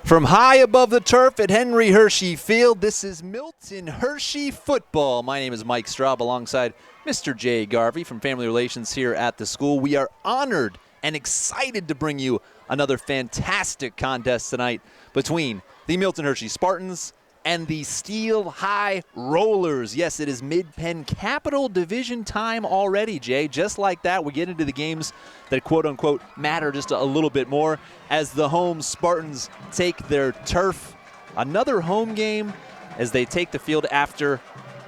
From high above the turf at Henry Hershey Field, this is Milton Hershey Football. My name is Mike Straub alongside Mr. Jay Garvey from Family Relations here at the school. We are honored and excited to bring you another fantastic contest tonight between the Milton Hershey Spartans and the Steel High Rollers. Yes, it is Mid-Penn Capital Division time already, Jay. Just like that, we get into the games that quote-unquote matter just a little bit more as the home Spartans take their turf. Another home game as they take the field after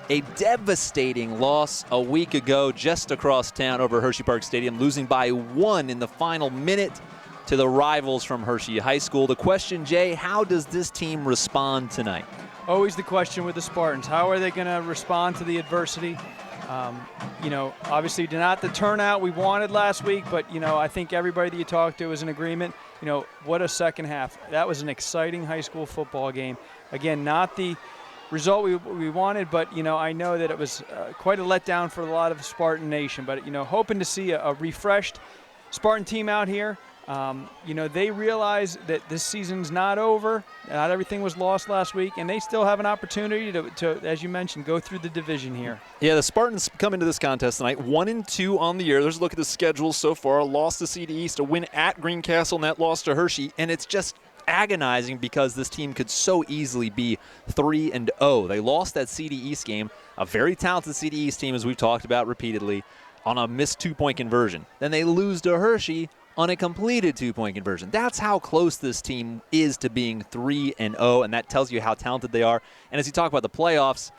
a devastating loss a week ago just across town over Hershey Park Stadium, losing by 1 in the final minute to the rivals from Hershey High School. The question, Jay, how does this team respond tonight? Always the question with the Spartans. How are they going to respond to the adversity? Obviously not the turnout we wanted last week, but, I think everybody that you talked to is in agreement. What a second half. That was an exciting high school football game. Again, not the result we wanted, but, I know that it was quite a letdown for a lot of Spartan Nation. But, hoping to see a refreshed Spartan team out here. They realize that this season's not over. Not everything was lost last week, and they still have an opportunity to, as you mentioned, go through the division here. Yeah, the Spartans come into this contest tonight 1-2 on the year. There's a look at the schedule so far. A loss to CD East, a win at Greencastle, and that loss to Hershey, and it's just agonizing because this team could so easily be 3-0. They lost that CD East game, a very talented CD East team, as we've talked about repeatedly, on a missed two-point conversion. Then they lose to Hershey on a completed two-point conversion. That's how close this team is to being 3-0, and that tells you how talented they are. And as you talk about the playoffs,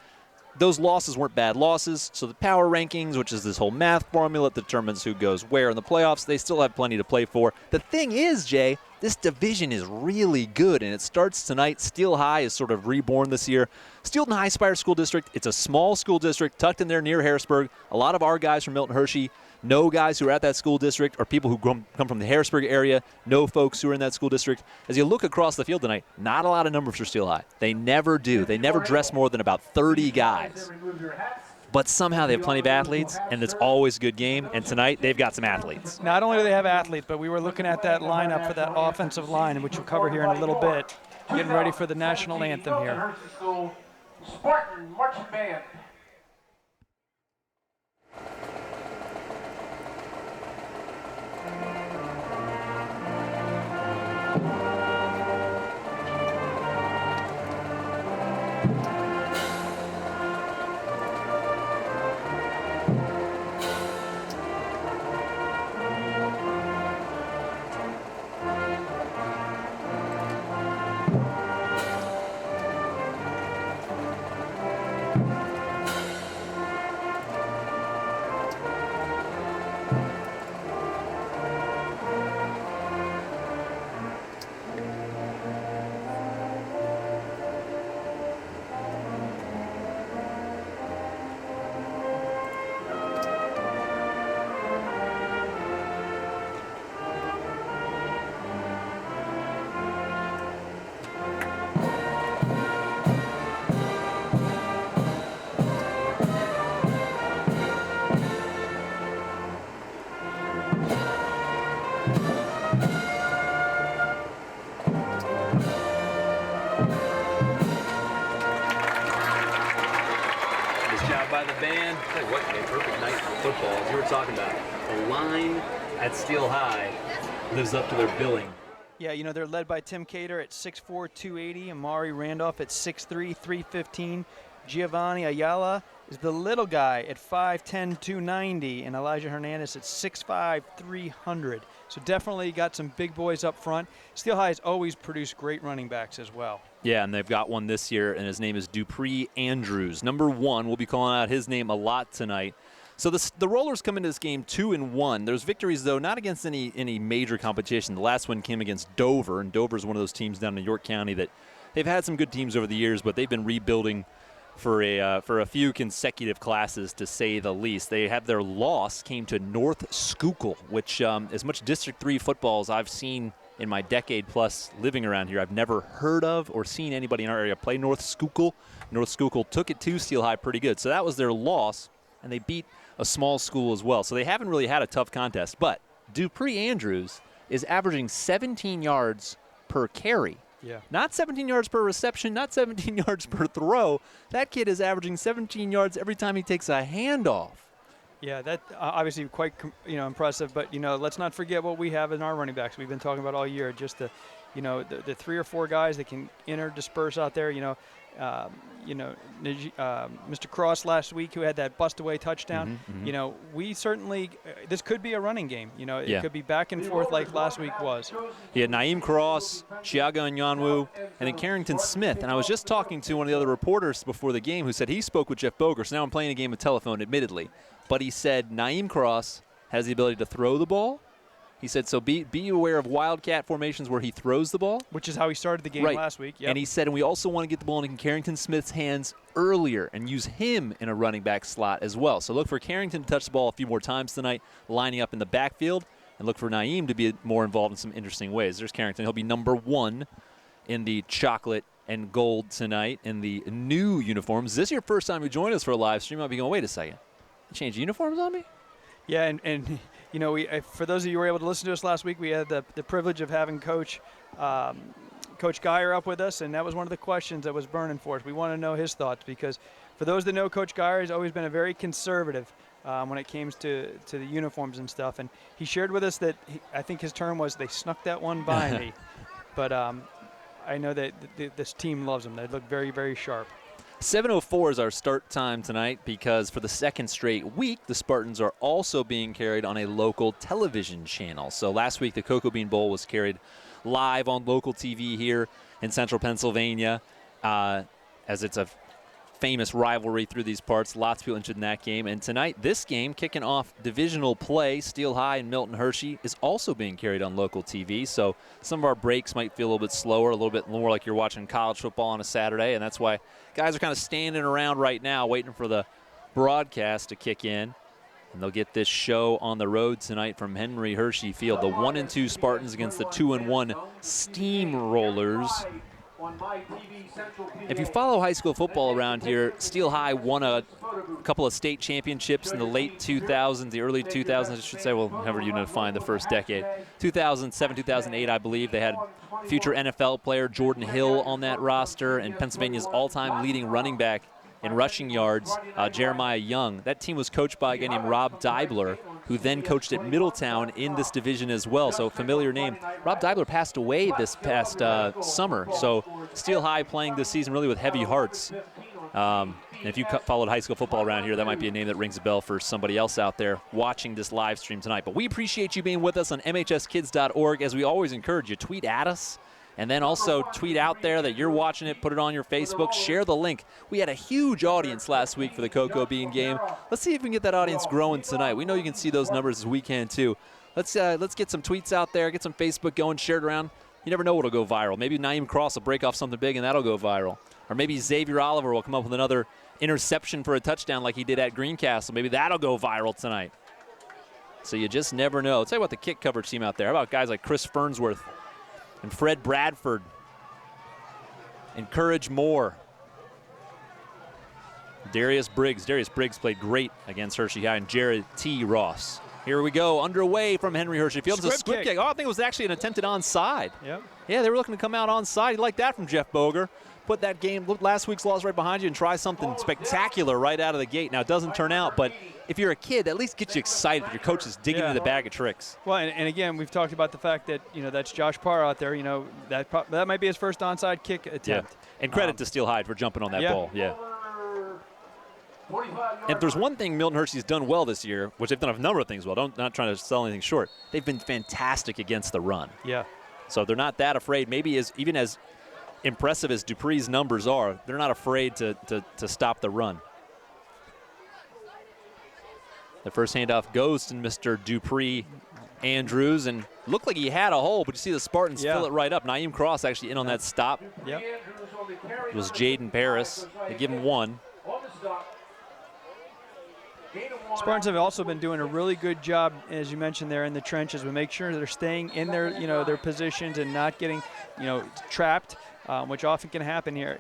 those losses weren't bad losses, so the power rankings, which is this whole math formula that determines who goes where in the playoffs, they still have plenty to play for. The thing is, Jay, this division is really good, and it starts tonight. Steel High is sort of reborn this year. Steelton High Spire School District, it's a small school district tucked in there near Harrisburg. A lot of our guys from Milton Hershey know guys who are at that school district, or people who come from the Harrisburg area, know folks who are in that school district. As you look across the field tonight, not a lot of numbers for Steel High. They never do. They never dress more than about 30 guys. But somehow they have plenty of athletes, and it's always a good game. And tonight, they've got some athletes. Not only do they have athletes, but we were looking at that lineup for that offensive line, which we'll cover here in a little bit, getting ready for the national anthem here. Spartan Marching Band. By the band. I'll tell you what, a perfect night for football. As you were talking about, the line at Steel High lives up to their billing. Yeah, they're led by Tim Cater at 6'4", 280, Amari Randolph at 6'3", 315. Giovanni Ayala is the little guy at 5'10", 290, and Elijah Hernandez at 6'5", 300. So definitely got some big boys up front. Steel High has always produced great running backs as well. Yeah, and they've got one this year, and his name is Dupree Andrews. Number 1, we'll be calling out his name a lot tonight. So the Rollers come into this game 2-1. There's victories, though, not against any major competition. The last one came against Dover, and Dover is one of those teams down in York County that they've had some good teams over the years, but they've been rebuilding for a few consecutive classes, to say the least. They had their loss came to North Schuylkill, which as much District 3 football as I've seen in my decade plus living around here, I've never heard of or seen anybody in our area play North Schuylkill. North Schuylkill took it to Steel High pretty good. So that was their loss, and they beat a small school as well. So they haven't really had a tough contest. But Dupree Andrews is averaging 17 yards per carry. Yeah. Not 17 yards per reception, not 17 yards per throw. That kid is averaging 17 yards every time he takes a handoff. Yeah, that obviously quite impressive. But let's not forget what we have in our running backs. We've been talking about all year. Just the 3 or 4 guys that can disperse out there. Mr. Cross last week who had that bust-away touchdown. We certainly this could be a running game. It could be back and forth like last week was. He had Naeem Cross, Chiago Nyanwu, and then Carrington Smith. And I was just talking to one of the other reporters before the game who said he spoke with Jeff Boger. So now I'm playing a game of telephone, admittedly. But he said Naeem Cross has the ability to throw the ball. He said, so be aware of wildcat formations where he throws the ball. Which is how he started the game last week. Yep. And he said, and we also want to get the ball in Carrington Smith's hands earlier and use him in a running back slot as well. So look for Carrington to touch the ball a few more times tonight, lining up in the backfield, and look for Naeem to be more involved in some interesting ways. There's Carrington. He'll be number 1 in the chocolate and gold tonight in the new uniforms. Is this your first time you joined us for a live stream? I'll be going, wait a second. They changed uniforms on me? Yeah, and for those of you who were able to listen to us last week, we had the privilege of having Coach Geyer up with us, and that was one of the questions that was burning for us. We want to know his thoughts because for those that know Coach Geyer, he's always been a very conservative when it comes to the uniforms and stuff. And he shared with us that I think his term was they snuck that one by me. But I know that this team loves them. They look very, very sharp. 7:04 is our start time tonight because for the second straight week, the Spartans are also being carried on a local television channel. So last week, the Cocoa Bean Bowl was carried live on local TV here in central Pennsylvania as it's a famous rivalry through these parts. Lots of people interested in that game. And tonight, this game, kicking off divisional play, Steel High and Milton Hershey, is also being carried on local TV. So some of our breaks might feel a little bit slower, a little bit more like you're watching college football on a Saturday. And that's why guys are kind of standing around right now waiting for the broadcast to kick in. And they'll get this show on the road tonight from Henry Hershey Field. The 1-2 Spartans against the 2-1 Steamrollers. If you follow high school football around here, Steel High won a couple of state championships in the late 2000s, the early 2000s, I should say. Well, however you define the first decade. 2007, 2008, I believe. They had future NFL player Jordan Hill on that roster and Pennsylvania's all-time leading running back in rushing yards, Jeremiah Young. That team was coached by a guy named Rob Deibler, who then coached at Middletown in this division as well. So familiar name. Rob Deibler passed away this past summer. So Steel High playing this season really with heavy hearts. And if you followed high school football around here, that might be a name that rings a bell for somebody else out there watching this live stream tonight. But we appreciate you being with us on MHSkids.org. As we always encourage you, tweet at us. And then also tweet out there that you're watching it, put it on your Facebook, share the link. We had a huge audience last week for the Cocoa Bean game. Let's see if we can get that audience growing tonight. We know you can see those numbers as we can too. Let's get some tweets out there, get some Facebook going, share it around. You never know what'll go viral. Maybe Naeem Cross will break off something big and that'll go viral. Or maybe Xavier Oliver will come up with another interception for a touchdown like he did at Greencastle. Maybe that'll go viral tonight. So you just never know. Let's tell you about the kick coverage team out there. How about guys like Chris Fernsworth and Fred Bradford, Encourage Moore, Darius Briggs. Darius Briggs played great against Hershey High, and Jared T. Ross. Here we go, underway from Henry Hershey Field. It's a squib kick. Oh, I think it was actually an attempted onside. Yep. Yeah, they were looking to come out onside. You like that from Jeff Boger. Put that game, last week's loss right behind you and try something spectacular right out of the gate. Now, it doesn't turn out, but if you're a kid, at least get you excited. Your coach is digging into the bag of tricks. Well, and again, we've talked about the fact that, that's Josh Parr out there. That might be his first onside kick attempt. Yeah. And credit to Steel High for jumping on that ball. Yeah. And if there's one thing Milton Hershey's done well this year, which they've done a number of things well, not trying to sell anything short, they've been fantastic against the run. Yeah. So they're not that afraid. Maybe even as impressive as Dupree's numbers are, they're not afraid to stop the run. The first handoff goes to Mr. Dupree Andrews, and looked like he had a hole, but you see the Spartans fill it right up. Naeem Cross actually in on that stop. Yep. It was Jaden Paris. They give him one. Spartans have also been doing a really good job, as you mentioned there, in the trenches. We make sure they're staying in their, their positions and not getting, trapped, which often can happen here,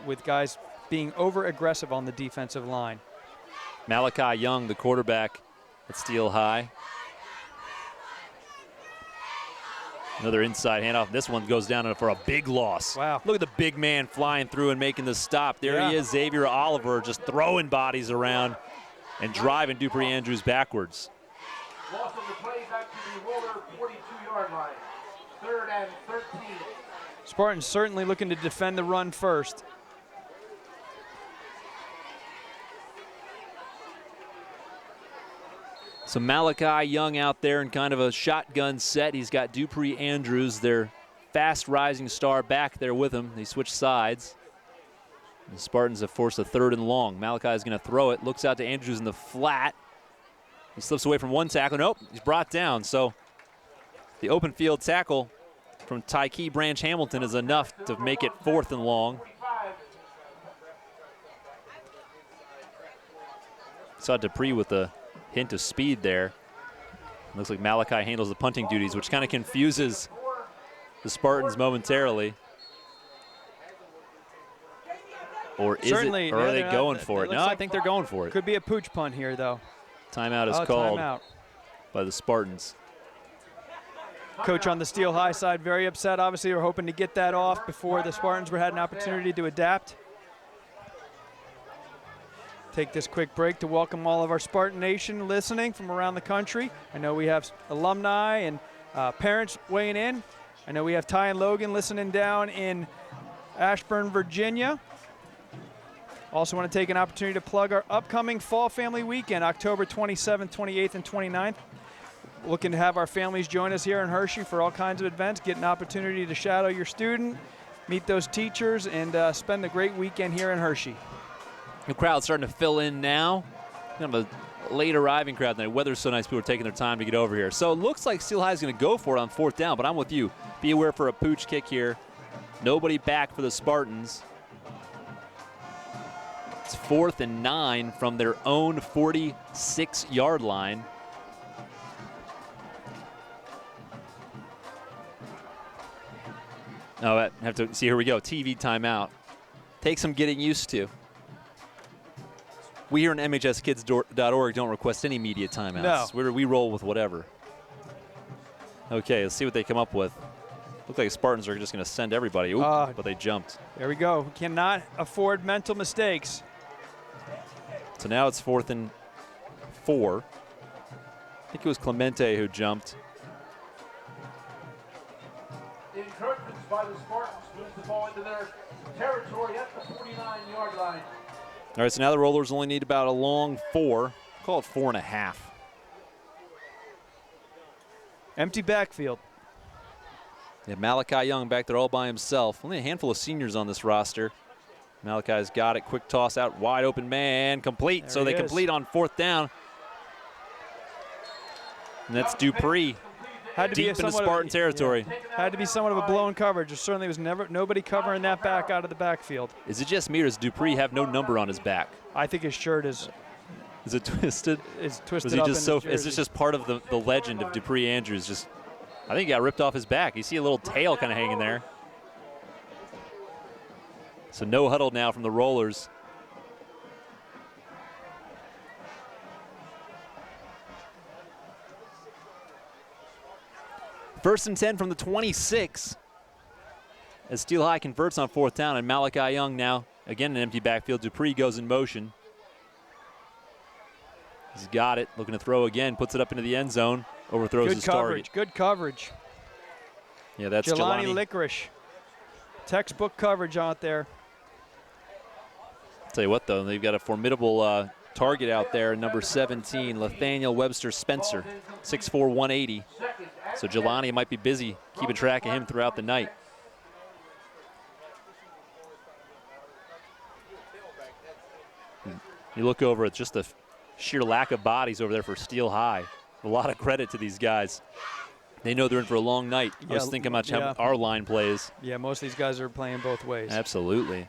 with guys being over-aggressive on the defensive line. Malachi Young, the quarterback at Steel High. Another inside handoff. This one goes down for a big loss. Wow. Look at the big man flying through and making the stop. There he is, Xavier Oliver, just throwing bodies around and driving Dupree Andrews backwards. Loss of the play back to the roller 42-yard line. 3rd and 13. Spartans certainly looking to defend the run first. So Malachi Young out there in kind of a shotgun set. He's got Dupree Andrews, their fast rising star, back there with him. They switch sides. The Spartans have forced a 3rd and long. Malachi is going to throw it. Looks out to Andrews in the flat. He slips away from one tackle. Nope, he's brought down. So the open field tackle from Tyke Branch Hamilton is enough to make it 4th and long. Saw Dupree with a hint of speed there. Looks like Malachi handles the punting duties, which kind of confuses the Spartans momentarily. Or is Certainly, it, or are they going for it? No, like I think they're going for it. Could be a pooch punt here, though. Timeout is called timeout by the Spartans. Coach on the Steel High side very upset. Obviously, we're hoping to get that off before the Spartans had an opportunity to adapt. Take this quick break to welcome all of our Spartan Nation listening from around the country. I know we have alumni and parents weighing in. I know we have Ty and Logan listening down in Ashburn, Virginia. Also want to take an opportunity to plug our upcoming Fall Family Weekend, October 27th, 28th, and 29th. Looking to have our families join us here in Hershey for all kinds of events, get an opportunity to shadow your student, meet those teachers, and spend a great weekend here in Hershey. The crowd's starting to fill in now. Kind of a late arriving crowd tonight. Weather's so nice, people are taking their time to get over here. So it looks like Steel High is going to go for it on 4th down, but I'm with you. Be aware for a pooch kick here. Nobody back for the Spartans. It's 4th and 9 from their own 46-yard line. Oh, I have to see, here we go, TV timeout. Takes some getting used to. We here on MHSkids.org don't request any media timeouts. No. We roll with whatever. Okay, let's see what they come up with. Looks like the Spartans are just going to send everybody. Oop, but they jumped. There we go. We cannot afford mental mistakes. So now it's 4th and 4. I think it was Clemente who jumped. Encouragements by the Spartans moves the ball into their territory at the 49-yard line. All right, so now the Rollers only need about a long 4. Call it 4.5. Empty backfield. They have Malachi Young back there all by himself. Only a handful of seniors on this roster. Malachi's got it. Quick toss out. Wide open man. Complete. There so they complete on 4th down. And that's Dupree. Had to Deep be into Spartan territory. Had to be somewhat of a blown coverage. There certainly was nobody covering that back out of the backfield. Is it just me or does Dupree have no number on his back? I think his shirt is it twisted? It's twisted Is he up just in his so? Is this just part of the legend of Dupree Andrews? Just, I think he got ripped off his back. You see a little tail kind of hanging there. So no huddle now from the Rollers. First and 10 from the 26. As Steel High converts on 4th down, and Malachi Young now, again, an empty backfield. Dupree goes in motion. He's got it, looking to throw again, puts it up into the end zone, overthrows his target. Good coverage. Yeah, that's Jelani Jelani. Licorice. Textbook coverage out there. I'll tell you what, though, they've got a formidable target out there, number 17, Nathaniel Webster Spencer, 6'4", 180. So Jelani might be busy keeping track of him throughout the night. You look over at just the sheer lack of bodies over there for Steel High. A lot of credit to these guys. They know they're in for a long night. I was thinking about how our line plays. Yeah, most of these guys are playing both ways. Absolutely.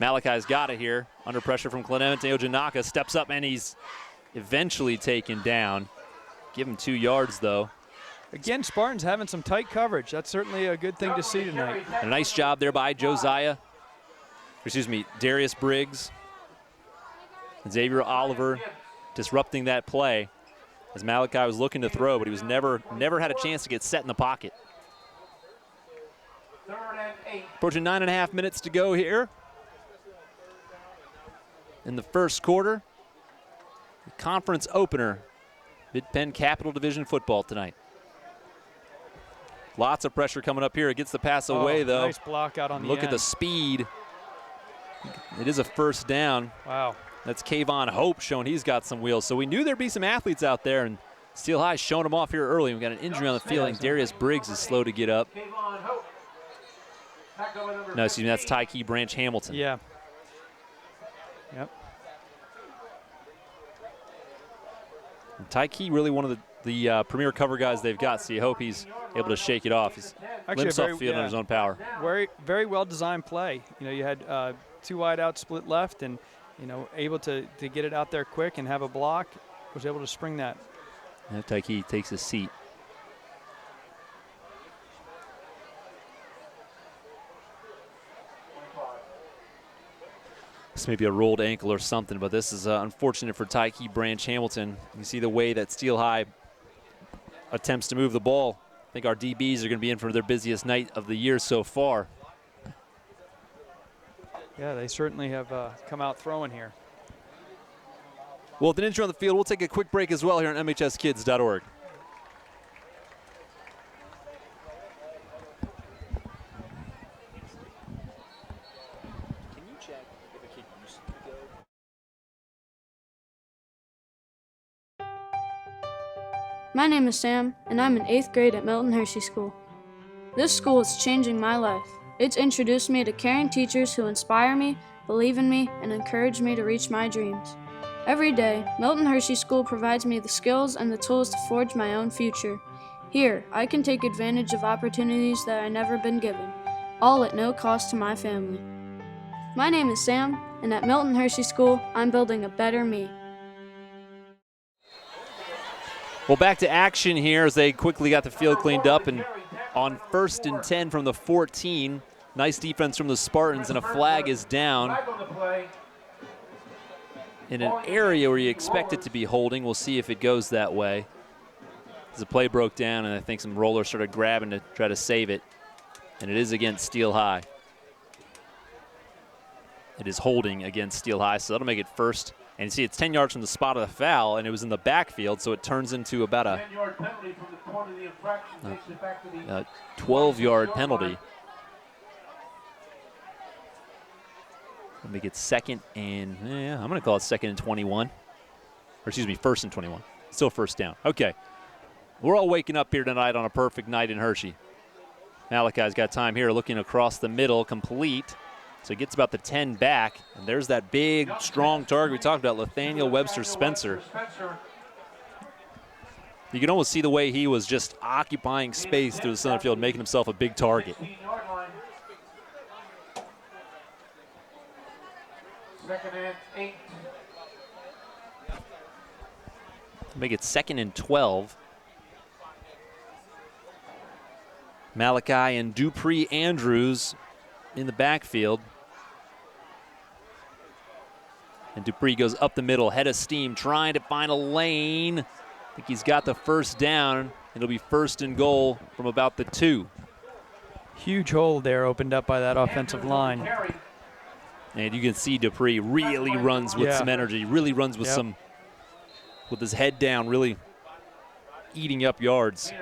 Malachi's got it here. Under pressure from Clemente Ojanaka. Steps up and he's eventually taken down. Give him 2 yards, though. Again, Spartans having some tight coverage. That's certainly a good thing to see tonight. And a nice job there by Darius Briggs. Xavier Oliver disrupting that play. as Malachi was looking to throw, but he was never had a chance to get set in the pocket. 3rd and 8. Approaching 9.5 minutes to go here in the first quarter. The conference opener, Mid-Penn Capital Division football tonight. Lots of pressure coming up here. It gets the pass away, though. Nice block out on the Look end. at the speed. It is a first down. Wow. That's Kayvon Hope showing he's got some wheels. So we knew there'd be some athletes out there, and Steel High showing them off here early. We've got an injury on the field, and Darius Briggs is slow to get up. Kayvon Hope. Tackle by number No, excuse me, that's 15. Tyke Branch Hamilton. Yeah. Yep. Tyke really one of the premier cover guys they've got, so you hope he's able to shake it off. He's limps off the field on his own power. Very well designed play. You know, you had 2 wide out, split left, and able to get it out there quick and have a block. Was able to spring that. Yeah, Tyke takes his seat. This may be a rolled ankle or something, but this is unfortunate for Tyke Branch Hamilton. You see the way that Steel High attempts to move the ball. I think our DBs are going to be in for their busiest night of the year so far. Yeah, they certainly have come out throwing here. Well, with an injury on the field, we'll take a quick break as well here on MHSkids.org. My name is Sam, and I'm in 8th grade at Milton Hershey School. This school is changing my life. It's introduced me to caring teachers who inspire me, believe in me, and encourage me to reach my dreams. Every day, Milton Hershey School provides me the skills and the tools to forge my own future. Here, I can take advantage of opportunities that I've never been given, all at no cost to my family. My name is Sam, and at Milton Hershey School, I'm building a better me. Well, back to action here as they quickly got the field cleaned up, and on 1st and 10 from the 14. Nice defense from the Spartans, and a flag is down in an area where you expect it to be holding. We'll see if it goes that way. As the play broke down, and I think some rollers started grabbing to try to save it, and it is against Steel High. It is holding against Steel High, so that'll make it first. And you see it's 10 yards from the spot of the foul, and it was in the backfield, so it turns into about a 12-yard penalty. Let me get second and, I'm going to call it 2nd and 21. Or excuse me, 1st and 21. Still first down. Okay. We're all waking up here tonight on a perfect night in Hershey. Malachi's got time here looking across the middle, complete. So he gets about the 10 back, and there's that big, strong target we talked about, Nathaniel Webster Spencer. You can almost see the way he was just occupying space through the center field, making himself a big target. 2nd and 8. Make it 2nd and 12. Malachi and Dupree Andrews in the backfield. And Dupree goes up the middle, head of steam, trying to find a lane. I think he's got the first down. It'll be 1st and goal from about the 2. Huge hole there opened up by that offensive line. And you can see Dupree really runs with some energy, really runs with with his head down, really eating up yards.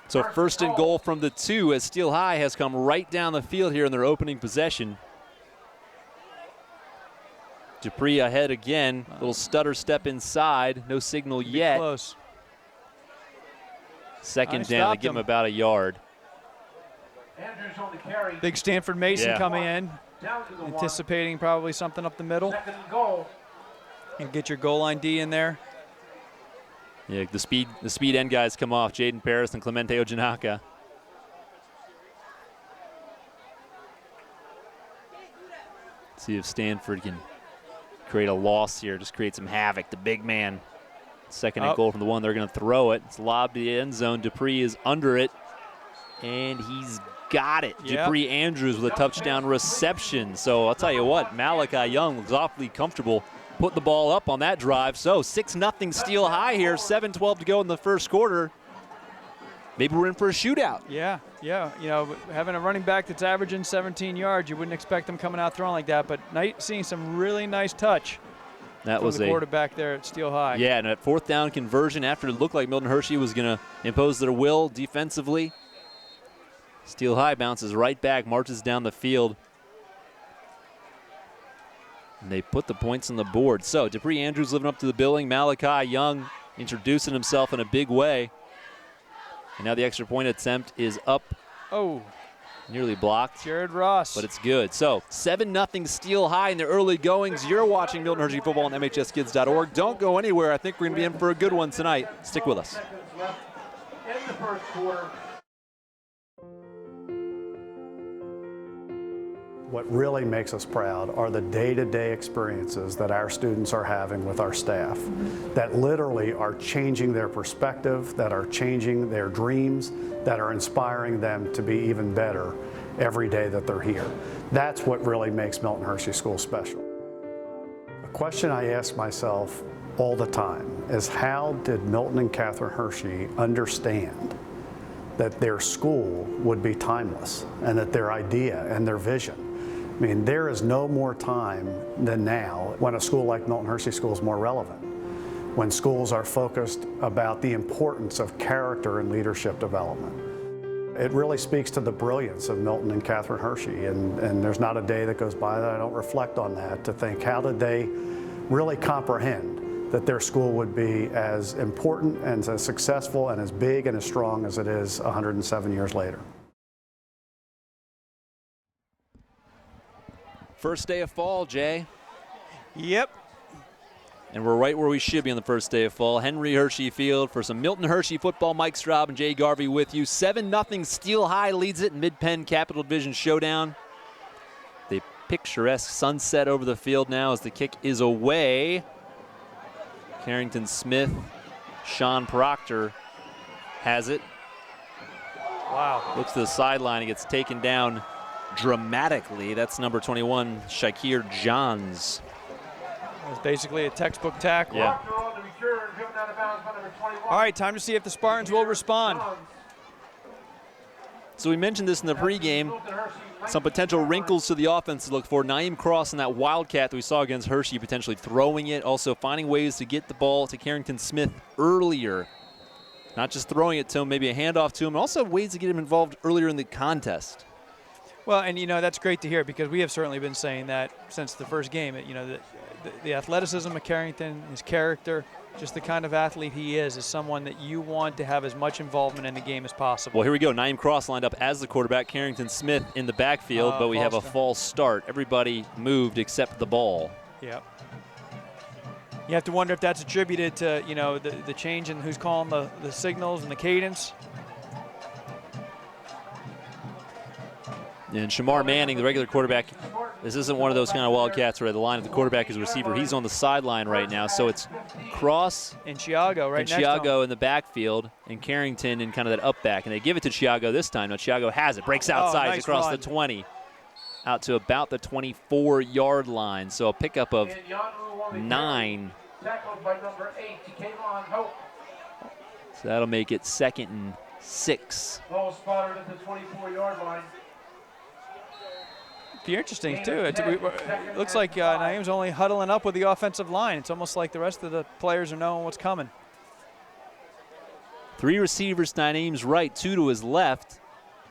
So 1st and goal from the 2 as Steel High has come right down the field here in their opening possession. Dupree ahead again, little stutter step inside, no signal yet. Close. 2nd down, they give him about a yard. Andrews on the carry. Big Stanford Mason coming in, Down to the anticipating probably something up the middle. 2nd and goal. And get your goal line D in there. Yeah, the speed end guys come off, Jaden Paris and Clemente Ojinaka. See if Stanford can create a loss here, just create some havoc. The big man, 2nd and goal from the 1. They're going to throw it. It's lobbed to the end zone. Dupree is under it, and he's got it. Dupree Andrews with a touchdown reception. So I'll tell you what, Malachi Young looks awfully comfortable put the ball up on that drive. So 6-0 Steel High here, 7:12 to go in the first quarter. Maybe we're in for a shootout. Yeah. You know, having a running back that's averaging 17 yards, you wouldn't expect them coming out throwing like that. But seeing some really nice touch. That from was the quarterback there at Steel High. Yeah, and a 4th down conversion after it looked like Milton Hershey was going to impose their will defensively. Steel High bounces right back, marches down the field. And they put the points on the board. So Dupree Andrews living up to the billing. Malachi Young introducing himself in a big way. And now the extra point attempt is up. Oh. Nearly blocked. Jared Ross. But it's good. So 7-0 Steel High in the early goings. You're watching Milton Hershey football on MHSkids.org. Don't go anywhere. I think we're going to be in for a good one tonight. Stick with us. Seconds left in the first quarter. What really makes us proud are the day-to-day experiences that our students are having with our staff that literally are changing their perspective, that are changing their dreams, that are inspiring them to be even better every day that they're here. That's what really makes Milton Hershey School special. A question I ask myself all the time is, how did Milton and Catherine Hershey understand that their school would be timeless and that their idea and their vision? I mean, there is no more time than now when a school like Milton Hershey School is more relevant, when schools are focused about the importance of character and leadership development. It really speaks to the brilliance of Milton and Catherine Hershey, and there's not a day that goes by that I don't reflect on that to think, how did they really comprehend that their school would be as important and as successful and as big and as strong as it is 107 years later. First day of fall, Jay. Yep. And we're right where we should be on the first day of fall. Henry Hershey Field for some Milton Hershey football. Mike Straub and Jay Garvey with you. 7-0 Steel High leads it in Mid-Penn Capital Division showdown. The picturesque sunset over the field now as the kick is away. Carrington Smith, Sean Proctor has it. Wow. Looks to the sideline. He gets taken down dramatically. That's number 21, Shakir Johns. It was basically a textbook tackle. Yeah. All right, time to see if the Spartans will respond. So we mentioned this in the pregame. Some potential wrinkles to the offense to look for. Naeem Cross and that Wildcat that we saw against Hershey potentially throwing it. Also finding ways to get the ball to Carrington Smith earlier. Not just throwing it to him, maybe a handoff to him. Also ways to get him involved earlier in the contest. Well, and you know, that's great to hear because we have certainly been saying that since the first game. You know, the athleticism of Carrington, his character, just the kind of athlete he is someone that you want to have as much involvement in the game as possible. Well, here we go. Naeem Cross lined up as the quarterback. Carrington Smith in the backfield, but we have a false start. Everybody moved except the ball. Yep. You have to wonder if that's attributed to, you know, the change in who's calling the signals and the cadence. And Shamar Manning, the regular quarterback, this isn't one of those kind of Wildcats where the line of the quarterback is a receiver. He's on the sideline right now. So it's Cross and Chiago right and next to Chiago him. in the backfield, and Carrington in kind of that up back. And they give it to Chiago this time. Now Chiago has it, breaks outside nice across run. the 20, out to about the 24-yard line. So a pickup of 9. Tackled by number 8, Kayvon Hope. So that'll make it 2nd and 6. Ball spotted at the 24-yard line. Be interesting too. It looks like Naeem's only huddling up with the offensive line. It's almost like the rest of the players are knowing what's coming. 3 receivers to Naeem's right, 2 to his left.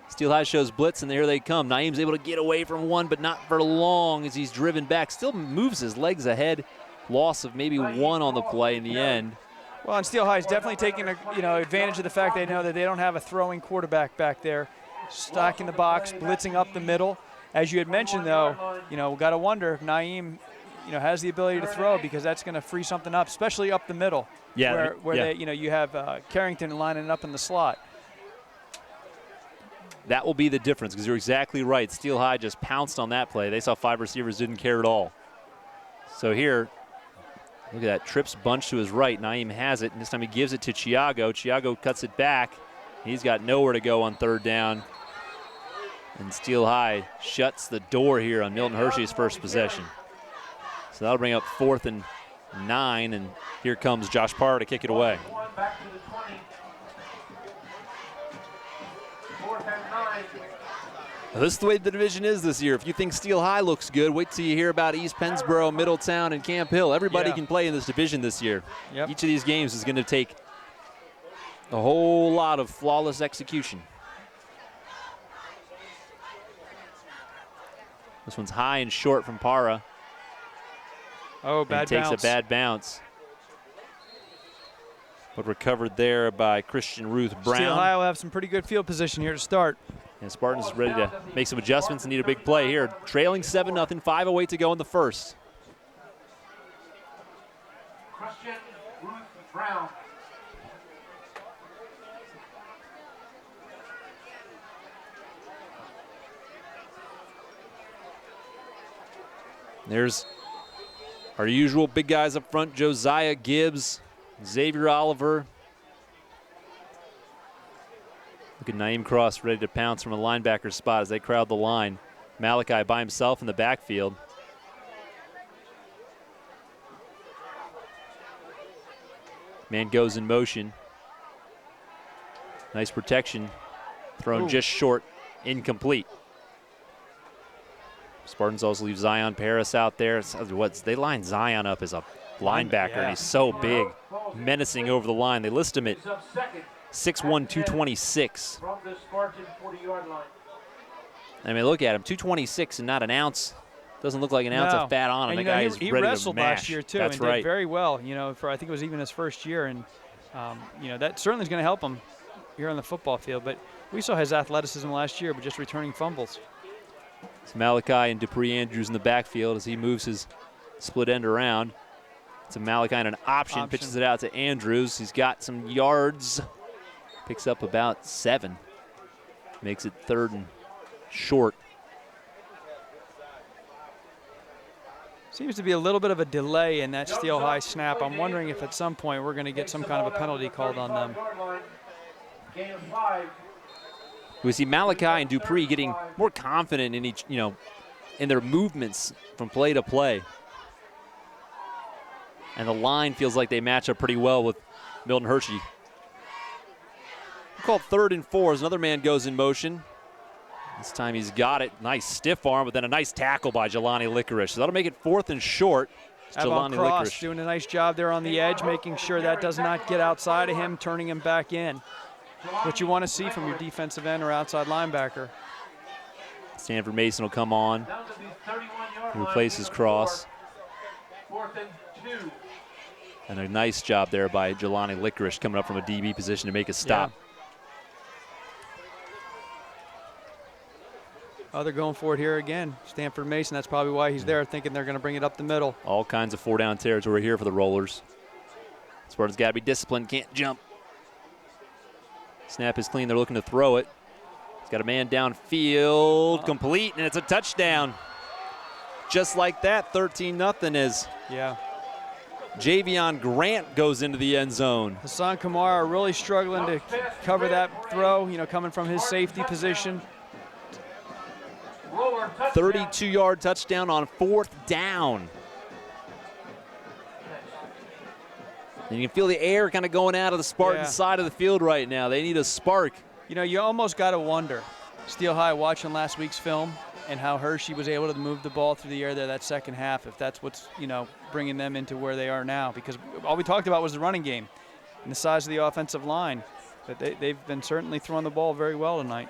Steel High shows blitz, and there they come. Naeem's able to get away from one, but not for long as he's driven back. Still moves his legs ahead. Loss of maybe 1 on the play in the end. Well, and Steel High is definitely taking advantage of the fact they know that they don't have a throwing quarterback back there. Stacking the box, blitzing up the middle. As you had mentioned, though, we've got to wonder if Naeem, has the ability to throw, because that's going to free something up, especially up the middle. Yeah, where they, you have Carrington lining up in the slot. That will be the difference, because you're exactly right. Steel High just pounced on that play. They saw 5 receivers, didn't care at all. So here, look at that. Trips bunch to his right. Naeem has it, and this time he gives it to Chiago. Chiago cuts it back. He's got nowhere to go on 3rd down. And Steel High shuts the door here on Milton Hershey's first possession. So that'll bring up 4th and 9, and here comes Josh Parr to kick it away. Back to the 20. 4th and 9. Now, this is the way the division is this year. If you think Steel High looks good, wait till you hear about East Pennsboro, Middletown, and Camp Hill. Everybody can play in this division this year. Yep. Each of these games is going to take a whole lot of flawless execution. This one's high and short from Para. Oh, bad bounce. Takes a bad bounce. But recovered there by Christian Ruth Brown. Steel High will have some pretty good field position here to start. And Spartans is ready to make some adjustments and need a big play here. Trailing 7-0, 5:08 to go in the first. Christian Ruth Brown. There's our usual big guys up front, Josiah Gibbs, Xavier Oliver. Look at Naeem Cross ready to pounce from a linebacker spot as they crowd the line. Malachi by himself in the backfield. Man goes in motion. Nice protection. Thrown just short, incomplete. Spartans also leave Zion Paris out there. They line Zion up as a linebacker, and he's so big, menacing over the line. They list him at 6'1", 226. From the Spartan 40-yard line. I mean, look at him, 226 and not an ounce. Doesn't look like an ounce of fat on him. And, the guy is he ready to wrestled mash. last year too, That's and right. did very well. You know, for I think it was even his first year, and that certainly is going to help him here on the football field. But we saw his athleticism last year, but just returning fumbles. It's Malachi and Dupree Andrews in the backfield as he moves his split end around. It's a Malachi and an option, pitches it out to Andrews. He's got some yards, picks up about 7. Makes it 3rd and short. Seems to be a little bit of a delay in that Steel High snap. I'm wondering if at some point we're going to get some kind of a penalty called on them. Gain of 5. We see Malachi and Dupree getting more confident in each, in their movements from play to play. And the line feels like they match up pretty well with Milton Hershey. Called 3rd and 4 as another man goes in motion. This time he's got it. Nice stiff arm, but then a nice tackle by Jelani Licorice. So that'll make it 4th and short. Jelani Cross Licorice doing a nice job there on the edge, making sure that does not get outside of him, turning him back in. What you want to see from your defensive end or outside linebacker. Stanford Mason will come on. He replaces Cross. 4th and 2. And a nice job there by Jelani Licorice coming up from a DB position to make a stop. Yeah. Oh, they're going for it here again. Stanford Mason, that's probably why he's there, thinking they're going to bring it up the middle. All kinds of 4-down territory here for the Rollers. Spartans got to be disciplined, can't jump. Snap is clean, they're looking to throw it. He's got a man downfield, complete, and it's a touchdown. Just like that, 13-0 as Javion Grant goes into the end zone. Hassan Kamara really struggling to cover that throw, coming from his safety position. 32-yard touchdown on 4th down. And you can feel the air kind of going out of the Spartan side of the field right now. They need a spark. You almost got to wonder, Steel High watching last week's film and how Hershey was able to move the ball through the air there that second half, if that's what's, bringing them into where they are now. Because all we talked about was the running game and the size of the offensive line. But they've been certainly throwing the ball very well tonight.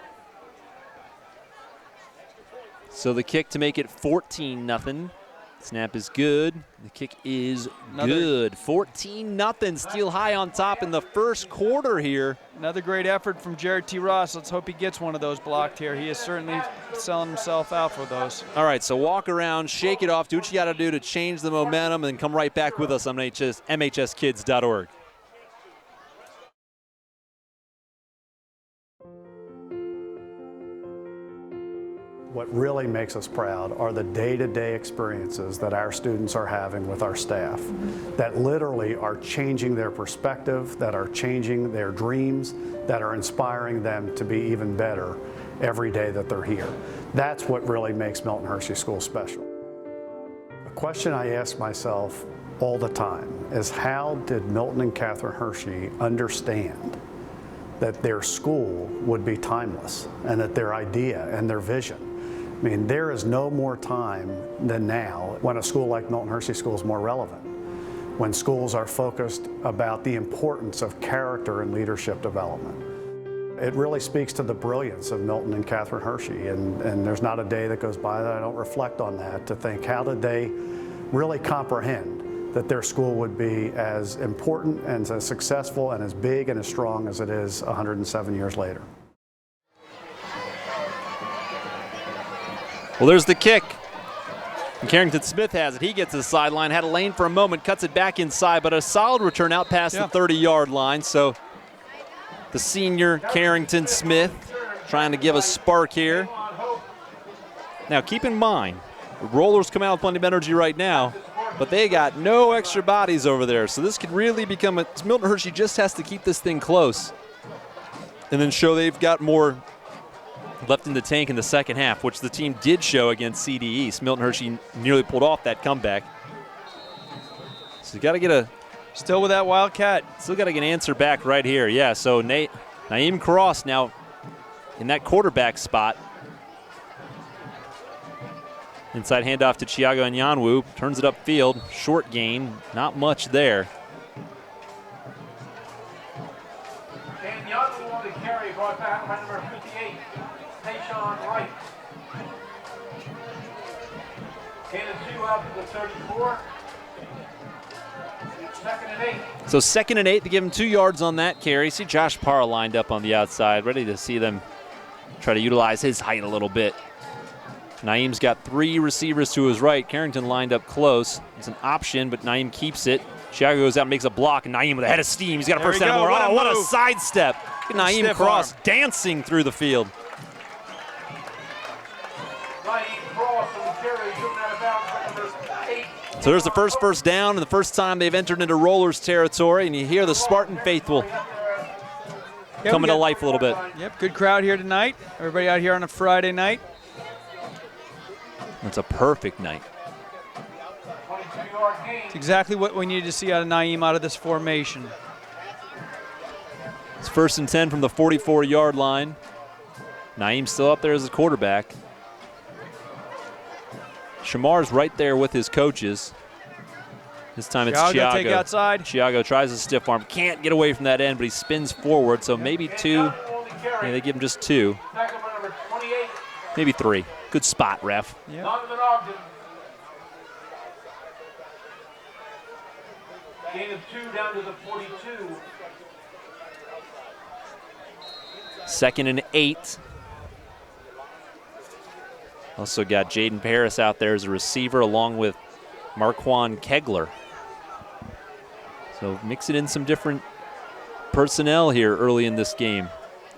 So the kick to make it 14-0. Snap is good. The kick is good. 14-0. Steel High on top in the first quarter here. Another great effort from Jared T. Ross. Let's hope he gets one of those blocked here. He is certainly selling himself out for those. All right, so walk around, shake it off, do what you got to do to change the momentum, and come right back with us on MHSkids.org. What really makes us proud are the day-to-day experiences that our students are having with our staff that literally are changing their perspective, that are changing their dreams, that are inspiring them to be even better every day that they're here. That's what really makes Milton Hershey School special. A question I ask myself all the time is, how did Milton and Catherine Hershey understand that their school would be timeless and that their idea and their vision? I mean, there is no more time than now when a school like Milton Hershey School is more relevant, when schools are focused about the importance of character and leadership development. It really speaks to the brilliance of Milton and Catherine Hershey, and there's not a day that goes by that I don't reflect on that, to think, how did they really comprehend that their school would be as important and as successful and as big and as strong as it is 107 years later. Well, there's the kick. And Carrington Smith has it. He gets to the sideline, had a lane for a moment, cuts it back inside, but a solid return out past the 30-yard line. So the senior Carrington Smith trying to give a spark here. Now keep in mind, the Rollers come out with plenty of energy right now, but they got no extra bodies over there. So this could really become a, Milton Hershey just has to keep this thing close and then show they've got more left in the tank in the second half, which the team did show against CD East. Milton Hershey nearly pulled off that comeback. So you got to get a... Still with that Wildcat. Still got to get an answer back right here. Yeah, so Naeem Cross now in that quarterback spot. Inside handoff to Chiago Nyanwu. Turns it upfield. Short gain. Not much there. And Nyanwu on the carry, brought back by number 58, Tayshawn Wright. Gain of 2 out to the 34. Second and 8. So 2nd and 8 to give him 2 yards on that carry. See Josh Parra lined up on the outside, ready to see them try to utilize his height a little bit. Naeem's got 3 receivers to his right. Carrington lined up close. It's an option, but Naeem keeps it. Chiago goes out and makes a block, and Naeem with a head of steam. He's got a first down. Oh, what a sidestep. Naeem Cross dancing through the field. So there's the first down, and the first time they've entered into Rollers territory, and you hear the Spartan faithful coming to life a little bit. Yep, good crowd here tonight. Everybody out here on a Friday night. It's a perfect night. It's exactly what we needed to see out of Naeem out of this formation. It's 1st and 10 from the 44-yard line. Naeem's still up there as a quarterback. Shamar's right there with his coaches. This time it's Chiago. Take outside. Chiago tries a stiff arm. Can't get away from that end, but he spins forward, so maybe 2. Yeah, they give him just 2. Maybe 3. Good spot, ref. Yep. Gain of 2 down to the 42. 2nd and 8. Also got Jaden Paris out there as a receiver along with Marquand Kegler. So mixing in some different personnel here early in this game.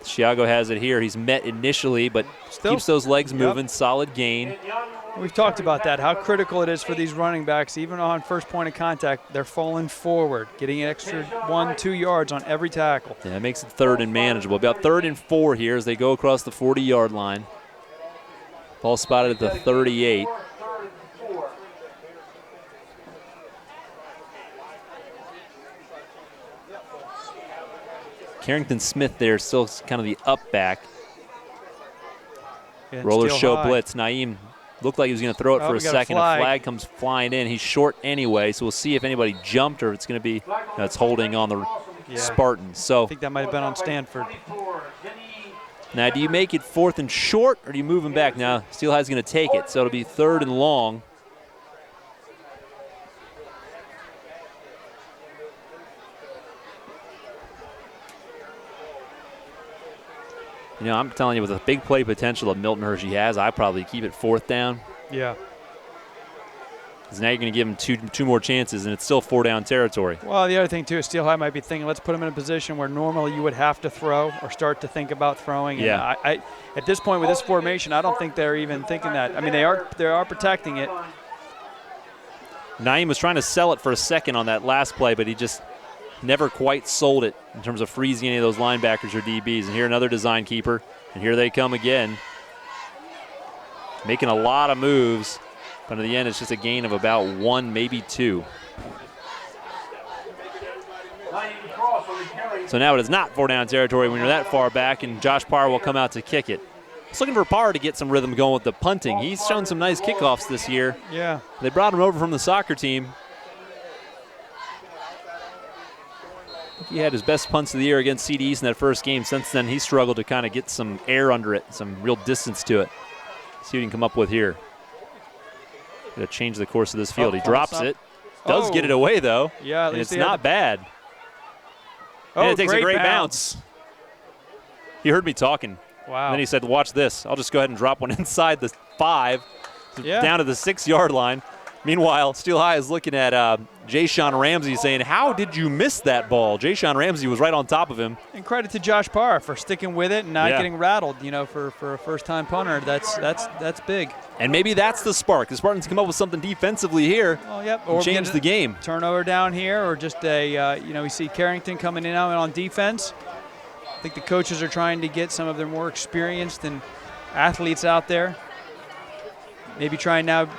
Chiago has it here. He's met initially, but still keeps those legs moving. Solid gain. We've talked about that, how critical it is for these running backs, even on first point of contact, they're falling forward, getting an extra 1-2 yards on every tackle. Yeah, it makes it 3rd and manageable. About 3rd and 4 here as they go across the 40-yard line. Ball spotted at the 38. Carrington Smith there, still kind of the up back. Rollers show blitz. Naeem looked like he was going to throw it for a second. A flag comes flying in. He's short anyway, so we'll see if anybody jumped or if it's going to be that's holding on the Spartans. So I think that might have been on Stanford. Now, do you make it 4th and short, or do you move him back? Now, Steel High's going to take it, so it'll be 3rd and long. You know, I'm telling you, with the big play potential that Milton Hershey has, I probably keep it 4th down. Yeah. Because now you're going to give him two more chances, and it's still 4-down territory. Well, the other thing, too, is Steel High might be thinking, let's put him in a position where normally you would have to throw or start to think about throwing. Yeah. And I at this point with this formation, I don't think they're even thinking that. I mean, they are protecting it. Naeem was trying to sell it for a second on that last play, but he just never quite sold it in terms of freezing any of those linebackers or DBs. And here another design keeper, and here they come again. Making a lot of moves. But in the end, it's just a gain of about 1, maybe 2. So now it is not 4-down territory when you're that far back, and Josh Parr will come out to kick it. Just looking for Parr to get some rhythm going with the punting. He's shown some nice kickoffs this year. Yeah. They brought him over from the soccer team. He had his best punts of the year against CD East in that first game. Since then, he struggled to kind of get some air under it, some real distance to it. See what he can come up with here. Going to change the course of this field. He drops it. Does get it away, though. Yeah, at and least it's not bad. Oh, and it takes a great bounce. bounce. He heard me talking. Wow. And then he said, watch this. I'll just go ahead and drop one inside the 5, down to the 6-yard line. Meanwhile, Steel High is looking at Jay Sean Ramsey saying, how did you miss that ball? Jay Sean Ramsey was right on top of him. And credit to Josh Parr for sticking with it and not getting rattled, for a first-time punter. That's big. And maybe that's the spark. The Spartans come up with something defensively here or change the game. Turnover down here, or just we see Carrington coming in on defense. I think the coaches are trying to get some of their more experienced and athletes out there. Maybe trying now.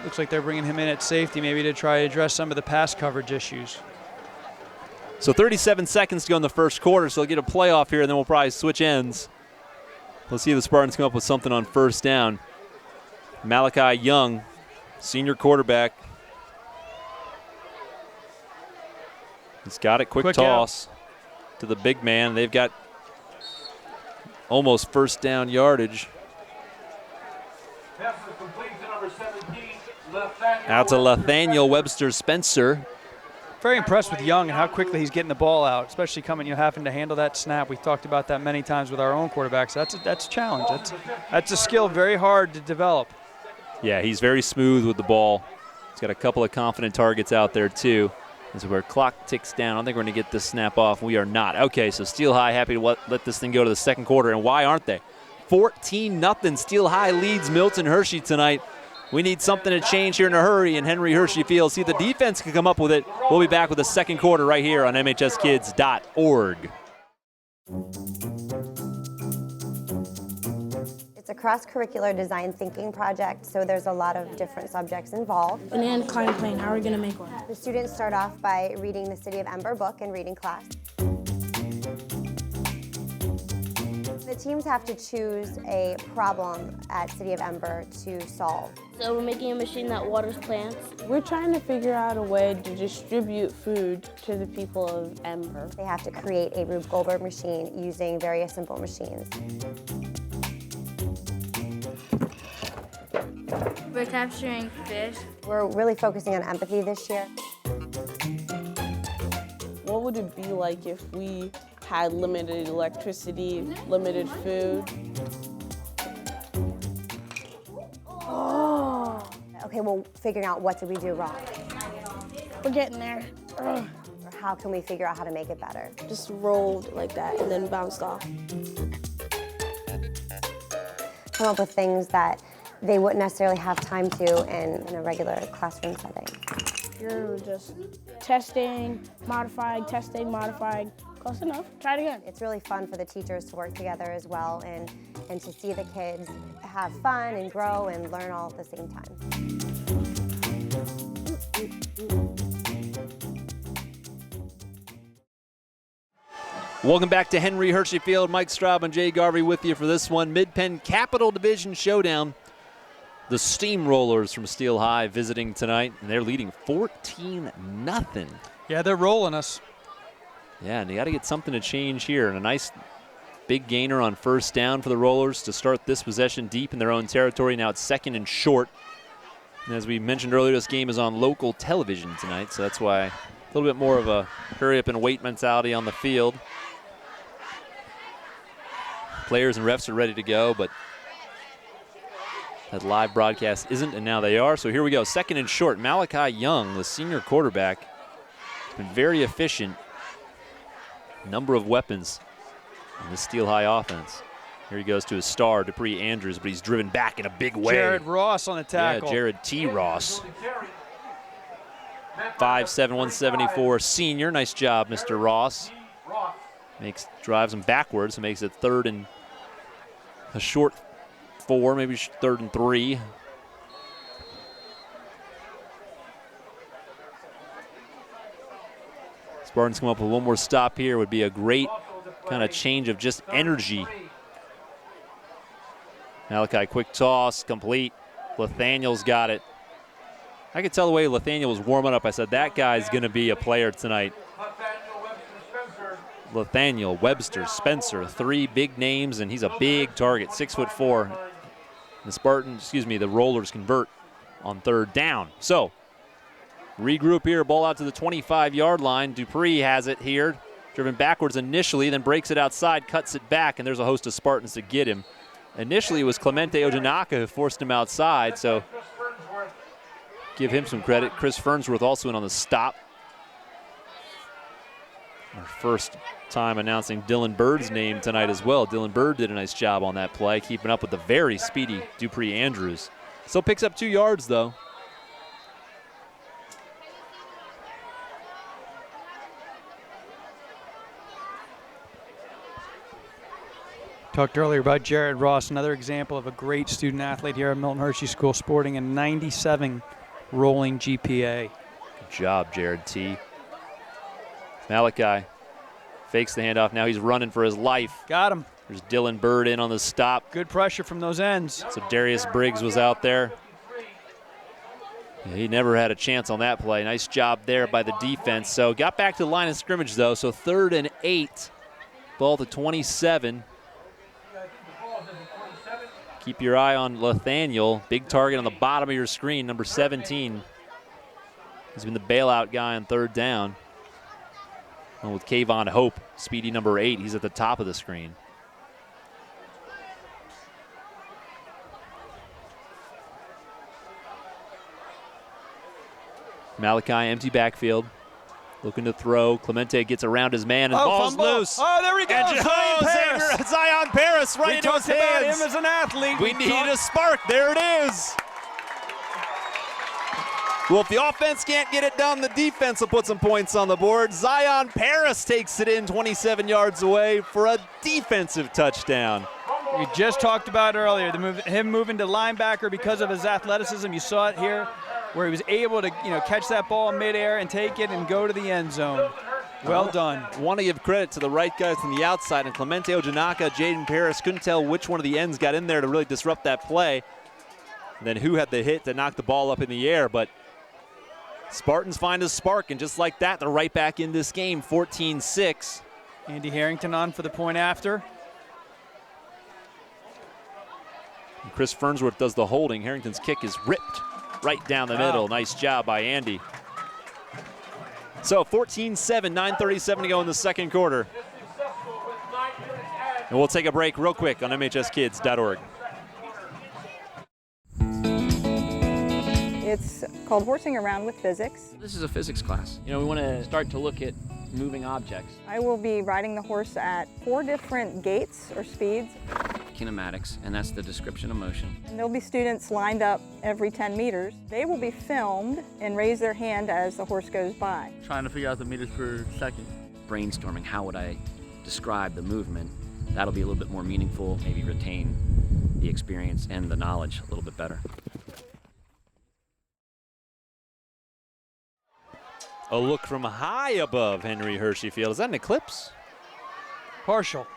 Looks like they're bringing him in at safety, maybe to try to address some of the pass coverage issues. So 37 seconds to go in the first quarter, so they'll get a playoff here, and then we'll probably switch ends. Let's see if the Spartans come up with something on first down. Malachi Young, senior quarterback. He's got it, quick toss to the big man. They've got almost first down yardage. Out to Nathaniel Webster Spencer. Very impressed with Young and how quickly he's getting the ball out, especially having to handle that snap. We've talked about that many times with our own quarterbacks. That's a challenge. That's a skill very hard to develop. Yeah, he's very smooth with the ball. He's got a couple of confident targets out there too. This is where clock ticks down. I don't think we're going to get this snap off. We are not. Okay, so Steel High happy to let this thing go to the second quarter, and why aren't they? 14-0. Steel High leads Milton Hershey tonight. We need something to change here in a hurry in Henry Hershey Field. See if the defense can come up with it. We'll be back with the second quarter right here on MHSkids.org. It's a cross-curricular design thinking project, so there's a lot of different subjects involved. Banana climbing plane, how are we going to make one? The students start off by reading the City of Ember book in reading class. The teams have to choose a problem at City of Ember to solve. So we're making a machine that waters plants. We're trying to figure out a way to distribute food to the people of Ember. They have to create a Rube Goldberg machine using various simple machines. We're capturing fish. We're really focusing on empathy this year. What would it be like if we had limited electricity, limited food? Oh. Okay, well, figuring out what did we do wrong? We're getting there. Or how can we figure out how to make it better? Just rolled like that and then bounced off. Come up with things that they wouldn't necessarily have time to in a regular classroom setting. You're just testing, modifying, Close enough. Try it again. It's really fun for the teachers to work together as well and to see the kids have fun and grow and learn all at the same time. Welcome back to Henry Hershey Field. Mike Straub and Jay Garvey with you for this one. Mid-Penn Capital Division Showdown. The Steamrollers from Steel High visiting tonight, and they're leading 14-0. Yeah, they're rolling us. Yeah, and they got to get something to change here. And a nice big gainer on first down for the Rollers to start this possession deep in their own territory. Now it's second and short. And as we mentioned earlier, this game is on local television tonight, so that's why a little bit more of a hurry up and wait mentality on the field. Players and refs are ready to go, but that live broadcast isn't, and now they are. So here we go, second and short. Malachi Young, the senior quarterback, has been very efficient. Number of weapons in the Steel High offense. Here he goes to his star, Dupree Andrews, but he's driven back in a big way. Jared Ross on the tackle. Yeah, Jared T. Ross. 5'7", 174 senior. Nice job, Mr. Ross. Drives him backwards and makes it third and a short 4, maybe third and 3. Spartans come up with one more stop here. Would be a great kind of change of just energy. Malachi, quick toss, complete. Nathaniel's got it. I could tell the way Nathaniel was warming up. I said, that guy's going to be a player tonight. Nathaniel, Webster, Spencer, 3 big names, and he's a big target, 6'4". The Rollers convert on 3rd down. So, regroup here, ball out to the 25-yard line. Dupree has it here, driven backwards initially, then breaks it outside, cuts it back, and there's a host of Spartans to get him. Initially, it was Clemente Ojanaka who forced him outside, so give him some credit. Chris Fernsworth also in on the stop. Our first time announcing Dylan Bird's name tonight as well. Dylan Bird did a nice job on that play, keeping up with the very speedy Dupree Andrews. Still picks up 2 yards, though. Talked earlier about Jared Ross, another example of a great student athlete here at Milton Hershey School, sporting a 97 rolling GPA. Good job, Jared T. Malachi fakes the handoff. Now he's running for his life. Got him. There's Dylan Bird in on the stop. Good pressure from those ends. So Darius Briggs was out there. Yeah, he never had a chance on that play. Nice job there by the defense. So got back to the line of scrimmage, though. So 3rd and 8. Ball to 27. Keep your eye on Nathaniel. Big target on the bottom of your screen, number 17. He's been the bailout guy on 3rd down. And with Kayvon Hope, speedy number 8, he's at the top of the screen. Malachi, empty backfield. Looking to throw. Clemente gets around his man, and ball's fumble. loose. Oh, there he goes. Zion Paris right into his hands. About him as an athlete. We need a spark. There it is. Well, if the offense can't get it done, the defense will put some points on the board. Zion Paris takes it in 27 yards away for a defensive touchdown. We just talked about earlier, him moving to linebacker because of his athleticism. You saw it here, where he was able to catch that ball in midair and take it and go to the end zone. Well done. Want to give credit to the right guys from the outside, and Clemente Ojanaka, Jaden Paris couldn't tell which one of the ends got in there to really disrupt that play. And then who had the hit to knock the ball up in the air, but Spartans find a spark, and just like that, they're right back in this game, 14-6. Andy Harrington on for the point after. And Chris Fernsworth does the holding. Harrington's kick is ripped right down the middle. Nice job by Andy. So 14-7, 9:37 to go in the second quarter. And we'll take a break real quick on MHSkids.org. It's called Horsing Around with Physics. This is a physics class. We want to start to look at moving objects. I will be riding the horse at 4 different gaits or speeds. Kinematics, and that's the description of motion. And there'll be students lined up every 10 meters. They will be filmed and raise their hand as the horse goes by. Trying to figure out the meters per second. Brainstorming, how would I describe the movement? That'll be a little bit more meaningful, maybe retain the experience and the knowledge a little bit better. A look from high above Henry Hershey Field. Is that an eclipse? Partial.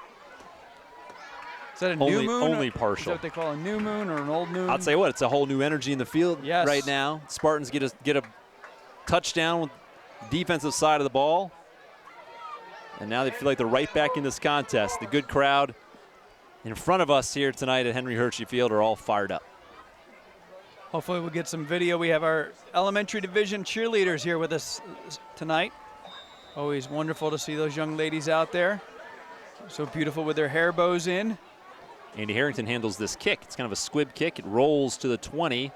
Is that a new moon? Only partial. Is that what they call a new moon or an old moon? I'll tell you what, it's a whole new energy in the field right now. Spartans get a touchdown with the defensive side of the ball. And now they feel like they're right back in this contest. The good crowd in front of us here tonight at Henry Hershey Field are all fired up. Hopefully we'll get some video. We have our elementary division cheerleaders here with us tonight. Always wonderful to see those young ladies out there. So beautiful with their hair bows in. Andy Harrington handles this kick. It's kind of a squib kick. It rolls to the 20.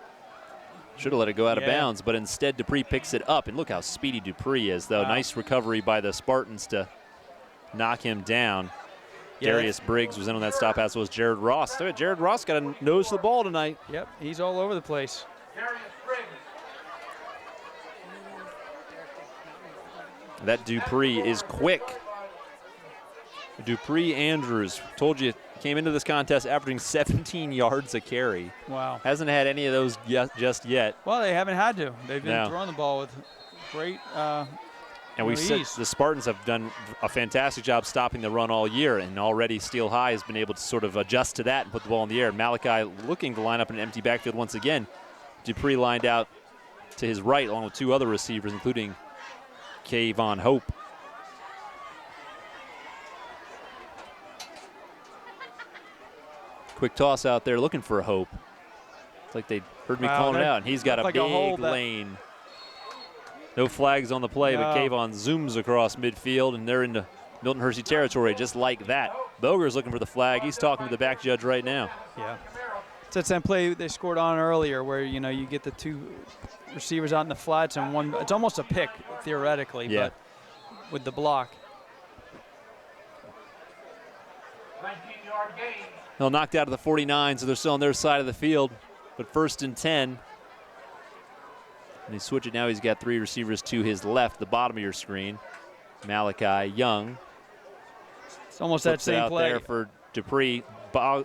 Should have let it go out of bounds, but instead Dupree picks it up. And look how speedy Dupree is, though. Wow. Nice recovery by the Spartans to knock him down. Yeah. Darius Briggs was in on that stop, as was Jared Ross. Jared Ross got a nose to the ball tonight. Yep, he's all over the place. That Dupree is quick. Dupree Andrews, told you, came into this contest averaging 17 yards a carry. Wow. Hasn't had any of those just yet. Well, they haven't had to. They've been throwing the ball with great And we said the Spartans have done a fantastic job stopping the run all year, and already Steel High has been able to sort of adjust to that and put the ball in the air. Malachi looking to line up in an empty backfield once again. Dupree lined out to his right along with 2 other receivers, including Kayvon Hope. Quick toss out there looking for a Hope. It's like they heard me calling it out, and he's got a big lane. No flags on the play, but Kayvon zooms across midfield, and they're into Milton Hershey territory just like that. Boger's looking for the flag. He's talking to the back judge right now. Yeah. It's that same play they scored on earlier where, you know, you get the 2 receivers out in the flats and one, it's almost a pick theoretically, but with the block. 19-yard gain. They'll knocked out of the 49, so they're still on their side of the field, but 1st and 10. And he switch it now. He's got 3 receivers to his left, the bottom of your screen. Malachi Young. It's almost that same out play there for Dupree.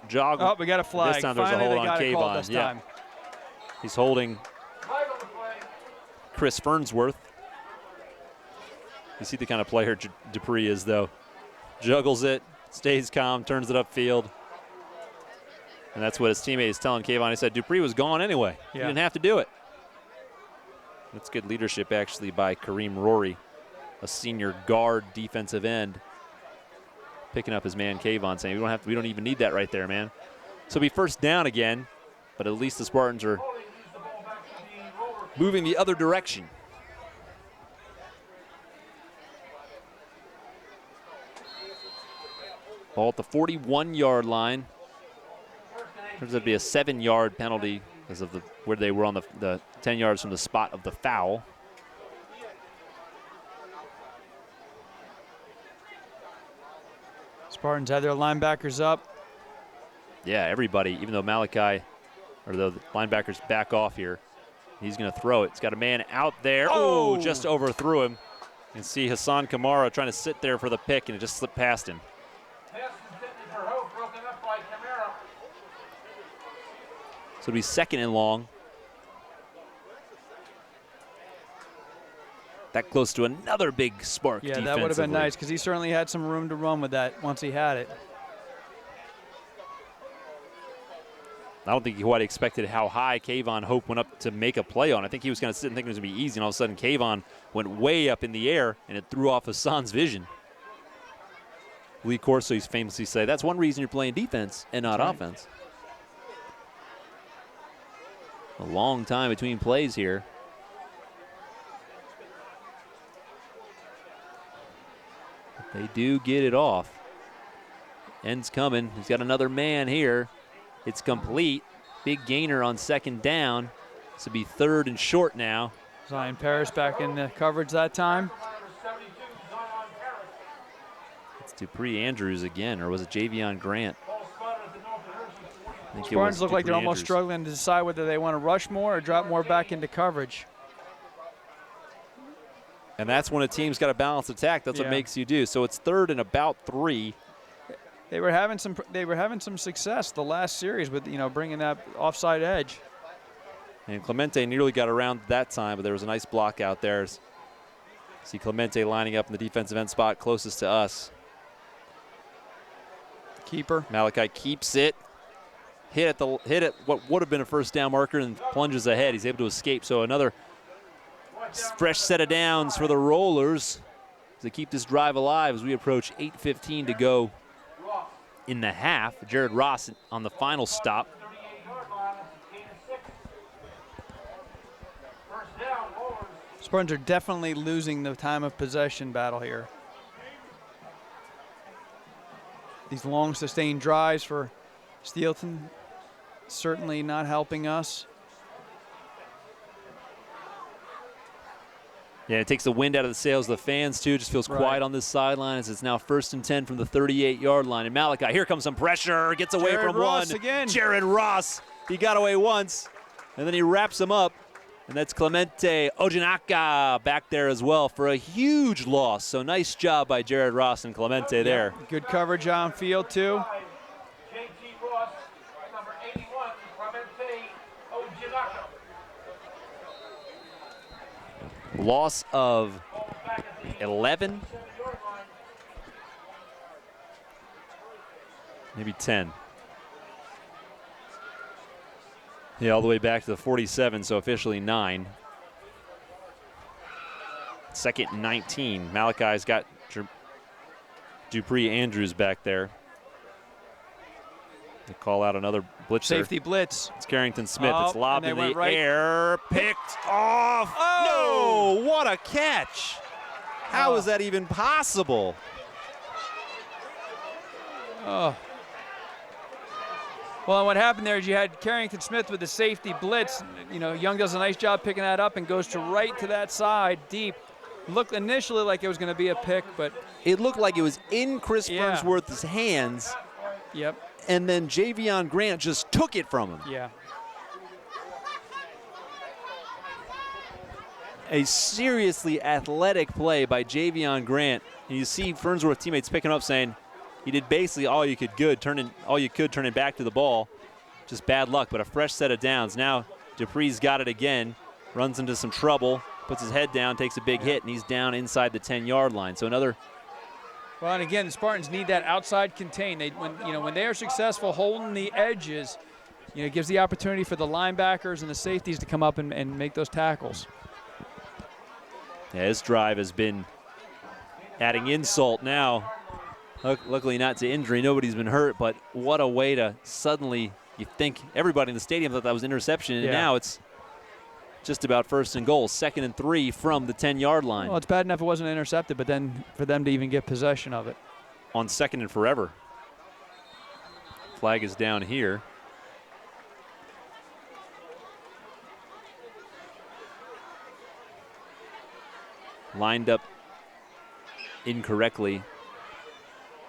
Jog. Oh, we got a flag. This time there's Finally, a hold on Kayvon. Yeah. He's holding Chris Fernsworth. You see the kind of player Dupree is, though. Juggles it, stays calm, turns it upfield. And that's what his teammate is telling Kayvon. He said Dupree was gone anyway. He didn't have to do it. That's good leadership, actually, by Kareem Rory, a senior guard defensive end, picking up his man Kayvon, saying we don't even need that right there, man. So it'll be 1st down again, but at least the Spartans are moving the other direction. Ball at the 41-yard line. There's going to be a 7-yard penalty because of where they were on the 10 yards from the spot of the foul. Spartans had their linebackers up. Yeah, everybody, even though Malachi, or the linebacker's back off here, he's going to throw it. He's got a man out there. Oh, just overthrew him. You can see Hassan Kamara trying to sit there for the pick, and it just slipped past him. So it'll be 2nd and long. That close to another big spark. Yeah, that would have been nice because he certainly had some room to run with that once he had it. I don't think he quite expected how high Kayvon Hope went up to make a play on. I think he was kind of sitting thinking it was going to be easy, and all of a sudden Kayvon went way up in the air, and it threw off Hassan's vision. Lee Corso used to famously say, that's one reason you're playing defense and not offense. A long time between plays here. But they do get it off. End's coming. He's got another man here. It's complete. Big gainer on 2nd down. This will be 3rd and short now. Zion Parrish back in the coverage that time. It's Dupree Andrews again, or was it Javion Grant? Spartans look like they're almost struggling to decide whether they want to rush more or drop more back into coverage. And that's when a team's got a balanced attack. That's what makes you do. So it's 3rd and about 3. They were having some success the last series with bringing that offside edge. And Clemente nearly got around that time, but there was a nice block out there. See Clemente lining up in the defensive end spot closest to us. Keeper. Malachi keeps it. Hit at what would have been a 1st down marker and plunges ahead. He's able to escape. So another fresh set of downs for the Rollers to keep this drive alive as we approach 8:15 to go in the half. Jared Ross on the final stop. Spartans are definitely losing the time of possession battle here. These long sustained drives for Steelton certainly not helping us. Yeah, it takes the wind out of the sails of the fans, too. Just feels quiet on this sideline as it's now 1st and 10 from the 38-yard line. And Malachi, here comes some pressure. Gets away Jared from Ross one. Again. Jared Ross. He got away once, and then he wraps him up. And that's Clemente Ojinaka back there as well for a huge loss. So nice job by Jared Ross and Clemente there. Good coverage on field, too. Loss of 11? Maybe 10. Yeah, all the way back to the 47, so officially 9. Second and 19. Malachi's got Dupree Andrews back there. They call out another blitzer. Safety blitz. It's Carrington Smith. It's lobbed in the right. air. Picked off. Oh! No! What a catch! How is that even possible? Oh. Well, and what happened there is you had Carrington Smith with the safety blitz. You know, Young does a nice job picking that up and goes to right to that side, deep. Looked initially like it was going to be a pick, but it looked like it was in Chris Farnsworth's hands. Yep. And then Javion Grant just took it from him. Yeah. A seriously athletic play by Javion Grant. And you see Farnsworth teammates picking up saying, he did basically all you could, turning back to the ball. Just bad luck, but a fresh set of downs. Now Dupree's got it again, runs into some trouble, puts his head down, takes a big hit, and he's down inside the 10-yard line. So another. Well, and again, the Spartans need that outside contain. When they are successful holding the edges, it gives the opportunity for the linebackers and the safeties to come up and make those tackles. Yeah, his drive has been adding insult now. Luckily not to injury. Nobody's been hurt, but what a way to suddenly, you think everybody in the stadium thought that was interception, and now it's just about first and goal. 2nd and 3 from the 10-yard line. Well, it's bad enough it wasn't intercepted, but then for them to even get possession of it. On 2nd and forever. Flag is down here. Lined up incorrectly.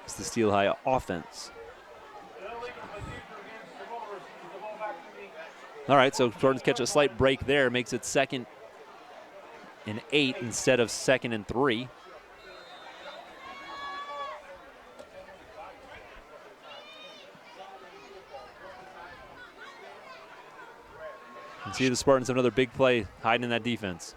It's the Steel High offense. All right, so Spartans catch a slight break there. Makes it 2nd and 8 instead of 2nd and 3. And see the Spartans have another big play hiding in that defense.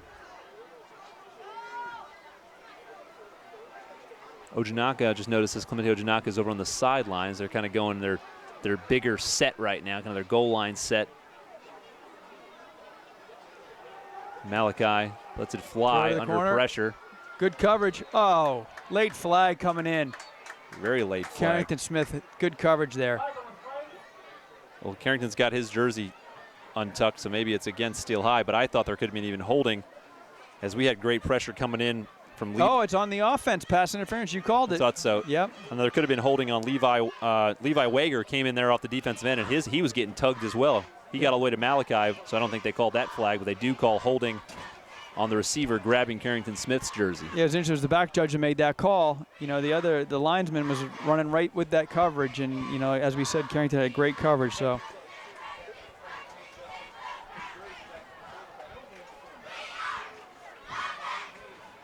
Ojinaka, just noticed Clemente Ojinaka is over on the sidelines. They're kind of going their bigger set right now, kind of their goal line set. Malachi lets it fly under pressure. Good coverage. Oh, late flag coming in. Very late flag. Carrington Smith, good coverage there. Well, Carrington's got his jersey untucked, so maybe it's against Steel High, but I thought there could have been even holding as we had great pressure coming in from Levi. Oh, it's on the offense, pass interference. You called it. I thought so. Yep. And there could have been holding on Levi. Levi Wager came in there off the defensive end, and he was getting tugged as well. He got all the way to Malachi, so I don't think they called that flag, but they do call holding on the receiver grabbing Carrington Smith's jersey. Yeah, it was interesting. It was the back judge that made that call. The linesman was running right with that coverage, and as we said, Carrington had great coverage. So.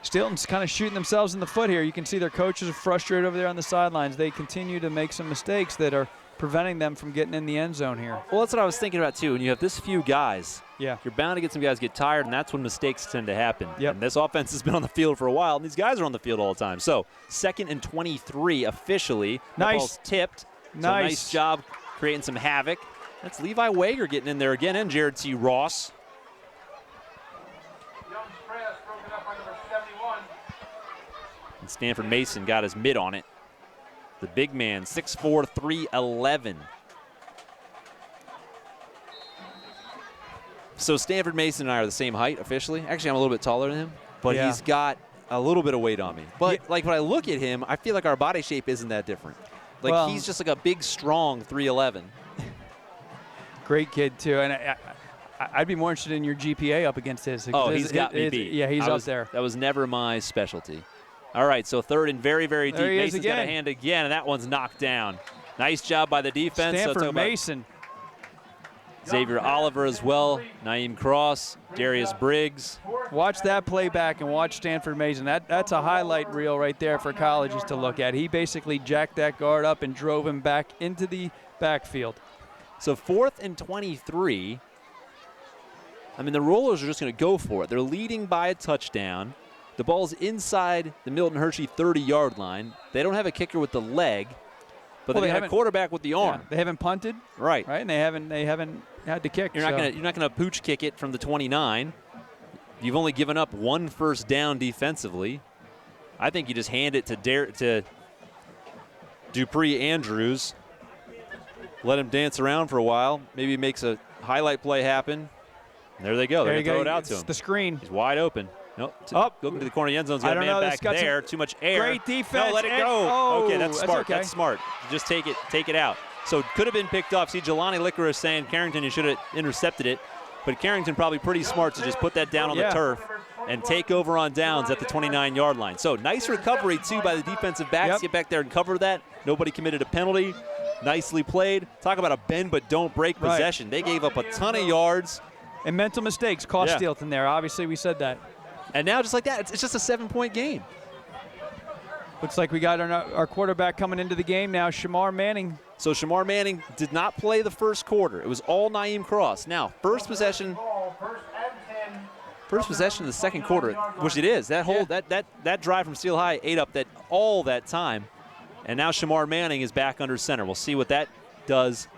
Stilton's kind of shooting themselves in the foot here. You can see their coaches are frustrated over there on the sidelines. They continue to make some mistakes that are preventing them from getting in the end zone here. Well, that's what I was thinking about, too. When you have this few guys, you're bound to get some guys get tired, and that's when mistakes tend to happen. Yep. And this offense has been on the field for a while, and these guys are on the field all the time. So 2nd and 23 officially. Nice. The ball's tipped. Nice job creating some havoc. That's Levi Wager getting in there again, and Jared T. Ross. And Stanford Mason got his mid on it. The big man, 6'4", 311. So Stanford Mason and I are the same height officially. Actually, I'm a little bit taller than him, but he's got a little bit of weight on me. But like when I look at him, I feel like our body shape isn't that different. Like he's just like a big, strong 311. Great kid too, and I'd be more interested in your GPA up against his. Oh, he's got me beat. Yeah, he's up there. That was never my specialty. All right, so 3rd and very, very deep. Mason's got a hand again, and that one's knocked down. Nice job by the defense. Stanford Mason. Xavier Oliver as well, Naeem Cross, Darius Briggs. Watch that play back and watch Stanford Mason. That's a highlight reel right there for colleges to look at. He basically jacked that guard up and drove him back into the backfield. So 4th and 23. I mean, the Rollers are just going to go for it. They're leading by a touchdown. The ball's inside the Milton Hershey 30-yard line. They don't have a kicker with the leg, but they have a quarterback with the arm. Yeah, they haven't punted. Right. And they haven't had to kick. You're not gonna pooch kick it from the 29. You've only given up 1 first down defensively. I think you just hand it to Dupree Andrews. Let him dance around for a while. Maybe he makes a highlight play happen. And there they go. They're going to throw it out to him. The screen. He's wide open. Nope. Looking to the corner of the end zone. He's got a man back there. Too much air. Great defense. No, let it go. Okay, that's smart. Okay. That's smart. Just take it out. So could have been picked off. See, Jelani Licorice saying, Carrington, you should have intercepted it. But Carrington probably pretty smart to just put that down on the turf and take over on downs at the 29-yard line. So nice recovery, too, by the defensive backs. Get back there and cover that. Nobody committed a penalty. Nicely played. Talk about a bend but don't break possession. They gave up a ton of yards. And mental mistakes cost Steelton there. Obviously, we said that. And now just like that, it's just a 7-point game. Looks like we got our quarterback coming into the game now, Shamar Manning. So Shamar Manning did not play the first quarter. It was all Naeem Cross. Now, first possession of the second quarter, which it is. That whole that drive from Steel High ate up all that time. And now Shamar Manning is back under center. We'll see what that does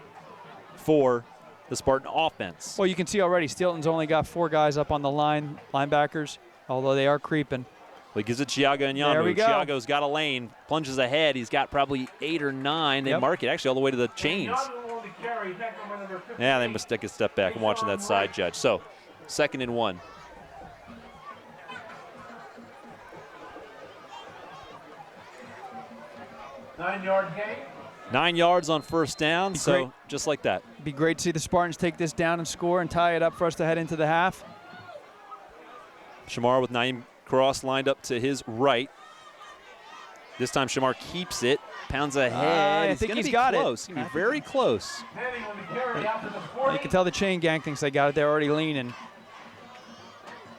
for the Spartan offense. Well, you can see already Steelton's only got 4 guys up on the line, linebackers, although they are creeping. Well, he gives it Chiago Nyamu. There we go. Chiago's got a lane, plunges ahead. He's got probably 8 or 9. They mark it actually all the way to the chains. Yeah, they must take a step back. I'm watching that side judge. So, 2nd and 1. Nine-yard gain. 9 yards on first down, so just like that. Be great to see the Spartans take this down and score and tie it up for us to head into the half. Shamar with Naeem Cross lined up to his right. This time Shamar keeps it, pounds ahead. I think he's got close. it. He's very close. You can tell the chain gang thinks they got it. They're already leaning.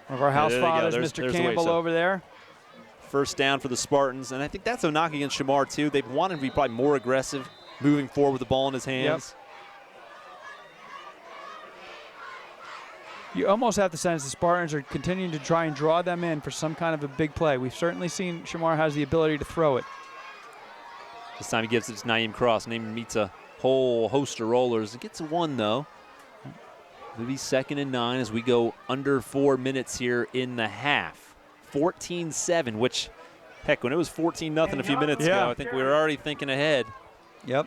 One of our house fathers, Mr. Campbell over there. First down for the Spartans, and I think that's a knock against Shamar too. They've wanted to be probably more aggressive, moving forward with the ball in his hands. You almost have the sense the Spartans are continuing to try and draw them in for some kind of a big play. We've certainly seen Shamar has the ability to throw it. This time he gives it to Naeem Cross. Naeem meets a whole host of rollers. It gets 1 though. Maybe 2nd and 9 as we go under 4 minutes here in the half. 14-7, which, heck, when it was 14-0 a few minutes ago, I think we were already thinking ahead. Yep.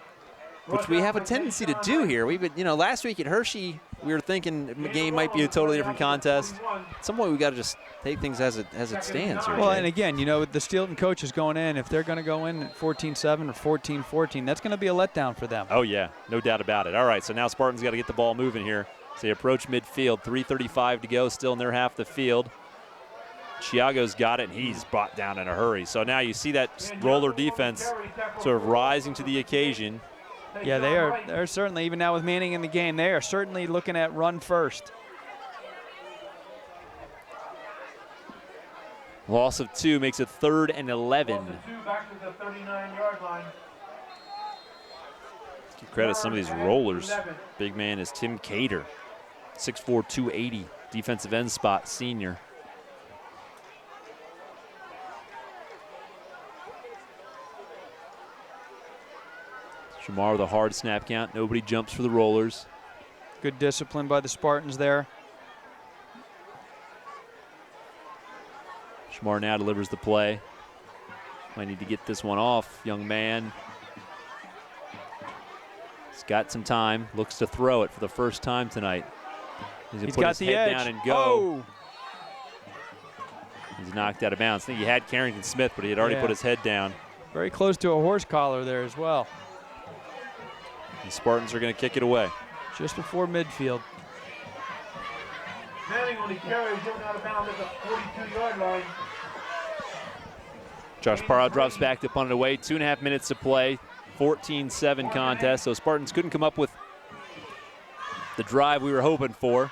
Which we have a tendency to do here. We've been, last week at Hershey, we were thinking the game might be a totally different contest. At some point, we got to just take things as it stands here. Well, and again, the Steelton coaches going in, if they're going to go in at 14-7 or 14-14, that's going to be a letdown for them. Oh, yeah, no doubt about it. All right, so now Spartans got to get the ball moving here. So they approach midfield, 3:35 to go, still in their half the field. Chiago's got it, and he's brought down in a hurry. So now you see that roller defense sort of rising to the occasion. Yeah, they're certainly, even now with Manning in the game, they are certainly looking at run first. Loss of 2 makes it 3rd and 11. Back to the 39-yard line. Give credit to some of these rollers. Big man is Tim Cater, 6'4", 280, defensive end spot, senior. Shamar with a hard snap count. Nobody jumps for the rollers. Good discipline by the Spartans there. Shamar now delivers the play. Might need to get this one off, young man. He's got some time. Looks to throw it for the first time tonight. He's got his the head edge. Down and go. Oh. He's knocked out of bounds. I think he had Carrington Smith, but he had already put his head down. Very close to a horse collar there as well. The Spartans are going to kick it away. Just before midfield. Manning on the carry, driven out of bounds at the 42-yard line. Josh Parra drops back to punt it away. 2.5 minutes to play. 14-7 contest. So Spartans couldn't come up with the drive we were hoping for.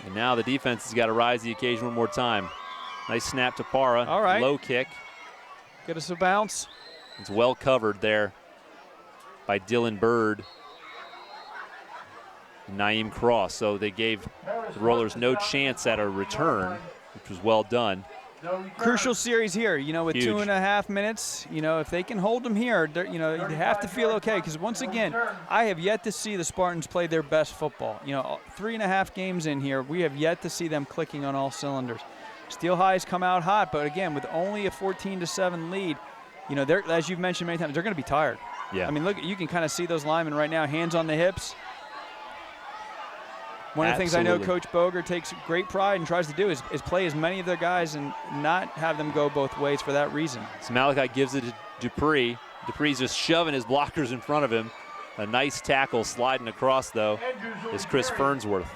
And now the defense has got to rise to the occasion one more time. Nice snap to Parra. All right. Low kick. Get us a bounce. It's well covered there by Dylan Bird. Naeem Cross. So they gave the rollers no chance at a return. which was well done. Crucial series here, you know, with Huge. 2.5 minutes. You know, if they can hold them here, you know, you have to feel okay. Because once again, I have yet to see the Spartans play their best football. You know, 3.5 games in here, we have yet to see them clicking on all cylinders. Steel High's come out hot, but again, with only a 14-7 lead, you know, as you've mentioned many times, they're going to be tired. Yeah. I mean, look, you can kind of see those linemen right now, hands on the hips. One of the things I know Coach Boger takes great pride and tries to do is play as many of their guys and not have them go both ways for that reason. So Malachi gives it to Dupree. Dupree's just shoving his blockers in front of him. A nice tackle sliding across, though, is Chris Fernsworth.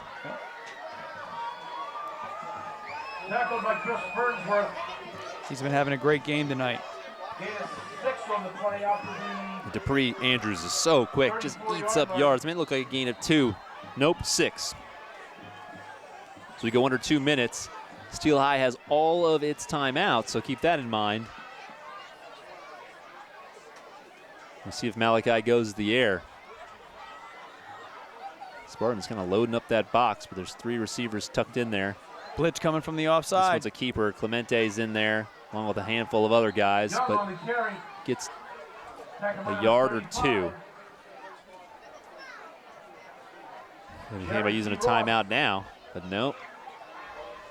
Tackled by Chris Fernsworth. He's been having a great game tonight. Gain of 6 on the play after the Dupree Andrews is so quick, just eats up yards. I mean, it looked like a gain of 2. Nope, 6. So we go under 2 minutes. Steel High has all of its timeouts, so keep that in mind. We'll see if Malachi goes to the air. Spartans kind of loading up that box, but there's 3 receivers tucked in there. Blitz coming from the This offside. one's a keeper. Clemente's in there, along with a handful of other guys, but gets a yard or 2. Thinking about using a timeout now, but nope.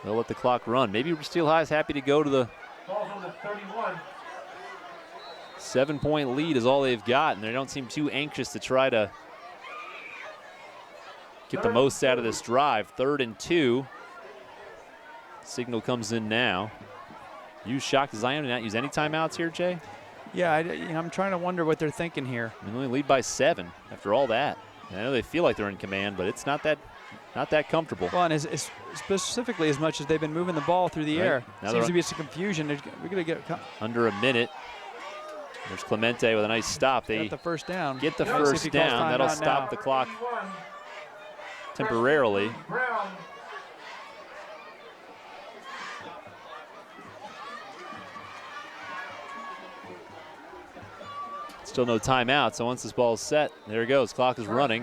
They'll let the clock run. Maybe Steel High is happy to go to the 7-point lead is all they've got, and they don't seem too anxious to try to get the most out of this drive. 3rd and 2. Signal comes in now. You shocked as I am to not use any timeouts here, Jay? Yeah, I'm trying to wonder what they're thinking here. I mean, they only lead by 7 after all that. I know they feel like they're in command, but it's not that comfortable. Well, and specifically as much as they've been moving the ball through the air. Now Seems to be some confusion. We're going to get under a minute. There's Clemente with a nice stop. They get the first down. Get the first down. That'll stop the clock temporarily. Still no timeout, so once this ball is set, there it goes. Clock is running.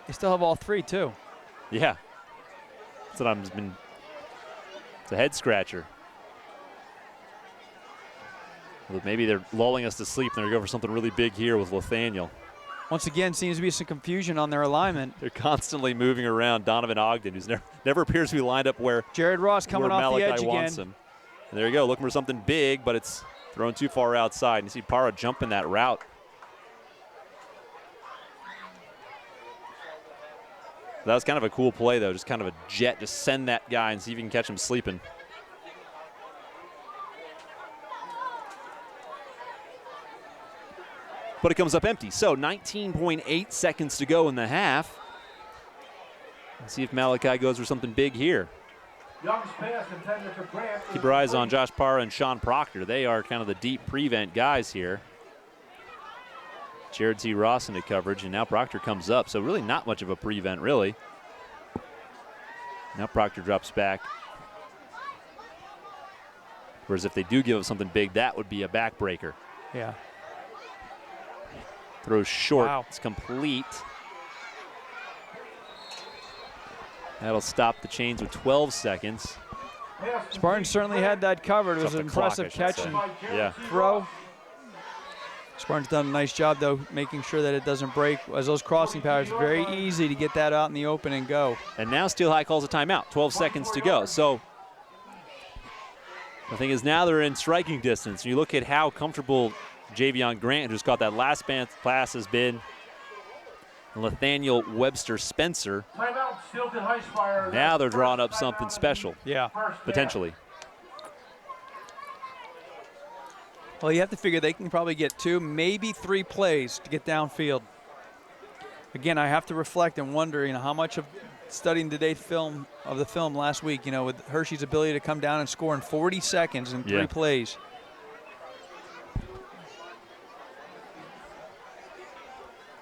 They still have all 3, too. Yeah. That's what I've been. It's a head scratcher. Well, maybe they're lulling us to sleep and they're going for something really big here with Nathaniel. Once again, seems to be some confusion on their alignment. They're constantly moving around Donovan Ogden, who's never appears to be lined up where Jared Ross coming off Malachi the edge wants again. him. And there you go, looking for something big, but it's thrown too far outside. And you see Parra jumping that route. That was kind of a cool play, though. Just kind of a jet. Just send that guy and see if you can catch him sleeping. But it comes up empty. So 19.8 seconds to go in the half. Let's see if Malachi goes for something big here. Young's pass intended for Grant. Keep your eyes on Josh Parra and Sean Proctor. They are kind of the deep prevent guys here. Jared T. Ross into coverage, and now Proctor comes up. So really not much of a prevent, really. Now Proctor drops back. Whereas if they do give up something big, that would be a backbreaker. Yeah. Throws short. Wow. It's complete. That'll stop the chains with 12 seconds. Spartans certainly had that covered. It was an impressive catch and throw. Spartans done a nice job, though, making sure that it doesn't break. As those crossing patterns, very easy to get that out in the open and go. And now Steel High calls a timeout. 12 seconds to go. So the thing is, now they're in striking distance. You look at how comfortable Javion Grant, who's caught that last pass, has been. Nathaniel Webster Spencer. Timeout, Stilton High Spire. Now they're drawing up something special. Yeah. Potentially. Well, you have to figure they can probably get 2, maybe 3 plays to get downfield. Again, I have to reflect and wonder, how much of studying today's film last week, with Hershey's ability to come down and score in 40 seconds in 3 plays.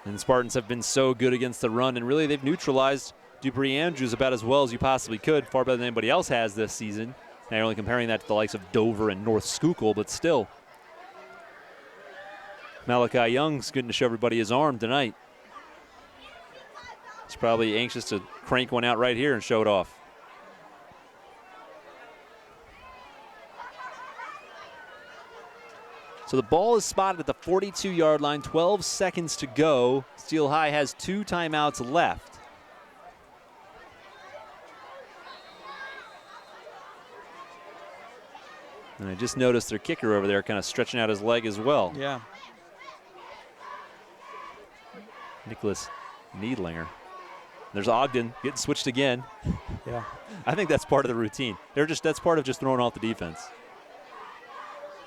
And the Spartans have been so good against the run, and really they've neutralized Dupree Andrews about as well as you possibly could, far better than anybody else has this season. Now you're only comparing that to the likes of Dover and North Schuylkill, but still. Malachi Young's going to show everybody his arm tonight. He's probably anxious to crank one out right here and show it off. So the ball is spotted at the 42-yard line, 12 seconds to go. Steel High has 2 timeouts left. And I just noticed their kicker over there kind of stretching out his leg as well. Yeah. Nicholas Needlinger. There's Ogden getting switched again. Yeah. I think that's part of the routine. That's part of just throwing off the defense.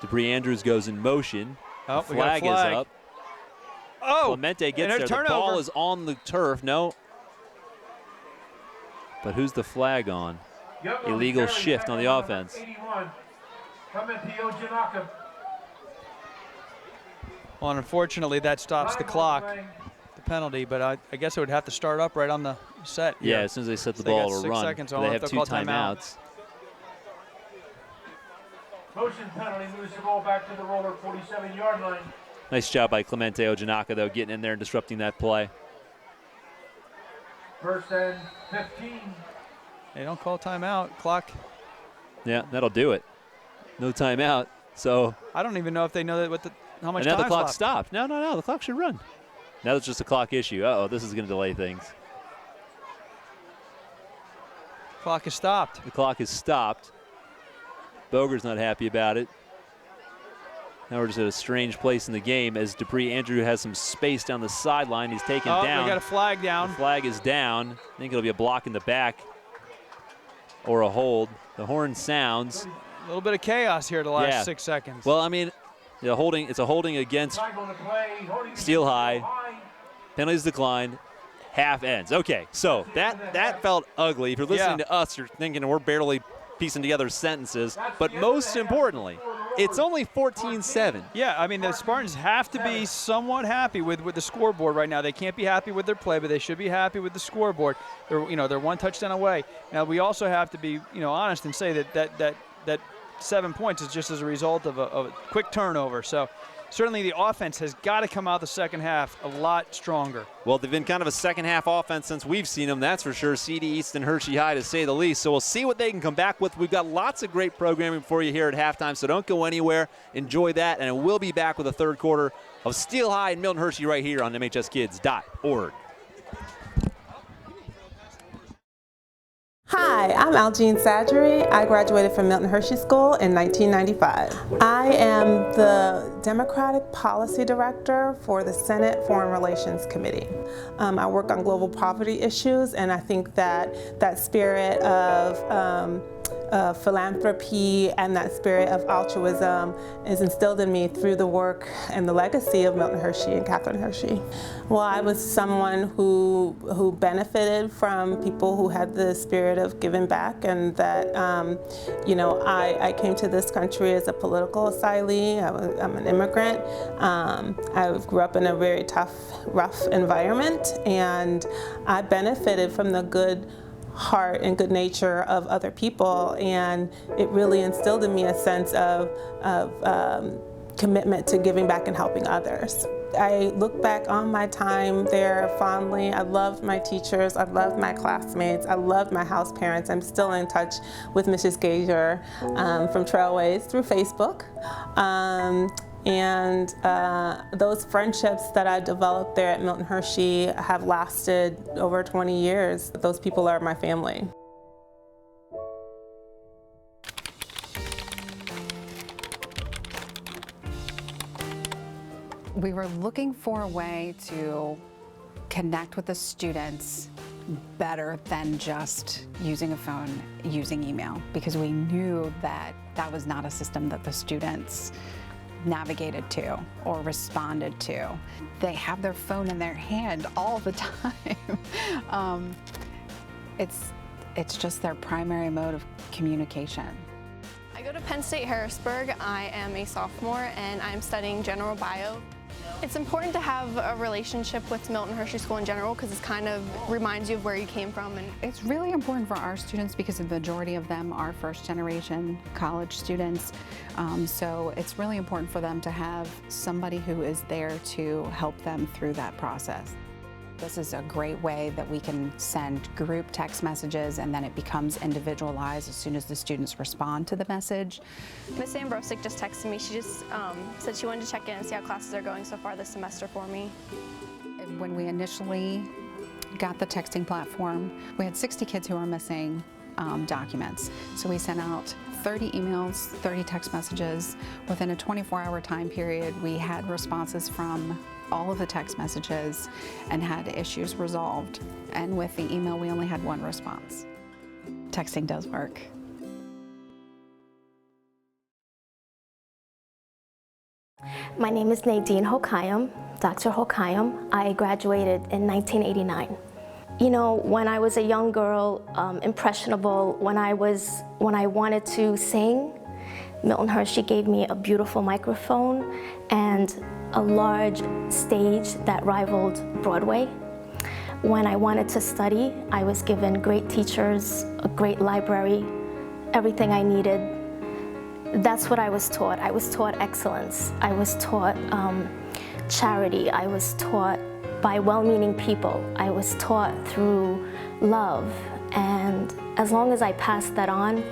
Debris Andrews goes in motion. Oh, the flag is up. Oh, Clemente gets there. Turnover. The ball is on the turf. No. But who's the flag on? Illegal shift on the offense. 81. Clemente Ojanaka. Well, unfortunately, that stops the clock, the penalty, but I guess it would have to start up right on the set. Yeah, here. as soon as they set the So ball they got to 6 run. seconds. They have 2 timeouts. Motion penalty moves the ball back to the roller 47-yard line. Nice job by Clemente Ojanaka, though, getting in there and disrupting that play. First and 15. They don't call timeout. Clock. Yeah, that'll do it. No timeout. So I don't even know if they know that how much time. And now the clock left. stopped. No. The clock should run. Now it's just a clock issue. Uh-oh, this is going to delay things. Clock is stopped. The clock is stopped. Boger's not happy about it. Now we're just at a strange place in the game as Dupree Andrew has some space down the sideline. He's taken down. We got a flag down. The flag is down. I think it'll be a block in the back or a hold. The horn sounds. A little bit of chaos here the last 6 seconds. Well, I mean, it's a holding against Steel High. Penalties declined. Half ends. Okay, so that felt ugly. If you're listening to us, you're thinking we're barely piecing together sentences. But most importantly, it's only 14-7. Yeah, I mean, the Spartans have to be somewhat happy with the scoreboard right now. They can't be happy with their play, but they should be happy with the scoreboard. They're 1 touchdown away. Now, we also have to be honest and say that 7 points is just as a result of a quick turnover. So certainly the offense has got to come out the second half a lot stronger. Well, they've been kind of a second half offense since we've seen them, that's for sure. CD East and Hershey High, to say the least. So we'll see what they can come back with. We've got lots of great programming for you here at halftime, so don't go anywhere. Enjoy that, and we'll be back with the third quarter of Steel High and Milton Hershey right here on MHSKids.org. Hi, I'm Aljean Sadgery. I graduated from Milton Hershey School in 1995. I am the Democratic Policy Director for the Senate Foreign Relations Committee. I work on global poverty issues, and I think that spirit of philanthropy and that spirit of altruism is instilled in me through the work and the legacy of Milton Hershey and Catherine Hershey. Well, I was someone who benefited from people who had the spirit of giving back, and that I came to this country as a political asylee. I'm an immigrant. I grew up in a very tough, rough environment, and I benefited from the good heart and good nature of other people, and it really instilled in me a sense of commitment to giving back and helping others. I look back on my time there fondly. I loved my teachers, I loved my classmates, I loved my house parents. I'm still in touch with Mrs. Gager from Trailways through Facebook. And those friendships that I developed there at Milton Hershey have lasted over 20 years. Those people are my family. We were looking for a way to connect with the students better than just using a phone, using email, because we knew that that was not a system that the students navigated to or responded to. They have their phone in their hand all the time. It's just their primary mode of communication. I go to Penn State Harrisburg. I am a sophomore and I'm studying general bio. It's important to have a relationship with Milton Hershey School in general because it kind of reminds you of where you came from. And it's really important for our students because the majority of them are first-generation college students. So it's really important for them to have somebody who is there to help them through that process. This is a great way that we can send group text messages and then it becomes individualized as soon as the students respond to the message. Miss Ambrosic just texted me. She just said she wanted to check in and see how classes are going so far this semester for me. When we initially got the texting platform, we had 60 kids who were missing documents. So we sent out 30 emails, 30 text messages. Within a 24-hour time period, we had responses from all of the text messages and had issues resolved. And with the email, we only had one response. Texting does work. My name is Nadine Hokayam, Dr. Hokayam. I graduated in 1989. You know, when I was a young girl, impressionable, when I wanted to sing, Milton Hershey gave me a beautiful microphone and a large stage that rivaled Broadway. When I wanted to study, I was given great teachers, a great library, everything I needed. That's what I was taught. I was taught excellence. I was taught charity. I was taught by well-meaning people. I was taught through love. And as long as I pass that on,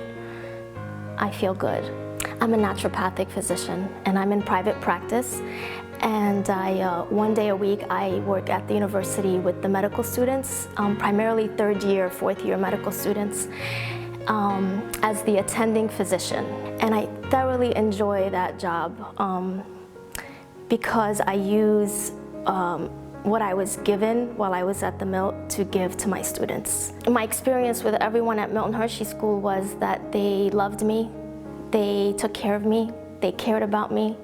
I feel good. I'm a naturopathic physician and I'm in private practice. And one day a week, I work at the university with the medical students, primarily third year, fourth year medical students, as the attending physician. And I thoroughly enjoy that job because I use what I was given while I was at the Milt to give to my students. My experience with everyone at Milton Hershey School was that they loved me, they took care of me, they cared about me.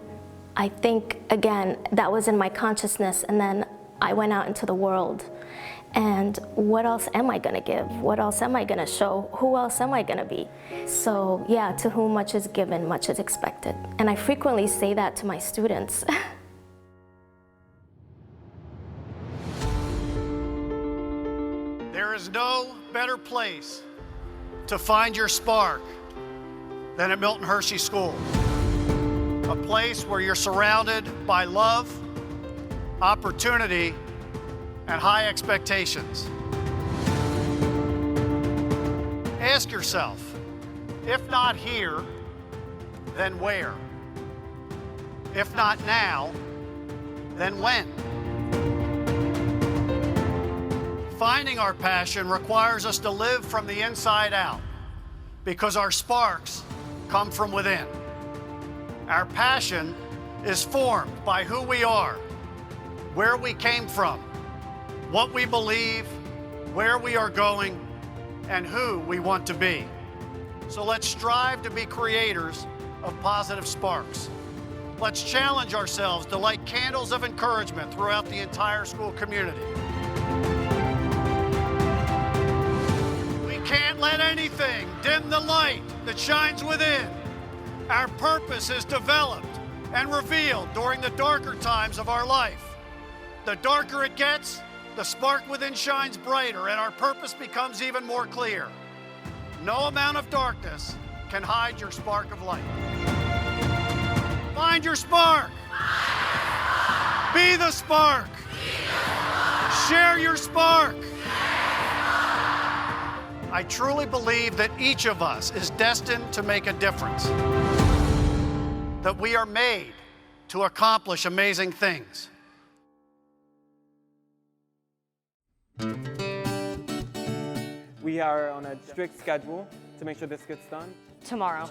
I think, again, that was in my consciousness, and then I went out into the world. And what else am I gonna give? What else am I gonna show? Who else am I gonna be? So yeah, to whom much is given, much is expected. And I frequently say that to my students. There is no better place to find your spark than at Milton Hershey School. A place where you're surrounded by love, opportunity, and high expectations. Ask yourself, if not here, then where? If not now, then when? Finding our passion requires us to live from the inside out because our sparks come from within. Our passion is formed by who we are, where we came from, what we believe, where we are going, and who we want to be. So let's strive to be creators of positive sparks. Let's challenge ourselves to light candles of encouragement throughout the entire school community. We can't let anything dim the light that shines within. Our purpose is developed and revealed during the darker times of our life. The darker it gets, the spark within shines brighter and our purpose becomes even more clear. No amount of darkness can hide your spark of light. Find your spark. Be the spark. Share your spark. I truly believe that each of us is destined to make a difference. That we are made to accomplish amazing things. We are on a strict schedule to make sure this gets done. Tomorrow.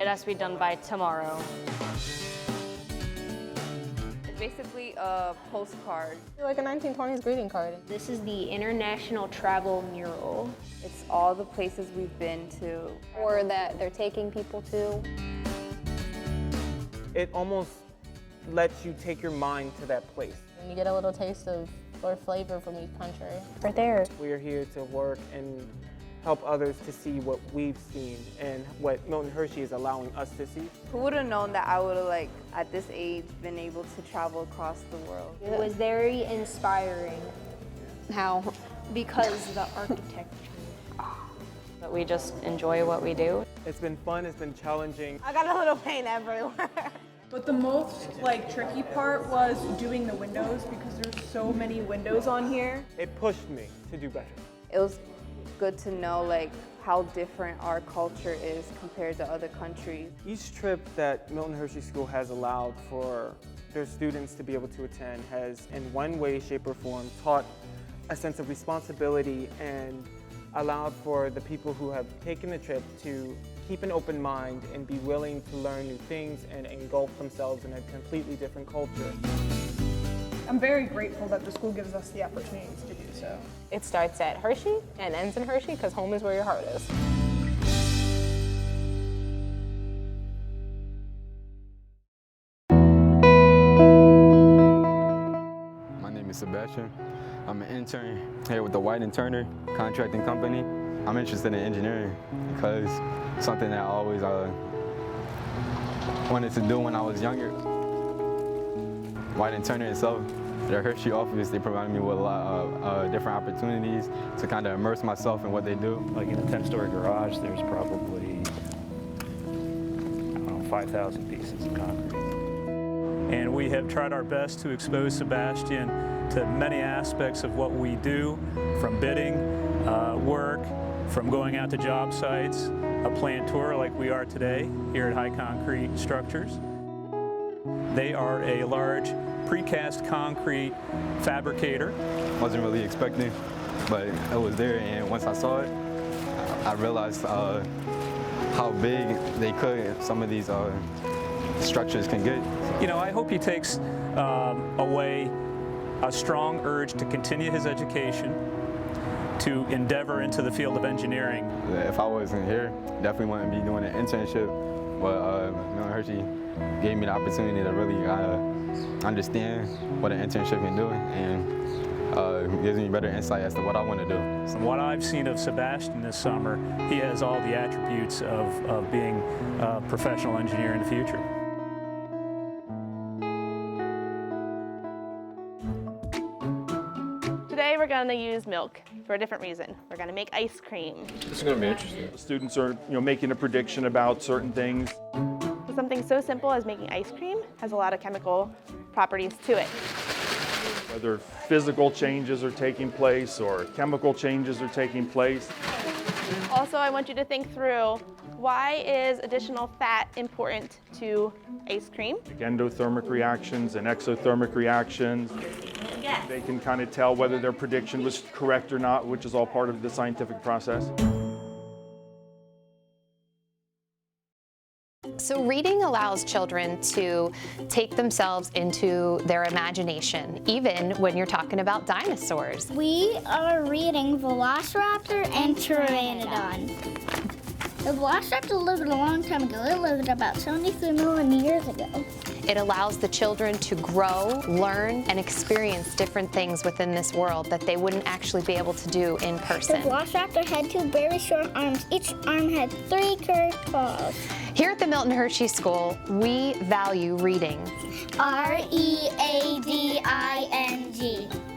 It has to be done by tomorrow. It's basically a postcard. Like a 1920s greeting card. This is the International Travel Mural. It's all the places we've been to. Or that they're taking people to. It almost lets you take your mind to that place. And you get a little taste of or flavor from each country. Right there. We are here to work and help others to see what we've seen and what Milton Hershey is allowing us to see. Who would have known that I would have, like, at this age, been able to travel across the world? It was very inspiring. How? Because the architecture. But we just enjoy what we do. It's been fun, it's been challenging. I got a little paint everywhere. But the most tricky part was doing the windows because there's so many windows on here. It pushed me to do better. It was good to know how different our culture is compared to other countries. Each trip that Milton Hershey School has allowed for their students to be able to attend has in one way, shape, or form taught a sense of responsibility and allowed for the people who have taken the trip to keep an open mind and be willing to learn new things and engulf themselves in a completely different culture. I'm very grateful that the school gives us the opportunities to do so. It starts at Hershey and ends in Hershey because home is where your heart is. My name is Sebastian. I'm an intern here with the White & Turner Contracting Company. I'm interested in engineering because it's something that I always wanted to do when I was younger. White & Turner itself, their Hershey office, they provided me with a lot of different opportunities to kind of immerse myself in what they do. Like in a 10-story garage, there's probably, I don't know, 5,000 pieces of concrete. And we have tried our best to expose Sebastian to many aspects of what we do, from bidding, work, from going out to job sites, a plant tour like we are today here at High Concrete Structures. They are a large precast concrete fabricator. Wasn't really expecting, but it was there, and once I saw it, I realized how big some of these structures can get. You know, I hope he takes away a strong urge to continue his education, to endeavor into the field of engineering. If I wasn't here, definitely wouldn't be doing an internship, but Milton Hershey gave me the opportunity to really understand what an internship can do, and gives me better insight as to what I want to do. From what I've seen of Sebastian this summer, he has all the attributes of being a professional engineer in the future. Today we're going to use milk for a different reason. We're going to make ice cream. This is going to be interesting. The students are, making a prediction about certain things. Something so simple as making ice cream has a lot of chemical properties to it. Whether physical changes are taking place or chemical changes are taking place. Also, I want you to think through, why is additional fat important to ice cream? Like endothermic reactions and exothermic reactions. Yes. They can kind of tell whether their prediction was correct or not, which is all part of the scientific process. So reading allows children to take themselves into their imagination, even when you're talking about dinosaurs. We are reading Velociraptor and Pteranodon. The Velociraptor lived a long time ago. It lived about 73 million years ago. It allows the children to grow, learn, and experience different things within this world that they wouldn't actually be able to do in person. The Velociraptor had 2 very short arms. Each arm had 3 curved claws. Here at the Milton Hershey School, we value reading. R-E-A-D-I-N-G.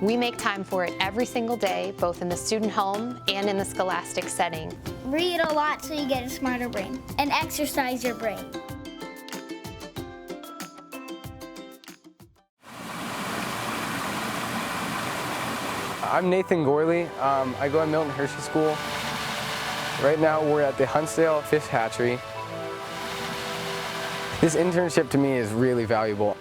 We make time for it every single day, both in the student home and in the scholastic setting. Read a lot so you get a smarter brain and exercise your brain. I'm Nathan Gorley. I go to Milton Hershey School. Right now we're at the Huntsdale Fish Hatchery. This internship to me is really valuable.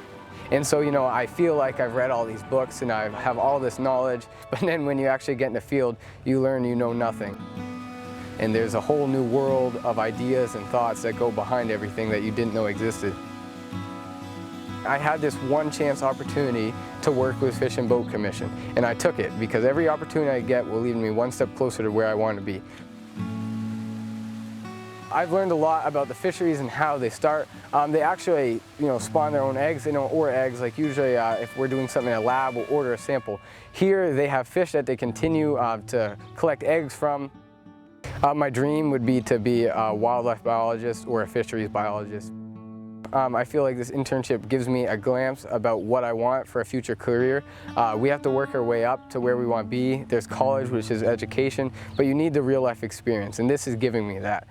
And so, I feel like I've read all these books and I have all this knowledge, but then when you actually get in the field, you learn you know nothing. And there's a whole new world of ideas and thoughts that go behind everything that you didn't know existed. I had this one chance opportunity to work with Fish and Boat Commission, and I took it because every opportunity I get will lead me one step closer to where I want to be. I've learned a lot about the fisheries and how they start. They actually, spawn their own eggs. They don't order eggs. Like usually, if we're doing something in a lab, we'll order a sample. Here, they have fish that they continue to collect eggs from. My dream would be to be a wildlife biologist or a fisheries biologist. I feel like this internship gives me a glimpse about what I want for a future career. We have to work our way up to where we want to be. There's college, which is education, but you need the real life experience, and this is giving me that.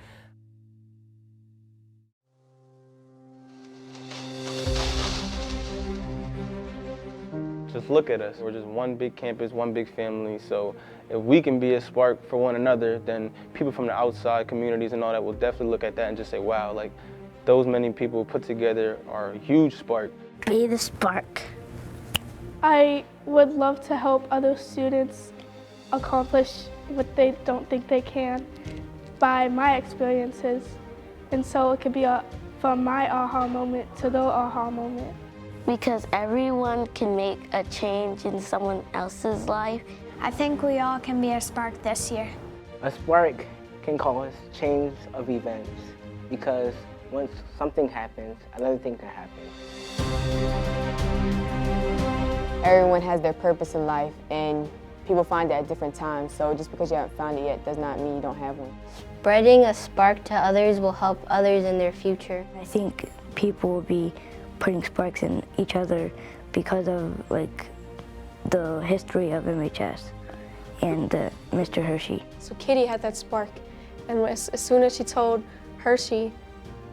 just look at us. We're just one big campus, one big family. So if we can be a spark for one another, then people from the outside communities and all that will definitely look at that and just say, wow, like those many people put together are a huge spark. Be the spark. I would love to help other students accomplish what they don't think they can by my experiences. And so it could be from my aha moment to their aha moment. Because everyone can make a change in someone else's life. I think we all can be a spark this year. A spark can cause change of events because once something happens, another thing can happen. Everyone has their purpose in life, and people find it at different times. So just because you haven't found it yet does not mean you don't have one. Spreading a spark to others will help others in their future. I think people will be putting sparks in each other because of like the history of MHS and Mr. Hershey. So Kitty had that spark, and as soon as she told Hershey,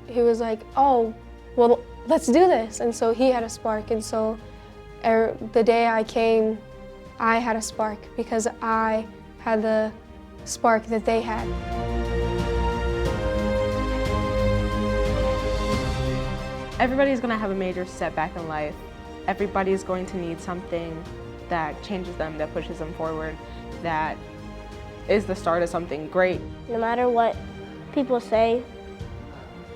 he was like, oh, well, let's do this. And so he had a spark, and so the day I came, I had a spark because I had the spark that they had. Everybody's going to have a major setback in life. Everybody's going to need something that changes them, that pushes them forward, that is the start of something great. No matter what people say,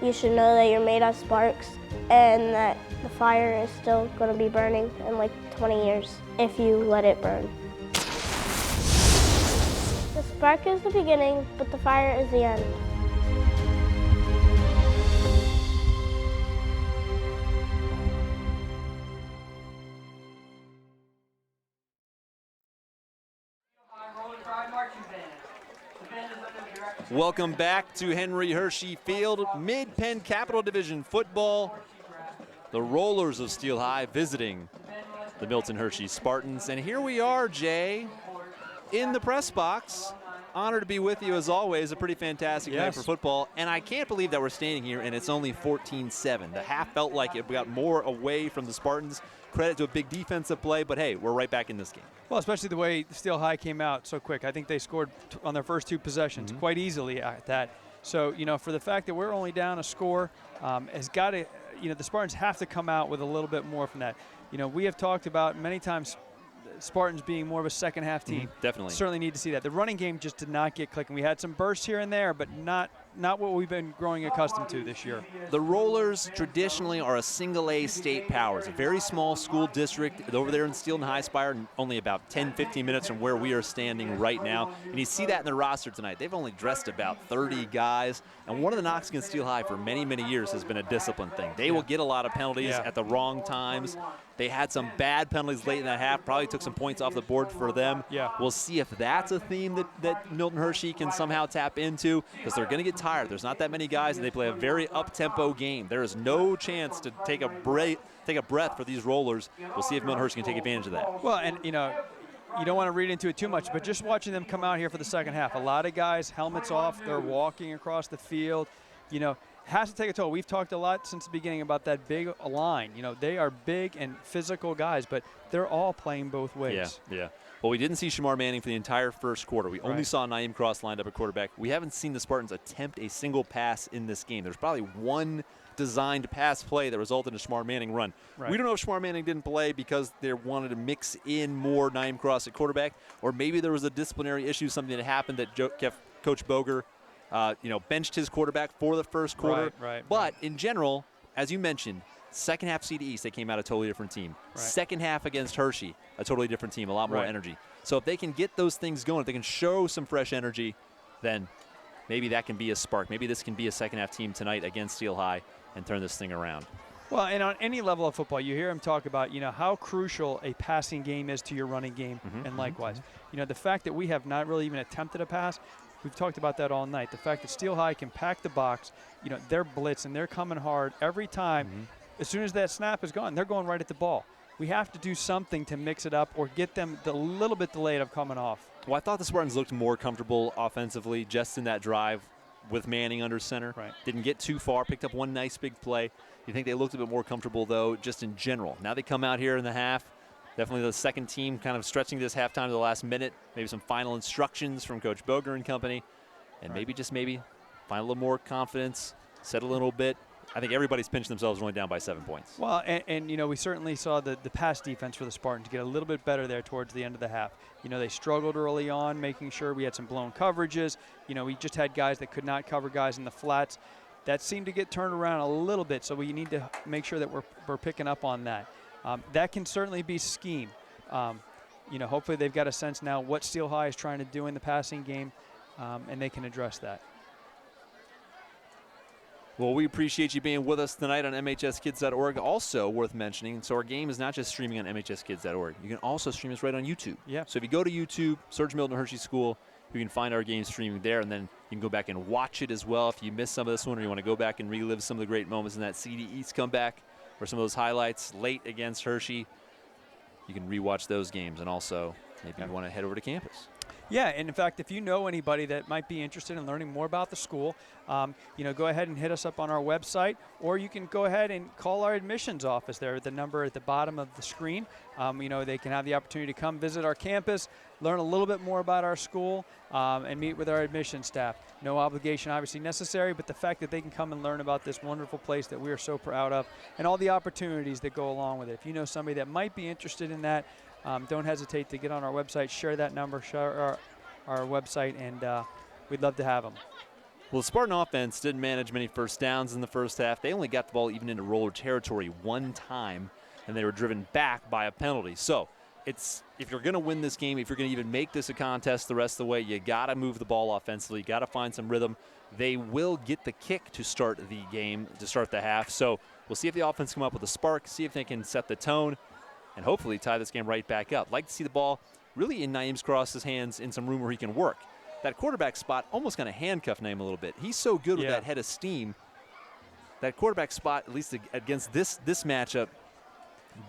you should know that you're made of sparks and that the fire is still going to be burning in like 20 years if you let it burn. The spark is the beginning, but the fire is the end. Welcome back to Henry Hershey Field, Mid-Penn Capital Division football. The Rollers of Steel High visiting the Milton Hershey Spartans. And here we are, Jay, in the press box. Honored to be with you as always. A pretty fantastic night for football. And I can't believe that we're standing here and it's only 14-7. The half felt like it got more away from the Spartans. Credit to a big defensive play, but hey, we're right back in this game. Well, especially the way Steel High came out so quick. I think they scored on their first two possessions quite easily at that. So, you know, for the fact that we're only down a score, has got to, you know, the Spartans have to come out with a little bit more from that. You know, we have talked about many times Spartans being more of a second half team. Definitely. Certainly need to see that. The running game just did not get clicking. We had some bursts here and there, but not what we've been growing accustomed to this year. The Rollers traditionally are a single-A state power. It's a very small school district over there in Steelton High Spire, only about 10-15 minutes from where we are standing right now. And you see that in the roster tonight. They've only dressed about 30 guys. And one of the knocks against Steel High for many, many years has been a discipline thing. They will get a lot of penalties at the wrong times. They had some bad penalties late in that half, probably took some points off the board for them. We'll see if that's a theme that Milton Hershey can somehow tap into, because they're going to get tired. There's not that many guys, and they play a very up-tempo game. There is no chance to take a breath for these Rollers. We'll see if Milton Hershey can take advantage of that. Well, and, you know, you don't want to read into it too much, but just watching them come out here for the second half, a lot of guys, helmets off, they're walking across the field, you know, has to take a toll. We've talked a lot since the beginning about that big line. You know, they are big and physical guys, but they're all playing both ways. Yeah. Well, we didn't see Shamar Manning for the entire first quarter. We only saw Naeem Cross lined up at quarterback. We haven't seen the Spartans attempt a single pass in this game. There's probably one designed pass play that resulted in a Shamar Manning run. We don't know if Shamar Manning didn't play because they wanted to mix in more Naeem Cross at quarterback, or maybe there was a disciplinary issue, something that happened that Coach Boger benched his quarterback for the first quarter. But in general, as you mentioned, second half CDE East, they came out a totally different team. Second half against Hershey, a totally different team, a lot more energy. So if they can get those things going, if they can show some fresh energy, then maybe that can be a spark. Maybe this can be a second half team tonight against Steel High and turn this thing around. Well, and on any level of football, you hear him talk about, you know, how crucial a passing game is to your running game, and likewise. You know, the fact that we have not really even attempted a pass, we've talked about that all night. The fact that Steel High can pack the box, you know, they're blitzing, they're coming hard every time. As soon as that snap is gone, they're going right at the ball. We have to do something to mix it up or get them the little bit delayed of coming off. Well, I thought the Spartans looked more comfortable offensively just in that drive with Manning under center. Didn't get too far, picked up one nice big play. You think they looked a bit more comfortable, though, just in general. Now they come out here in the half. Definitely the second team kind of stretching this halftime to the last minute. Maybe some final instructions from Coach Boger and company. And maybe, just maybe, find a little more confidence, settle a little bit. I think everybody's pinched themselves only down by 7 points. Well, and you know, we certainly saw the pass defense for the Spartans get a little bit better there towards the end of the half. You know, they struggled early on, making sure we had some blown coverages. You know, we just had guys that could not cover guys in the flats. That seemed to get turned around a little bit, so we need to make sure that we're picking up on that. That can certainly be scheme. You know, hopefully they've got a sense now what Steel High is trying to do in the passing game, and they can address that. Well, we appreciate you being with us tonight on MHSkids.org. Also worth mentioning, so our game is not just streaming on MHSkids.org. You can also stream us right on YouTube. Yeah. So if you go to YouTube, search Milton Hershey School, you can find our game streaming there, and then you can go back and watch it as well. If you missed some of this one or you want to go back and relive some of the great moments in that CD East comeback or some of those highlights late against Hershey, you can rewatch those games. And also, maybe you want to head over to campus. Yeah, and in fact, if you know anybody that might be interested in learning more about the school, you know, go ahead and hit us up on our website, or you can go ahead and call our admissions office there, the number at the bottom of the screen. You know, they can have the opportunity to come visit our campus, learn a little bit more about our school, and meet with our admissions staff. No obligation obviously necessary, but the fact that they can come and learn about this wonderful place that we are so proud of and all the opportunities that go along with it. If you know somebody that might be interested in that, don't hesitate to get on our website, share that number, share our website, and we'd love to have them. Well, the Spartan offense didn't manage many first downs in the first half. They only got the ball even into roller territory one time, and they were driven back by a penalty. So it's, if you're going to win this game, if you're going to even make this a contest the rest of the way, you got to move the ball offensively. You got to find some rhythm. They will get the kick to start the game, to start the half. So we'll see if the offense come up with a spark, see if they can set the tone, and hopefully tie this game right back up. Like to see the ball really in Naeem Cross's hands in some room where he can work. That quarterback spot almost kind of handcuffed Naeem a little bit. He's so good with that head of steam. That quarterback spot, at least against this matchup,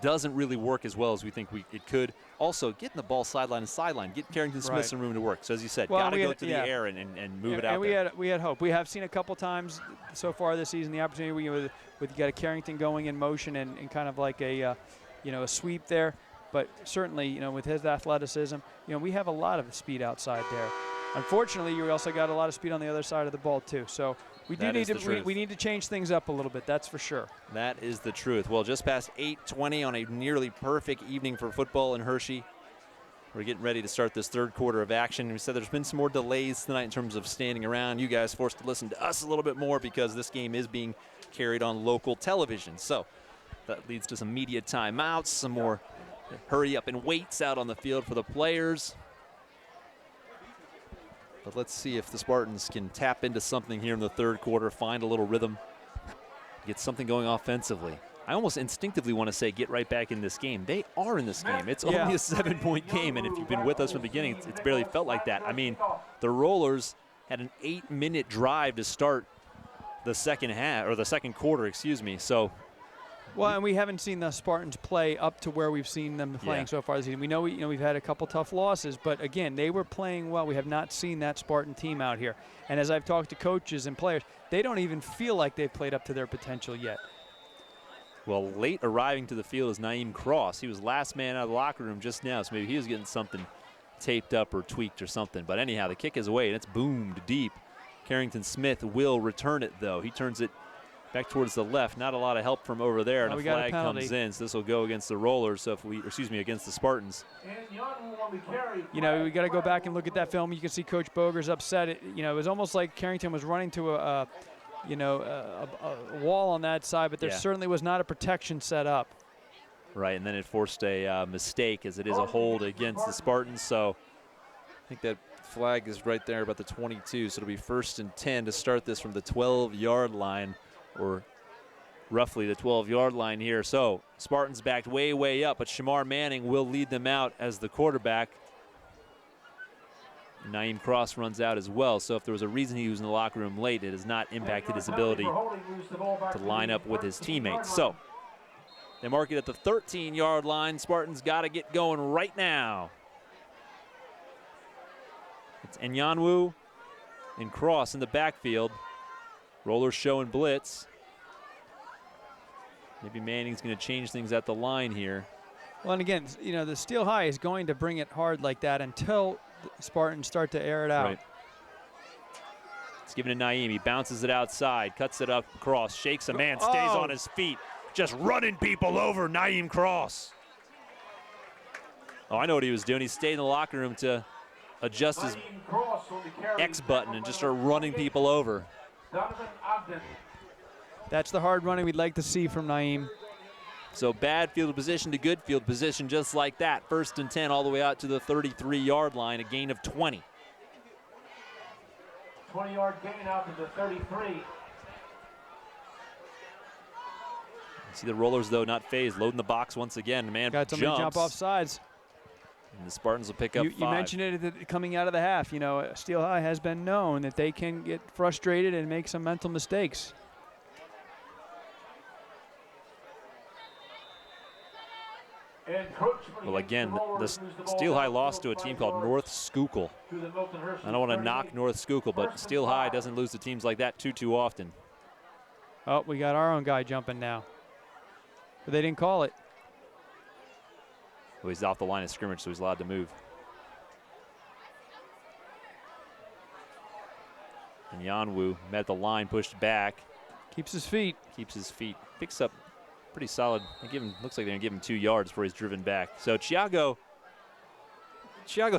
doesn't really work as well as we think it could. Also, getting the ball sideline to sideline, get Carrington Smith some room to work. So as you said, got to go to the air and move it out there. We had hope. We have seen a couple times so far this season the opportunity with got a Carrington going in motion and kind of like a you know, a sweep there. But certainly, you know, with his athleticism, you know, we have a lot of speed outside there. Unfortunately, you also got a lot of speed on the other side of the ball too. So we need to change things up a little bit. That's for sure. That is the truth. Well, just past 8:20 on a nearly perfect evening for football in Hershey. We're getting ready to start this third quarter of action. We said there's been some more delays tonight in terms of standing around. You guys forced to listen to us a little bit more because this game is being carried on local television. So that leads to some media timeouts, some more hurry up and waits out on the field for the players. But let's see if the Spartans can tap into something here in the third quarter, find a little rhythm, get something going offensively. I almost instinctively want to say get right back in this game. They are in this game. It's only a 7-point game, and if you've been with us from the beginning, it's barely felt like that. I mean, the Rollers had an 8-minute drive to start the second half, or the second quarter, excuse me. So, well, and we haven't seen the Spartans play up to where we've seen them playing so far this season. We know we've had a couple tough losses, but again, they were playing well. We have not seen that Spartan team out here. And as I've talked to coaches and players, they don't even feel like they've played up to their potential yet. Well, late arriving to the field is Naeem Cross. He was last man out of the locker room just now, so maybe he was getting something taped up or tweaked or something. But anyhow, the kick is away, and it's boomed deep. Carrington Smith will return it, though. He turns it back towards the left. Not a lot of help from over there, and a flag comes in. So this will go against the Rollers. So against the Spartans. You know, we got to go back and look at that film. You can see Coach Boger's upset. It was almost like Carrington was running to a wall on that side, but there certainly was not a protection set up. Right, and then it forced a mistake as it is a hold against the Spartans. So I think that flag is right there about the 22. So it'll be 1st and 10 to start this from the 12-yard line, or roughly the 12-yard line here. So Spartans backed way, way up, but Shamar Manning will lead them out as the quarterback. Naeem Cross runs out as well, so if there was a reason he was in the locker room late, it has not impacted his ability to line up with his teammates. So they mark it at the 13-yard line. Spartans got to get going right now. It's Enyanwu and Cross in the backfield. Rollers showing blitz. Maybe Manning's going to change things at the line here. Well, and again, you know, the Steel High is going to bring it hard like that until the Spartans start to air it out. Right. It's given to Naeem. He bounces it outside, cuts it up across, shakes a man, stays on his feet, just running people over. Naeem Cross. Oh, I know what he was doing. He stayed in the locker room to adjust his X button and just start running people over. That's the hard running we'd like to see from Naeem. So bad field position to good field position, just like that. 1st and 10 all the way out to the 33-yard line, a gain of 20. 20-yard gain out to the 33. See the Rollers, though, not phased. Loading the box once again. The man got somebody jumps. jump off sides. And the Spartans will pick up 5. You mentioned it coming out of the half. You know, Steel High has been known that they can get frustrated and make some mental mistakes. Well, again, the Steel High lost to a team called North Schuylkill. I don't want to knock North Schuylkill, but Steel High doesn't lose to teams like that too often. Oh, we got our own guy jumping now. But they didn't call it. Well, he's off the line of scrimmage, so he's allowed to move. And Yanwu met the line, pushed back. Keeps his feet. Keeps his feet. Picks up pretty solid. They give him, looks like they're going to give him 2 yards before he's driven back. So Thiago's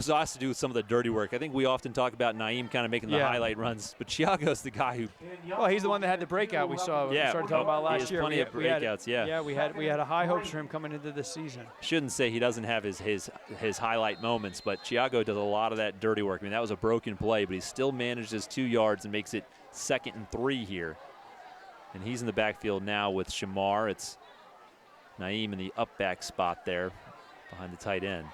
asked to do some of the dirty work. I think we often talk about Naeem kind of making the highlight runs, but Thiago's the guy who. Well, he's the one that had the breakout we saw. Yeah, we started talking about last year. Plenty of breakouts. Yeah, we had a high hopes for him coming into this season. Shouldn't say he doesn't have his highlight moments, but Thiago does a lot of that dirty work. I mean, that was a broken play, but he still manages 2 yards and makes it 2nd and 3 here. And he's in the backfield now with Shamar. It's Naeem in the up back spot there behind the tight end.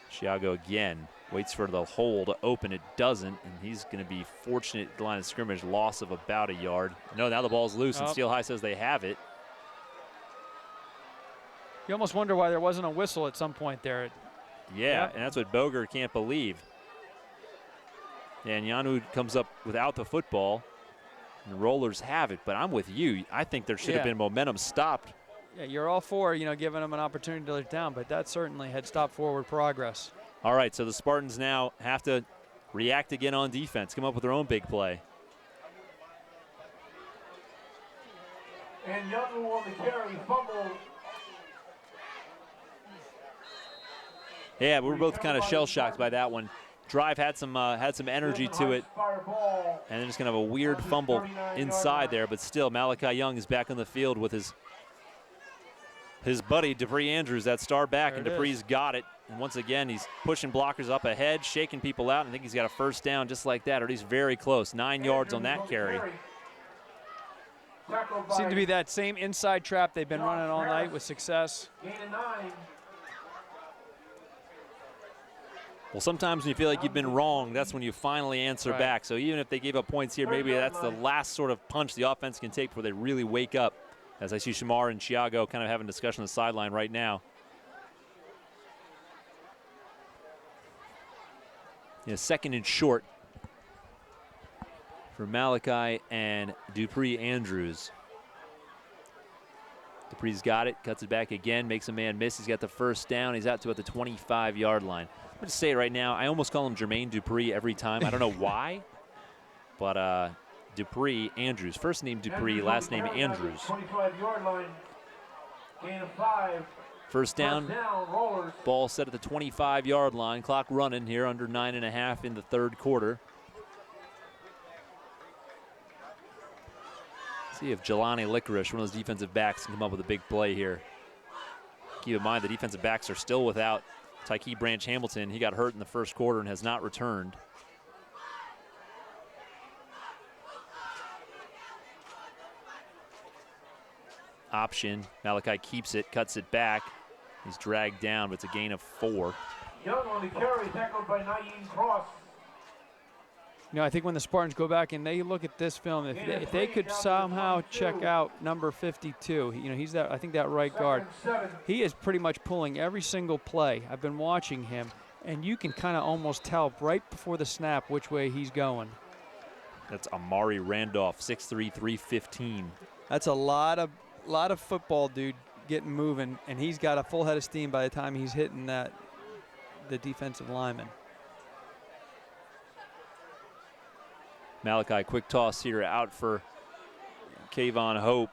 Thiago again waits for the hole to open. It doesn't, and he's going to be fortunate at the line of scrimmage, loss of about 1 yard. No, now the ball's loose, and Steel High says they have it. You almost wonder why there wasn't a whistle at some point there. Yeah, and that's what Boger can't believe. And Yanu comes up without the football, and the Rollers have it, but I'm with you. I think there should have been momentum stopped. Yeah, you're all for, you know, giving them an opportunity to let it down, but that certainly had stopped forward progress. All right, so the Spartans now have to react again on defense, come up with their own big play. And Young on the carry, fumble. Yeah, we were both kind of shell-shocked by that one. Drive had some energy to it, and then just kind of a weird fumble inside there, but still Malachi Young is back on the field with his buddy Dupree Andrews, that star back, and Dupree's got it. And once again, he's pushing blockers up ahead, shaking people out, and I think he's got a first down just like that, or he's very close. 9 yards on that carry. Seemed to be that same inside trap they've been running all night with success. Well, sometimes when you feel like you've been wrong, that's when you finally answer back. So even if they gave up points here, maybe that's the last sort of punch the offense can take before they really wake up. As I see Shamar and Thiago kind of having a discussion on the sideline right now. Yeah, 2nd and short for Malachi and Dupree Andrews. Dupree's got it, cuts it back again, makes a man miss. He's got the first down. He's out to at the 25-yard line. I'm going to say it right now. I almost call him Jermaine Dupree every time. I don't know why, but Dupree Andrews. First name Dupree, last name Andrews. 25-yard line. Gain of 5. First down, ball set at the 25-yard line. Clock running here, under 9.5 in the 3rd quarter. See if Jelani Licorice, one of those defensive backs, can come up with a big play here. Keep in mind the defensive backs are still without Tyke Branch Hamilton. He got hurt in the 1st quarter and has not returned. Option. Malachi keeps it, cuts it back. He's dragged down, but it's a gain of 4. Young on the carry, tackled by Naeem Cross. You know, I think when the Spartans go back and they look at this film, if they could somehow check out number 52, you know, he's that, I think that right guard. He is pretty much pulling every single play. I've been watching him, and you can kind of almost tell right before the snap which way he's going. That's Amari Randolph, 6'3", 315. That's a lot of football, dude. getting moving, and he's got a full head of steam by the time he's hitting the defensive lineman. Malachi, quick toss here out for Kayvon Hope.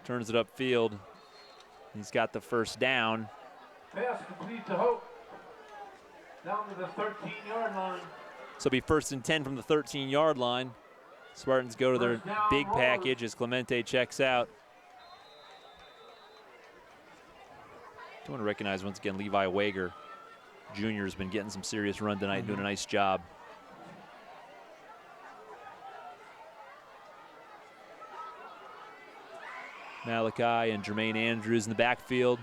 Turns it upfield. He's got the first down. Pass complete to Hope. Down to the 13-yard line. So it'll be 1st and 10 from the 13-yard line. Spartans go to their big package as Clemente checks out. I want to recognize once again Levi Wager Jr. has been getting some serious run tonight, doing a nice job. Malachi and Jermaine Andrews in the backfield.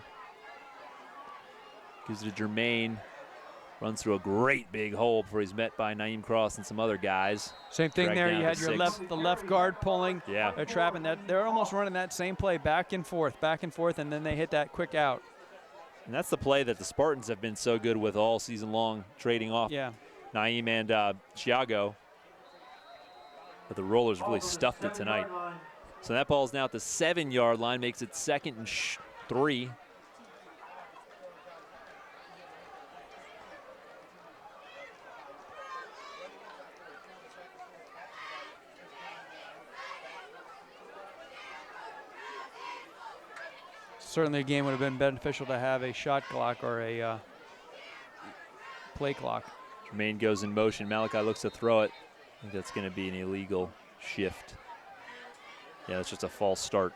Gives it to Jermaine. Runs through a great big hole before he's met by Naeem Cross and some other guys. Same thing there. You had your the left guard pulling. Yeah. They're trapping that. They're almost running that same play back and forth, and then they hit that quick out. And that's the play that the Spartans have been so good with all season long, trading off Naeem and Chiago. But the Rollers really stuffed it tonight. So that ball's now at the 7-yard line, makes it 2nd and 3. Certainly a game would have been beneficial to have a shot clock or a play clock. Jermaine goes in motion. Malachi looks to throw it. I think that's going to be an illegal shift. Yeah, that's just a false start.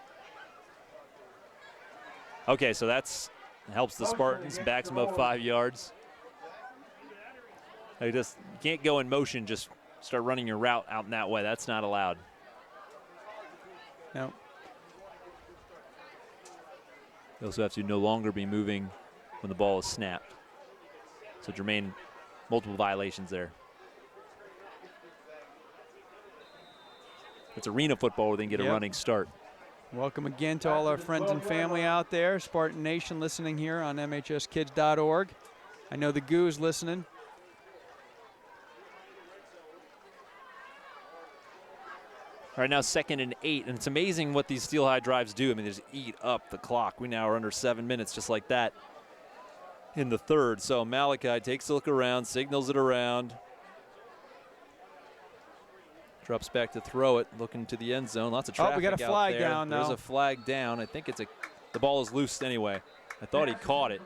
Okay, so that's helps the Spartans, backs them up 5 yards. You can't go in motion, just start running your route out in that way. That's not allowed. No. You also have to no longer be moving when the ball is snapped. So Jermaine, multiple violations there. It's arena football where they can get a running start. Welcome again to all our friends and family out there. Spartan Nation listening here on MHSkids.org. I know the Goo's listening. All right, now 2nd and 8, and it's amazing what these steel high drives do. I mean, they just eat up the clock. We now are under 7 minutes just like that in the 3rd. So Malachi takes a look around, signals it around. Drops back to throw it, looking to the end zone. Lots of traffic out there. We got a flag down now. There's a flag down. I think the ball is loose anyway. I thought he caught it.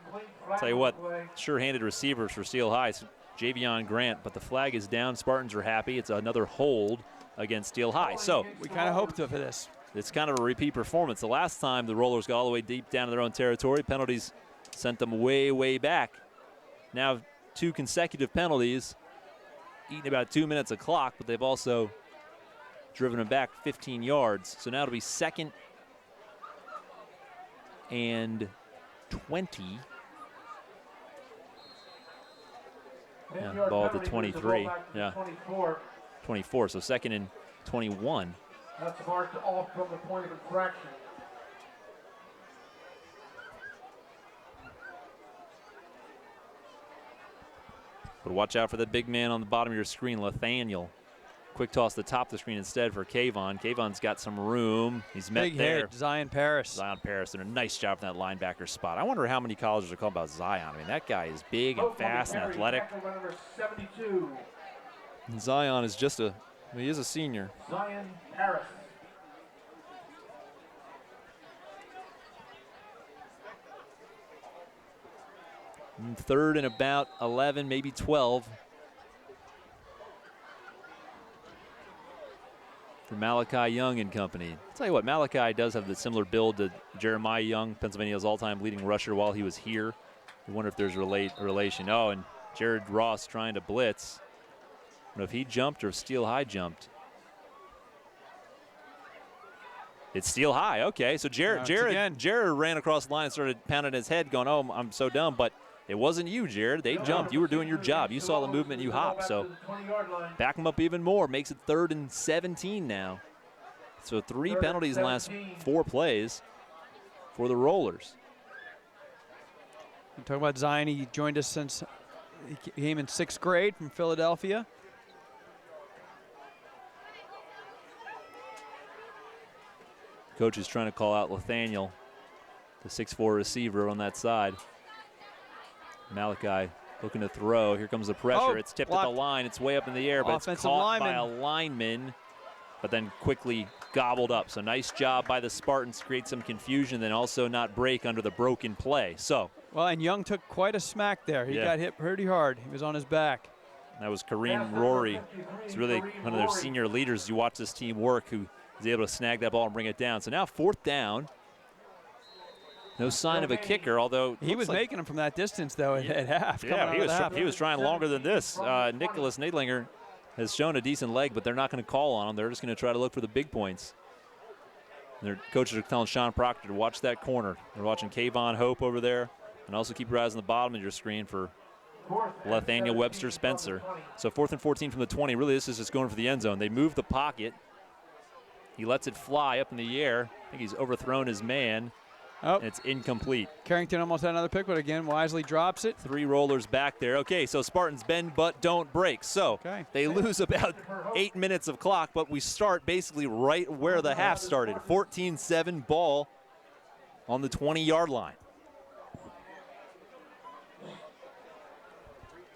Tell you what, sure-handed receivers for Steel High, Javion Grant, but the flag is down. Spartans are happy. It's another hold against Steel High. So we kind of hoped for this. It's kind of a repeat performance. The last time the Rollers got all the way deep down in their own territory, penalties sent them way, way back. Now 2 consecutive penalties, eating about 2 minutes of clock, but they've also driven them back 15 yards. So now it'll be 2nd and 20. Yeah, ball at the 23. Yeah. 24, so 2nd and 21. That's marked off from the point of infraction. But watch out for the big man on the bottom of your screen, Nathaniel. Quick toss to the top of the screen instead for Kayvon. Kayvon's got some room. He's met big there. Hit, Zion Paris. Zion Paris did a nice job from that linebacker spot. I wonder how many colleges are calling about Zion. I mean, that guy is big and fast and athletic. And Zion is just he is a senior. Zion Paris. And 3rd and about 11, maybe 12. For Malachi Young and company. I'll tell you what, Malachi does have the similar build to Jeremiah Young, Pennsylvania's all-time leading rusher while he was here. I wonder if there's a relation. Oh, and Jared Ross trying to blitz. I don't know if he jumped or if Steel High jumped. It's Steel High. Okay, so Jared ran across the line and started pounding his head going, oh, I'm so dumb. But it wasn't you, Jared. They jumped. You were doing your job. You saw the movement. You hopped. So back them up even more. Makes it 3rd and 17 now. So 3 penalties in the last 4 plays for the Rollers. I'm talking about Zion. He joined us since he came in 6th grade from Philadelphia. Coach is trying to call out Nathaniel. the 6'4" receiver on that side. Malachi looking to throw. Here comes the pressure. It's tipped at the line. It's way up in the air, but it's caught by a lineman, but then quickly gobbled up. So nice job by the Spartans to create some confusion, then also not break under the broken play. So. Well, and Young took quite a smack there. He got hit pretty hard. He was on his back. That was Kareem Rory. He's really one of their senior leaders. You watch this team work, who is able to snag that ball and bring it down. So now 4th down. No sign of a kicker, although he was making them from that distance, though, at half. Yeah, he was trying longer than this. Nicholas Nadlinger has shown a decent leg, but they're not going to call on him. They're just going to try to look for the big points. Their coaches are telling Sean Proctor to watch that corner. They're watching Kayvon Hope over there, and also keep your eyes on the bottom of your screen for Lethaniel Webster Spencer. So 4th and 14 from the 20. Really, this is just going for the end zone. They move the pocket. He lets it fly up in the air. I think he's overthrown his man. Oh, it's incomplete. Carrington almost had another pick, but again, wisely drops it. 3 rollers back there. Okay, so Spartans bend but don't break. So they lose about 8 minutes of clock, but we start basically right where the half started. 14-7 ball on the 20-yard line.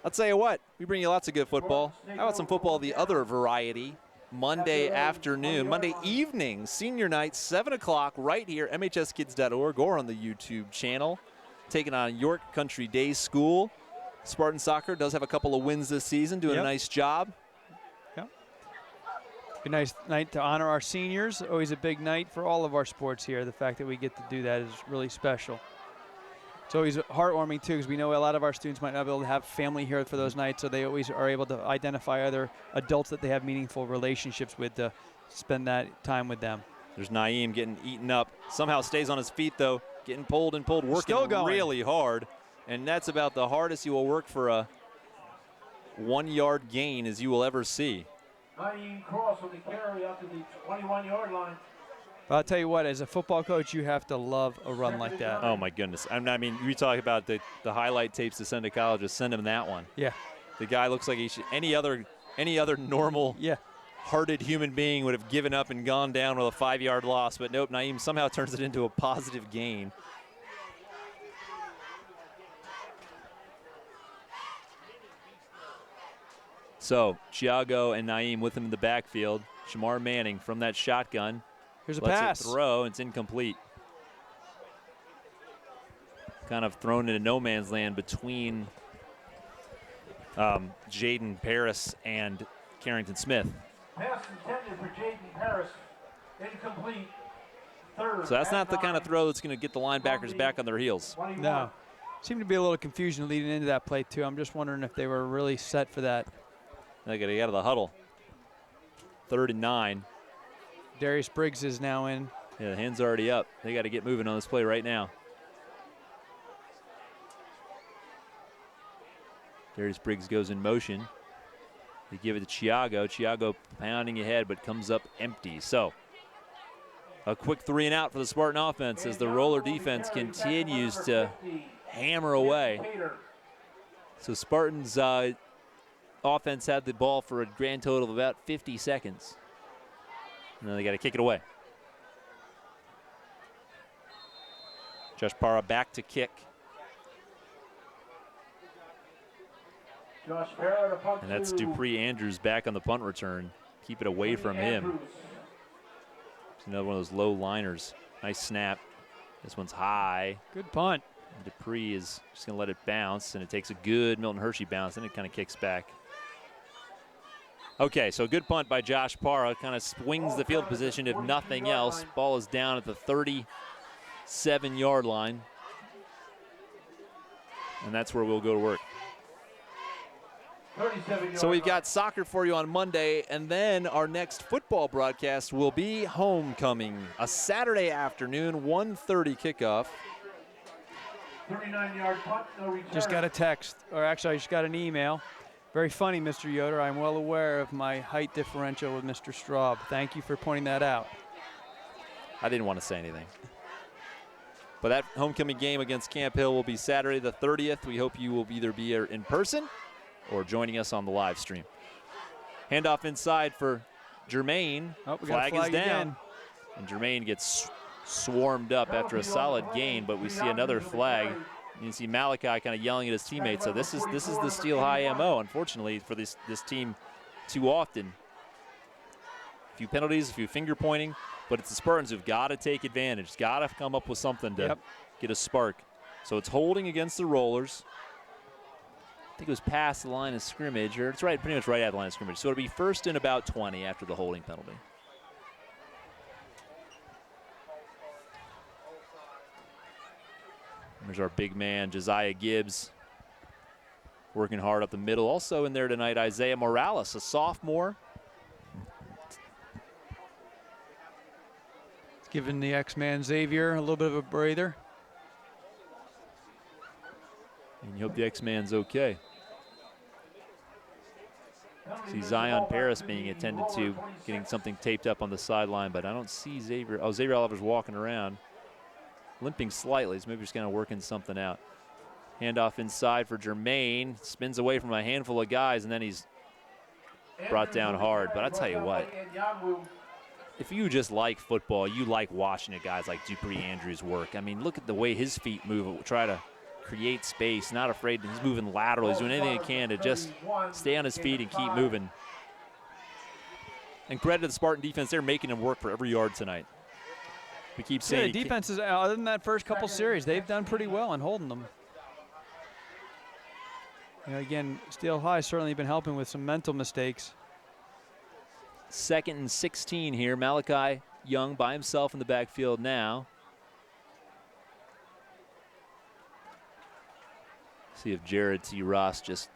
I'll tell you what, we bring you lots of good football. How about some football, the other variety? Monday afternoon, Monday evening, senior night, 7 o'clock, right here, MHSkids.org or on the YouTube channel. Taking on York Country Day School. Spartan Soccer does have a couple of wins this season, doing a nice job. Yep. A nice night to honor our seniors. Always a big night for all of our sports here. The fact that we get to do that is really special. It's always heartwarming, too, because we know a lot of our students might not be able to have family here for those nights, so they always are able to identify other adults that they have meaningful relationships with to spend that time with them. There's Naeem getting eaten up. Somehow stays on his feet, though, getting pulled and pulled, working really hard. And that's about the hardest you will work for a 1-yard gain as you will ever see. Naeem cross with the carry up to the 21-yard line. But I'll tell you what, as a football coach, you have to love a run like that. Oh, my goodness. I mean, we talk about the highlight tapes to send to college. Just send him that one. Yeah. The guy looks like he should. Any other normal hearted human being would have given up and gone down with a 5-yard loss. But nope, Naeem somehow turns it into a positive gain. So, Thiago and Naeem with him in the backfield. Shamar Manning from that shotgun. Here's a Lets pass. It throw, it's incomplete. Kind of thrown into no man's land between Jaden Paris and Carrington Smith. Pass intended for Jaden Paris. Incomplete. Third. So that's not the kind of throw that's going to get the linebackers back on their heels. No. Seemed to be a little confusion leading into that play, too. I'm just wondering if they were really set for that. They got to get out of the huddle. 3rd and 9. Darius Briggs is now in. Yeah, the hand's already up. They got to get moving on this play right now. Darius Briggs goes in motion. They give it to Thiago. Thiago pounding ahead, but comes up empty. So a quick 3 and out for the Spartan offense as the roller defense continues to hammer away. So Spartans offense had the ball for a grand total of about 50 seconds. And then they got to kick it away. Josh Parra back to kick. And that's Dupree Andrews back on the punt return. Keep it away from him. It's another one of those low liners. Nice snap. This one's high. Good punt. And Dupree is just going to let it bounce, and it takes a good Milton Hershey bounce, and it kind of kicks back. Okay, so good punt by Josh Parra. Kind of swings the field position, if nothing else. Ball is down at the 37-yard line. And that's where we'll go to work. So we've got soccer for you on Monday, and then our next football broadcast will be homecoming. A Saturday afternoon, 1:30 kickoff. 39-yard punt, no return. Just got a text, or actually I just got an email. Very funny, Mr. Yoder. I'm well aware of my height differential with Mr. Straub. Thank you for pointing that out. I didn't want to say anything. But that homecoming game against Camp Hill will be Saturday the 30th. We hope you will either be here in person or joining us on the live stream. Handoff inside for Jermaine. Oh, we got a flag is down. Again. And Jermaine gets swarmed up after a solid gain, but we see another flag. You see Malachi kind of yelling at his teammates. So this is the Steel High MO, unfortunately, for this team too often. A few penalties, a few finger pointing, but it's the Spartans who've got to take advantage, got to come up with something to get a spark. So it's holding against the Rollers. I think it was past the line of scrimmage, or it's right, pretty much right at the line of scrimmage. So it'll be first and about 20 after the holding penalty. There's our big man, Josiah Gibbs, working hard up the middle. Also in there tonight, Isaiah Morales, a sophomore. It's giving the X-Man Xavier a little bit of a breather. And you hope the X-Man's okay. See Zion Paris being attended to, getting something taped up on the sideline, but I don't see Xavier. Oh, Xavier Oliver's walking around, limping slightly, so maybe just kind of working something out. Handoff inside for Jermaine, spins away from a handful of guys, and then he's brought down hard. But I tell you what, if you just like football, you like watching guys like Dupree Andrews work. I mean, look at the way his feet move, try to create space, not afraid. He's moving lateral. He's doing anything he can to just stay on his feet and keep moving. And credit to the Spartan defense, they're making him work for every yard tonight. We keep saying the defenses, other than that first couple series, they've done pretty well in holding them. You know, again, Steel High certainly been helping with some mental mistakes. 2nd and 16 here. Malachi Young by himself in the backfield now. See if Jared T. Ross just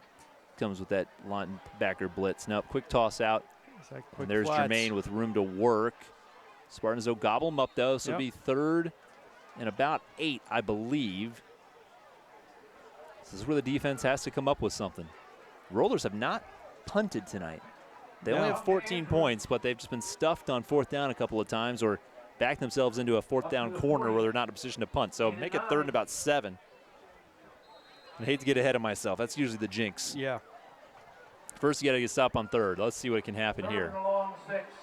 comes with that linebacker blitz. Now, quick toss out. And there's flats. Jermaine with room to work. Spartans will gobble him up, though, so it'll be 3rd and about 8, I believe. This is where the defense has to come up with something. Rollers have not punted tonight. They only have 14 points, but they've just been stuffed on 4th down a couple of times or backed themselves into a 4th down corner where they're not in a position to punt. So make it 3rd and about 7. I hate to get ahead of myself. That's usually the jinx. Yeah. First, you got to get stopped on 3rd. Let's see what can happen here.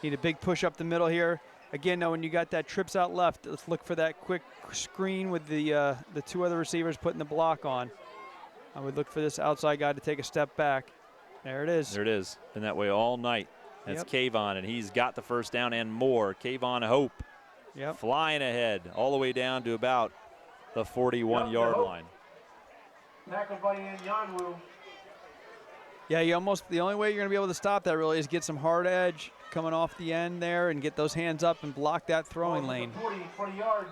Need a big push up the middle here. Again, now when you got that trips out left, let's look for that quick screen with the 2 other receivers putting the block on. I would look for this outside guy to take a step back. There it is. There it is. Been that way all night. That's Kayvon, and he's got the first down and more. Kayvon Hope flying ahead all the way down to about the 41-yard line. Tackled by Yanwu. Yeah, the only way you're going to be able to stop that really is get some hard edge coming off the end there and get those hands up and block that throwing lane. 40 yards.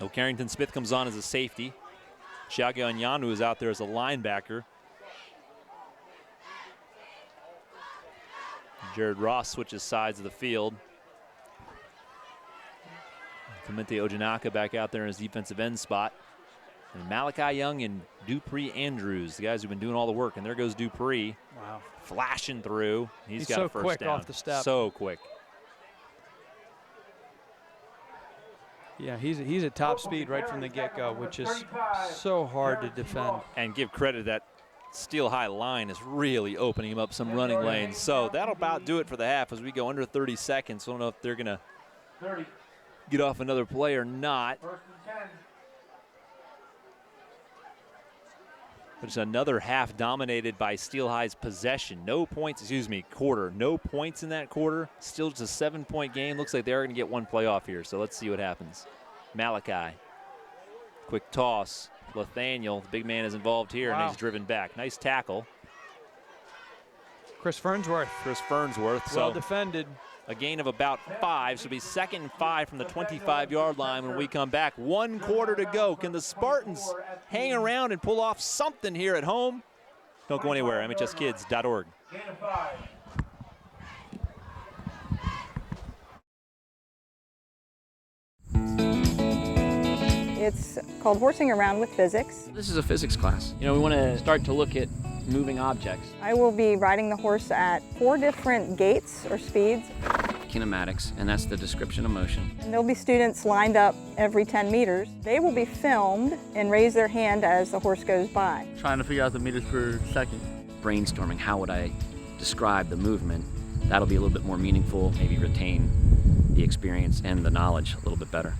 No, Carrington Smith comes on as a safety. Thiago Anyanu is out there as a linebacker. Jared Ross switches sides of the field. Clemente Ojanaka back out there in his defensive end spot. And Malachi Young and Dupree Andrews, the guys who've been doing all the work. And there goes Dupree. Wow. Flashing through. He's got so a first quick down. off the step. So quick. Yeah, he's at top speed right from the get-go, which is so hard to defend. And give credit that Steel High line is really opening him up some running lanes. So that'll about do it for the half as we go under 30 seconds. I don't know if they're going to get off another play or not. But it's another half dominated by Steel High's possession. No points, quarter. No points in that quarter. Still just a 7-point game. Looks like they're going to get one play off here. So let's see what happens. Malachi. Quick toss. Nathaniel, the big man, is involved here, and he's driven back. Nice tackle. Chris Fernsworth. Well defended. A gain of about 5, so it'll be 2nd and 5 from the 25-yard line when we come back. 1 quarter to go. Can the Spartans hang around and pull off something here at home? Don't go anywhere. MHSKids.org. It's called Horsing Around with Physics. This is a physics class. You know, we want to start to look at moving objects. I will be riding the horse at 4 different gaits or speeds. Kinematics, and that's the description of motion. And there'll be students lined up every 10 meters. They will be filmed and raise their hand as the horse goes by. Trying to figure out the meters per second. Brainstorming, how would I describe the movement that'll be a little bit more meaningful, maybe retain the experience and the knowledge a little bit better.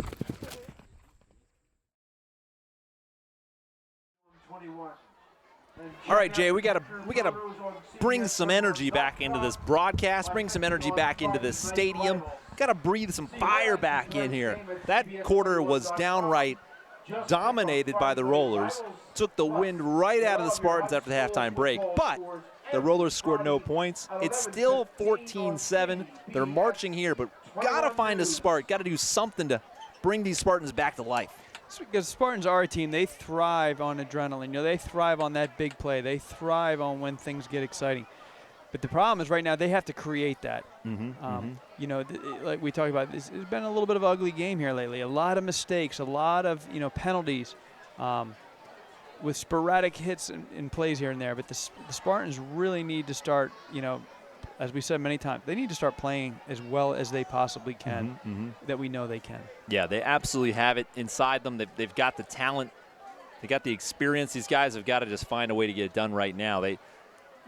All right, Jay, we gotta bring some energy back into this broadcast, bring some energy back into this stadium. Gotta breathe some fire back in here. That quarter was downright dominated by the Rollers. Took the wind right out of the Spartans after the halftime break, but the Rollers scored no points. It's still 14-7. They're marching here, but gotta find a spark. Gotta do something to bring these Spartans back to life. Because Spartans are a team, they thrive on adrenaline. You know, they thrive on that big play. They thrive on when things get exciting. But the problem is right now they have to create that. You know, like we talked about, it's been a little bit of an ugly game here lately. A lot of mistakes, a lot of, you know, penalties with sporadic hits and plays here and there. But the Spartans really need to start, you know, as we said many times, they need to start playing as well as they possibly can, that we know they can. Yeah, they absolutely have it inside them. They've got the talent. They got the experience. These guys have got to just find a way to get it done right now. You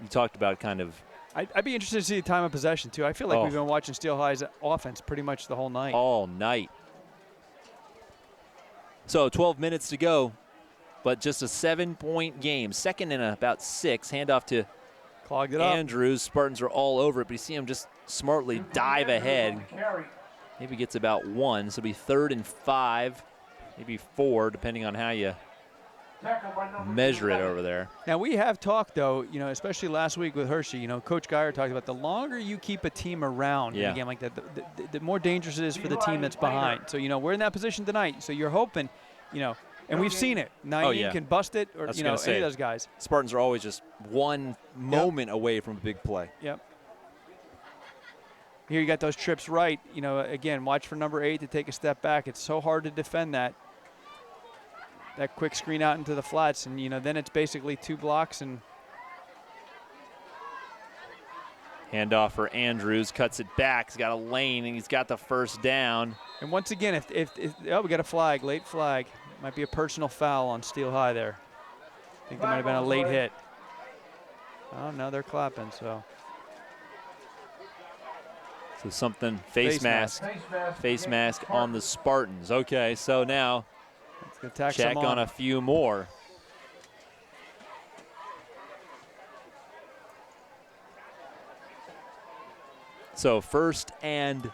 talked about kind of. I'd be interested to see the time of possession, too. I feel like we've been watching Steel High's offense pretty much the whole night. All night. So 12 minutes to go, but just a 7-point game. Second and about 6. Handoff to Clogged it Andrews. Spartans are all over it, but you see him just smartly dive ahead. Maybe gets about 1, so it'll be 3rd and 5, maybe 4, depending on how you measure it over there. Now, we have talked, though, you know, especially last week with Hershey, you know, Coach Geyer talked about the longer you keep a team around in a game like that, the more dangerous it is for the team that's behind. So, you know, we're in that position tonight, so you're hoping, you know, and we've seen it. Naeem can bust it, or, you know, any of those guys. Spartans are always just one moment away from a big play. Yep. Here you got those trips right. You know, again, watch for number 8 to take a step back. It's so hard to defend that quick screen out into the flats, and, you know, then it's basically 2 blocks. And handoff for Andrews, cuts it back. He's got a lane, and he's got the first down. And once again, if we got a flag, late flag. Might be a personal foul on Steel High there. I think there might have been a late hit. Oh, no, they're clapping, so. So something, face mask on the Spartans. Okay, so now check on a few more. So 1st and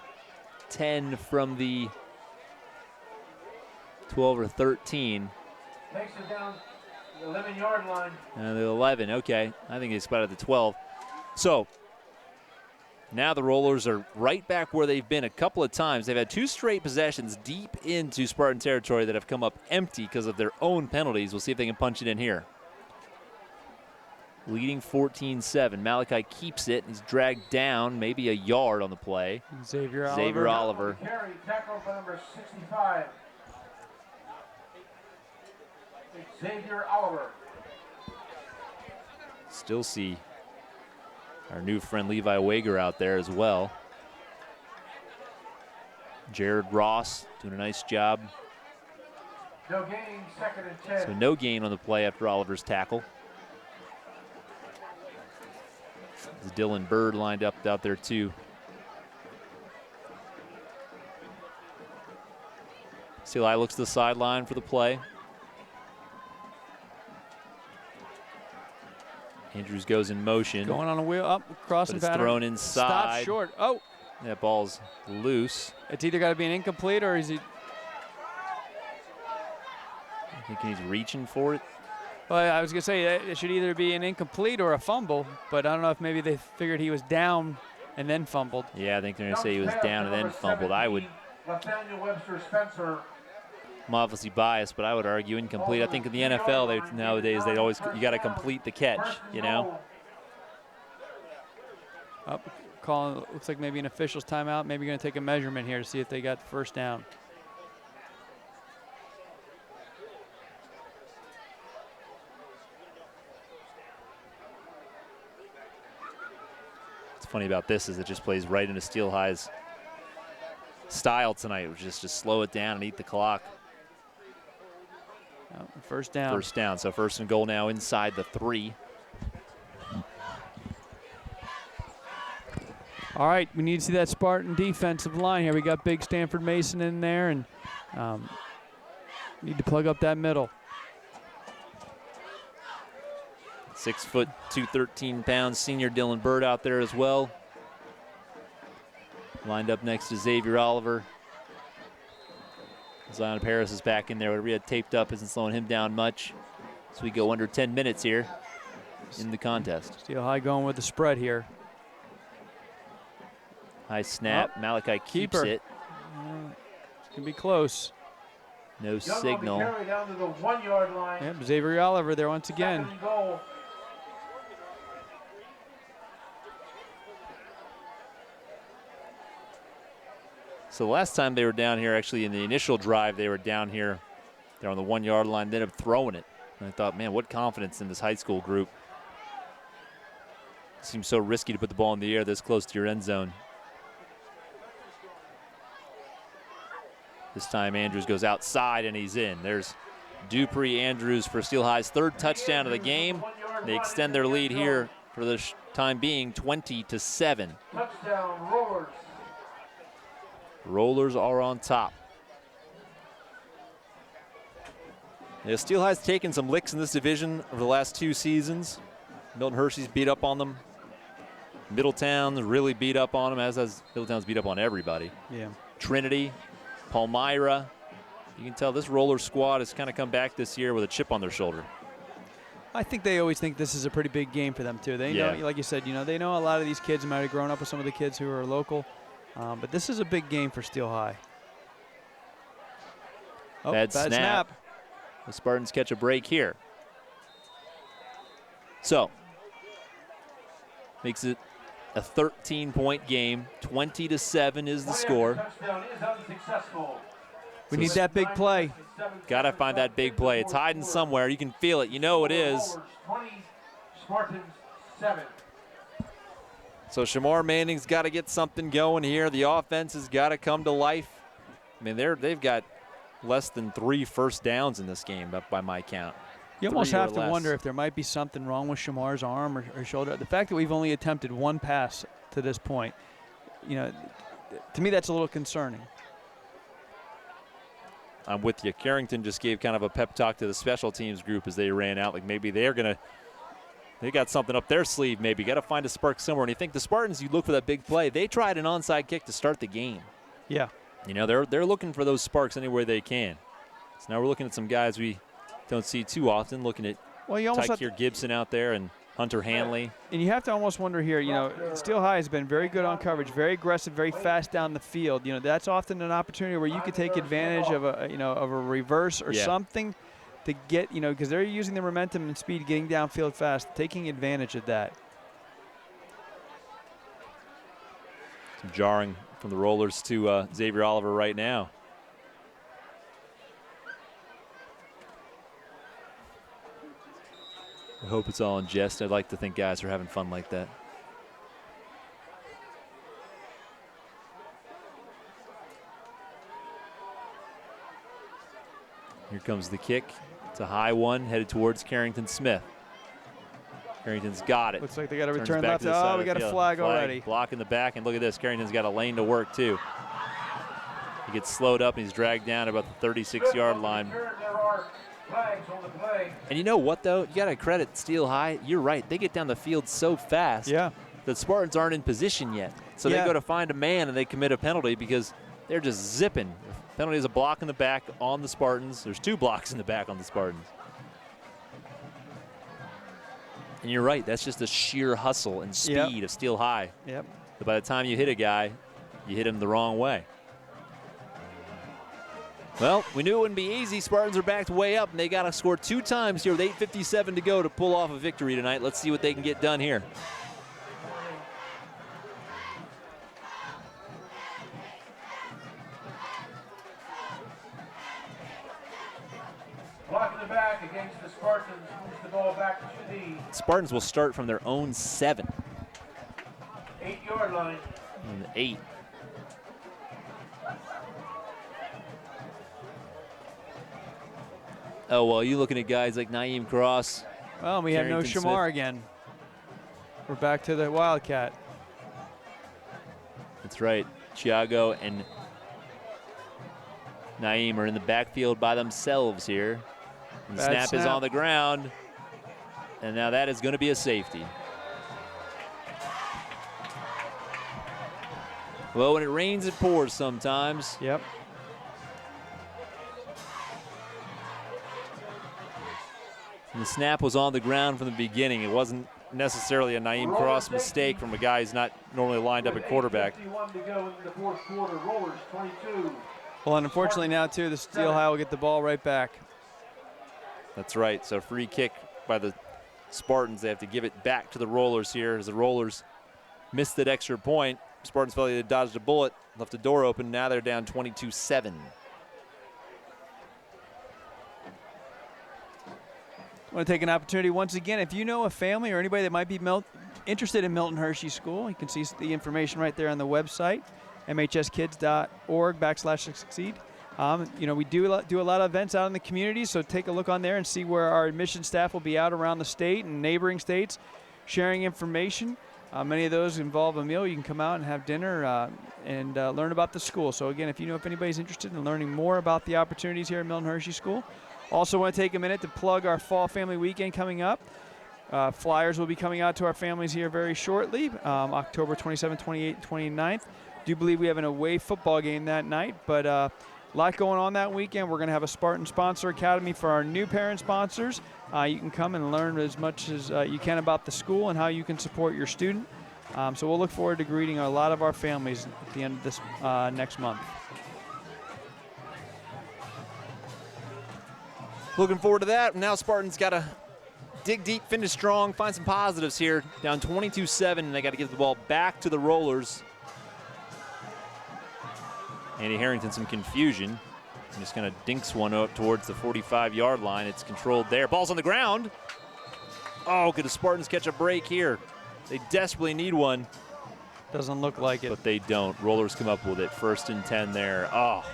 10 from the 12 or 13. Takes it down the 11-yard line. And the 11, okay. I think they spotted the 12. So now the Rollers are right back where they've been a couple of times. They've had 2 straight possessions deep into Spartan territory that have come up empty because of their own penalties. We'll see if they can punch it in here. Leading 14-7. Malachi keeps it. He's dragged down maybe a yard on the play. Xavier Oliver. Carry, tackle by number 65. Xavier Oliver. Still see our new friend Levi Wager out there as well. Jared Ross doing a nice job. No gain, 2nd and 10. So no gain on the play after Oliver's tackle. There's Dylan Bird lined up out there too. Eli looks to the sideline for the play. Andrews goes in motion. Going on a wheel, up, crossing pattern. It's thrown inside. Stop short. Oh. That ball's loose. It's either got to be an incomplete or is he? I think he's reaching for it. Well, I was going to say it should either be an incomplete or a fumble, but I don't know if maybe they figured he was down and then fumbled. Yeah, I think they're going to say he was down and then fumbled. I would. Nathaniel Webster Spencer. I'm obviously biased, but I would argue incomplete. I think in the NFL nowadays you got to complete the catch, you know. Calling, looks like maybe an official's timeout. Maybe going to take a measurement here to see if they got the first down. What's funny about this is it just plays right into Steel High's style tonight, which is just slow it down and eat the clock. First down. First down. So 1st and goal now inside the 3. All right, we need to see that Spartan defensive line here. We got big Stanford Mason in there, and need to plug up that middle. 6 foot, 213 pounds, senior Dylan Bird out there as well. Lined up next to Xavier Oliver. Zion Paris is back in there. Whatever he had taped up isn't slowing him down much. So we go under 10 minutes here in the contest. Steel High going with the spread here. High snap. Oh, Malachi keeps keeper. it. It's going to be close. No signal. Down to the 1 yard line. Yep, Xavier Oliver there once again. Second and goal. So the last time they were down here, actually in the initial drive, they were down here. They're on the 1 yard line, they ended up throwing it. And I thought, man, what confidence in this high school group. Seems so risky to put the ball in the air this close to your end zone. This time Andrews goes outside and he's in. There's Dupree Andrews for Steel High's 3rd touchdown of the game. They extend their lead here for the time being, 20-7. Touchdown, Rollers. Rollers are on top. Yeah, Steel High's taken some licks in this division over the last 2 seasons. Milton Hershey's beat up on them. Middletown really beat up on them, as has Middletown's beat up on everybody. Yeah. Trinity, Palmyra. You can tell this Roller squad has kind of come back this year with a chip on their shoulder. I think they always think this is a pretty big game for them too. They know, like you said, they know a lot of these kids might have grown up with some of the kids who are local, but this is a big game for Steel High. Oh, bad snap. The Spartans catch a break here. So, makes it a 13-point game. 20-7 is the score. Touchdown is unsuccessful. We need that big play. Got to find that big play. It's hiding somewhere. You can feel it. You know it is. 20, Spartans 7. So Shamar Manning's got to get something going here. The offense has got to come to life. I mean, they've got less than 3 first downs in this game, by my count. You almost have to wonder if there might be something wrong with Shamar's arm or shoulder. The fact that we've only attempted 1 pass to this point, to me that's a little concerning. I'm with you. Carrington just gave kind of a pep talk to the special teams group as they ran out. Like maybe they got something up their sleeve maybe. Got to find a spark somewhere. And you think the Spartans, you look for that big play. They tried an onside kick to start the game. Yeah. They're looking for those sparks anywhere they can. So now we're looking at some guys we don't see too often. Looking at Tykeer Gibson out there and Hunter Hanley. And you have to almost wonder here, Steel High has been very good on coverage, very aggressive, very fast down the field. That's often an opportunity where you could take advantage of a reverse or something to get, because they're using the momentum and speed getting downfield fast, taking advantage of that. Some jarring from the Rollers to Xavier Oliver right now. I hope it's all in jest. I'd like to think guys are having fun like that. Here comes the kick. It's a high one headed towards Carrington Smith. Carrington's got it. Looks like they got to return left. Oh, we got a flag already. Block in the back, and look at this. Carrington's got a lane to work too. He gets slowed up and he's dragged down about the 36-yard line. And you know what, though? You got to credit Steel High. You're right. They get down the field so fast that Spartans aren't in position yet. So they go to find a man and they commit a penalty because they're just zipping. The penalty is a block in the back on the Spartans. There's 2 blocks in the back on the Spartans. And you're right. That's just the sheer hustle and speed of Steel High. Yep. But by the time you hit a guy, you hit him the wrong way. Well, we knew it wouldn't be easy. Spartans are backed way up, and they got to score 2 times here with 8:57 to go to pull off a victory tonight. Let's see what they can get done here. Block in the back against the Spartans. Moves the ball back to the Spartans will start from their own 7. 8-yard line. And 8. Oh, well, you looking at guys like Naeem Cross. Well, we have no Shamar again. We're back to the Wildcat. That's right. Thiago and Naeem are in the backfield by themselves here. And the snap is on the ground. And now that is going to be a safety. Well, when it rains, it pours sometimes. Yep. And the snap was on the ground from the beginning. It wasn't necessarily a Naeem Cross mistake from a guy who's not normally lined up at quarterback. Well, and unfortunately now, too, the Steel High will get the ball right back. That's right. So free kick by the Spartans. They have to give it back to the Rollers here as the Rollers missed that extra point. Spartans felt they dodged a bullet, left the door open. Now they're down 22-7. I want to take an opportunity once again. If you know a family or anybody that might be interested in Milton Hershey School, you can see the information right there on the website, mhskids.org/succeed. You know, we do a lot of events out in the community, so take a look on there and see where our admission staff will be out around the state and neighboring states sharing information. Many of those involve a meal. You can come out and have dinner and learn about the school. So again, if you know if anybody's interested in learning more about the opportunities here at Milton Hershey School. Also want to take a minute to plug our Fall Family Weekend coming up. Flyers will be coming out to our families here very shortly, October 27th, 28th, 29th. Do believe we have an away football game that night, but a lot going on that weekend. We're going to have a Spartan Sponsor Academy for our new parent sponsors. You can come and learn as much as you can about the school and how you can support your student. So we'll look forward to greeting a lot of our families at the end of this next month. Looking forward to that. Now Spartans got to dig deep, finish strong, find some positives here. Down 22-7, and they got to give the ball back to the Rollers. Andy Harrington, some confusion. Just kind of dinks one up towards the 45-yard line. It's controlled there. Ball's on the ground. Oh, could the Spartans catch a break here? They desperately need one. Doesn't look like it. But they don't. Rollers come up with it. 1st and 10 there. Oh.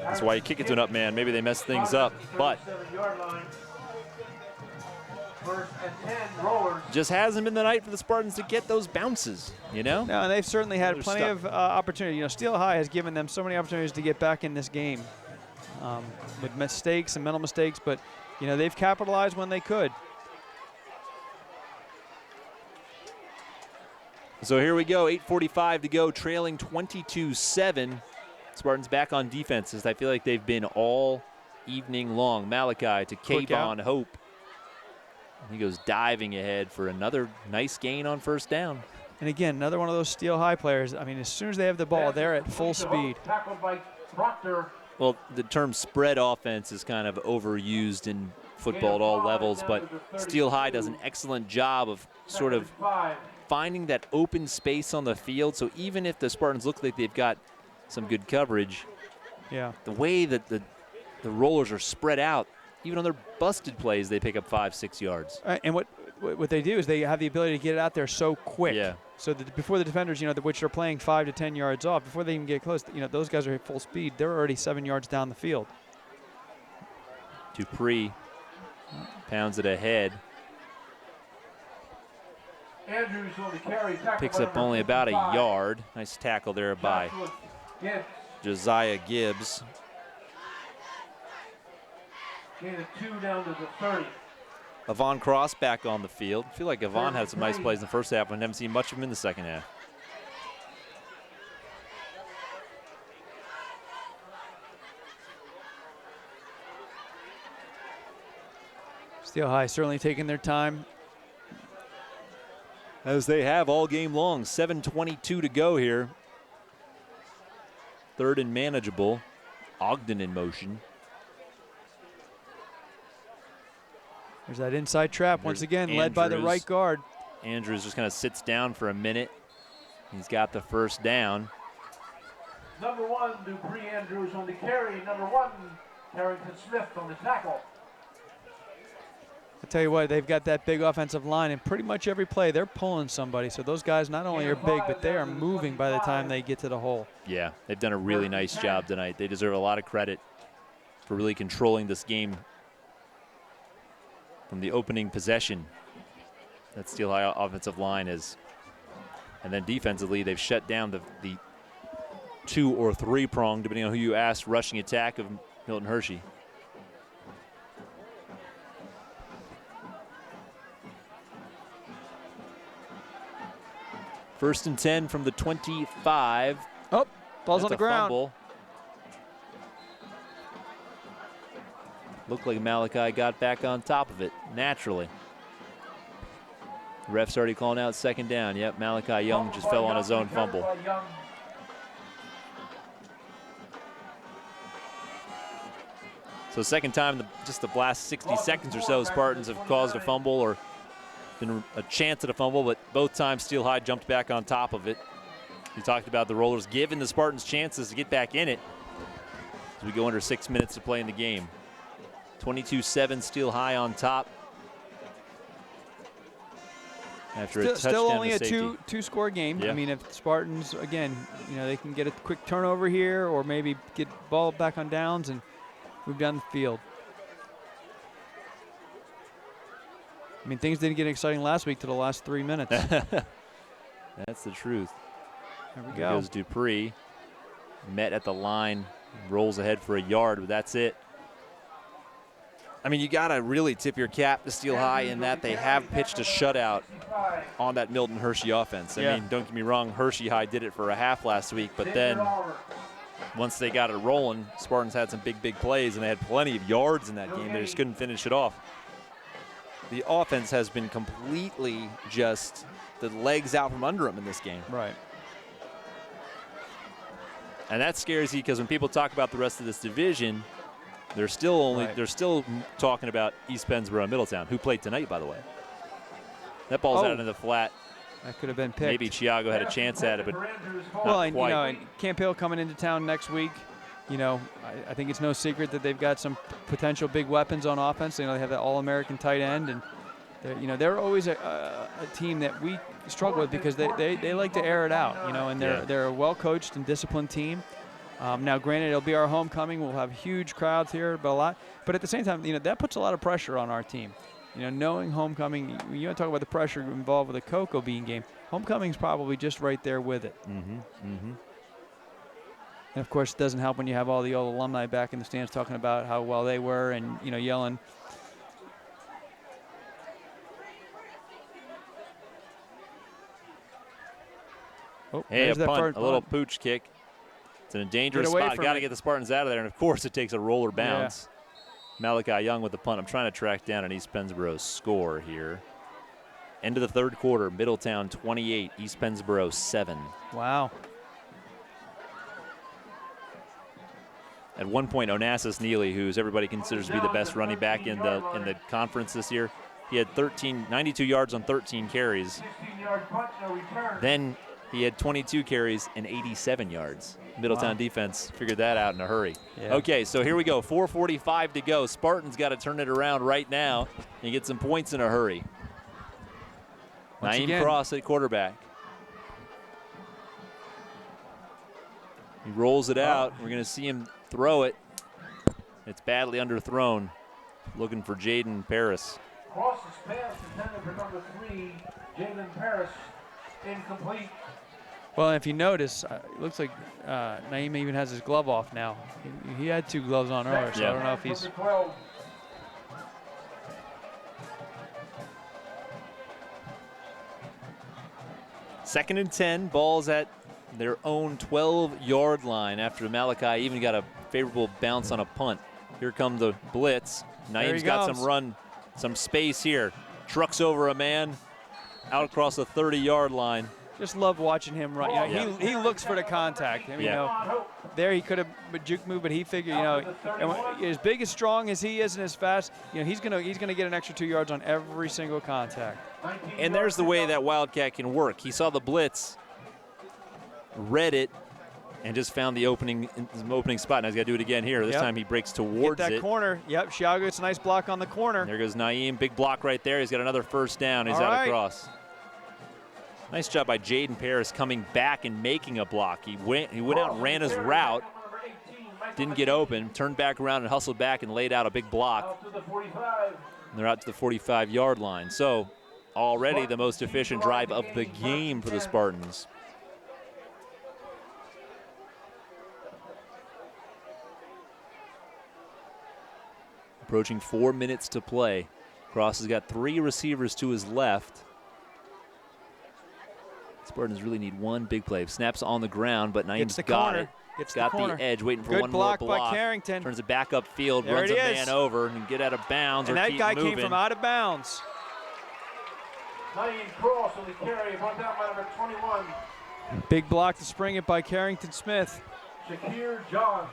That's why you kick it to an up man. Maybe they mess things up, but just hasn't been the night for the Spartans to get those bounces, you know? No, and they've certainly had plenty of opportunity. You know, Steel High has given them so many opportunities to get back in this game with mistakes and mental mistakes, but, you know, they've capitalized when they could. So here we go, 8:45 to go, trailing 22-7. Spartans back on defense, as I feel like they've been all evening long. Malachi to Kayvon Hope. He goes diving ahead for another nice gain on 1st down. And again, another one of those Steel High players. I mean, as soon as they have the ball, they're at full speed. Well, the term spread offense is kind of overused in football at all levels, but Steel High does an excellent job of sort of finding that open space on the field. So even if the Spartans look like they've got some good coverage, the way that the Rollers are spread out, even on their busted plays, they pick up 5-6 yards. And what they do is they have the ability to get it out there so quick. Yeah. So that before the defenders, you know, which are playing 5 to 10 yards off, before they even get close, you know, those guys are at full speed. They're already 7 yards down the field. Dupree pounds it ahead. Andrews on the carry. Picks up only about a yard. Nice tackle there by Josiah Gibbs. Gain of 2 down to the 30. Avon Cross back on the field. I feel like Avon had some nice plays in the first half, and haven't seen much of him in the second half. Steel High certainly taking their time, as they have all game long. 7:22 to go here. 3rd and manageable. Ogden in motion. There's that inside trap once again, led by the right guard. Andrews just kind of sits down for a minute. He's got the 1st down. Number 1, Dupree Andrews on the carry. Number 1, Harrington Smith on the tackle. I tell you what, they've got that big offensive line, and pretty much every play they're pulling somebody. So those guys not only are big, but they are moving by the time they get to the hole. Yeah, they've done a really nice job tonight. They deserve a lot of credit for really controlling this game from the opening possession. That Steel High offensive line is. And then defensively, they've shut down the 2 or 3 prong, depending on who you ask, rushing attack of Milton Hershey. First and 10 from the 25. Oh, ball's That's on the a ground. Fumble. Looked like Malachi got back on top of it naturally. Ref's already calling out second down. Yep, Malachi Young just fell on his own fumble. So second time, just the last 60 seconds or so, Spartans have caused a fumble or been a chance at a fumble, but both times Steel High jumped back on top of it. We talked about the Rollers giving the Spartans chances to get back in it as we go under 6 minutes to play in the game. 22-7, Steel High on top. After a touchdown still only to a safety. two-score game. Yeah. I mean, if the Spartans, again, they can get a quick turnover here or maybe get ball back on downs and move down the field. I mean, things didn't get exciting last week to the last 3 minutes. That's the truth. There we Here go. goes Dupree. Met at the line, rolls ahead for a yard, but that's it. I mean, you got to really tip your cap to Steel High in that they have pitched a shutout on that Milton Hershey offense. I mean, don't get me wrong, Hershey High did it for a half last week, but then once they got it rolling, Spartans had some big plays, and they had plenty of yards in that game. They just couldn't finish it off. The offense has been completely just the legs out from under them in this game. Right. And that scares you because when people talk about the rest of this division, they're still talking about East Pennsboro and Middletown, who played tonight, by the way. That ball's out into the flat. That could have been picked. Maybe Chiago had a chance at it, but well, not and quite. and Camp Hill coming into town next week. I think it's no secret that they've got some potential big weapons on offense. They have that All-American tight end, and they're always a team that we struggle with because they like to air it out. And they're a well-coached and disciplined team. Now, granted, it'll be our homecoming. We'll have huge crowds here, but at the same time, that puts a lot of pressure on our team. Knowing homecoming, you want to talk about the pressure involved with a cocoa bean game. Homecoming's probably just right there with it. And of course, it doesn't help when you have all the old alumni back in the stands talking about how well they were and yelling. Oh, Hey, a that punt, first a little punt. pooch kick. It's in a dangerous Get away spot. from Got to it. get the Spartans out of there, and of course it takes a roller bounce. Malachi Young with the punt. I'm trying to track down an East Pennsboro score here. End of the third quarter, Middletown 28, East Pennsboro 7. Wow. At one point, Onassis Neely, who's everybody considers to be the best running back in the conference this year, he had 92 yards on 13 carries. 16-yard punt, no return. Then he had 22 carries and 87 yards. Middletown defense figured that out in a hurry. Yeah. Okay, so here we go. 4:45 to go. Spartans got to turn it around right now and get some points in a hurry. Once Naeem again. Cross at quarterback. He rolls it out. We're going to see him throw it. It's badly underthrown. Looking for Jaden Paris. Cross's pass intended for number 3, Jalen Paris, incomplete. Well, if you notice, it looks like Naeem even has his glove off now. He had 2 gloves on earlier, so I don't know if he's. Number 12. Second and 10, ball's at their own 12-yard line after Malachi even got a favorable bounce on a punt. Here come the blitz. Naeem's got some run, some space here. Trucks over a man out across the 30-yard line. Just love watching him run. He looks for the contact. I mean, there he could have juke move, but he figured, and as big as strong as he is and as fast, he's gonna get an extra 2 yards on every single contact. And there's the way that Wildcat can work. He saw the blitz, read it, and just found the opening spot. Now he's got to do it again here. This time he breaks towards Get that it. corner. Yep, Chiago gets a nice block on the corner. There goes Naeem. Big block right there. He's got another first down. He's out across. Nice job by Jaden Paris coming back and making a block. He went out and ran his route, didn't get open, turned back around and hustled back and laid out a big block. To the 45. They're out to the 45-yard line. So already the most efficient drive of the game for the Spartans. Approaching 4 minutes to play. Cross has got 3 receivers to his left. Spartans really need one big play. Snaps on the ground, but Naeem's got it. Got the edge, waiting for one more block. Good block by Carrington. Turns it back upfield, runs a man over, and get out of bounds or keep moving. And that guy came from out of bounds. Naeem Cross on the carry, brought down by number 21. Big block to spring it by Carrington Smith. Shakir John.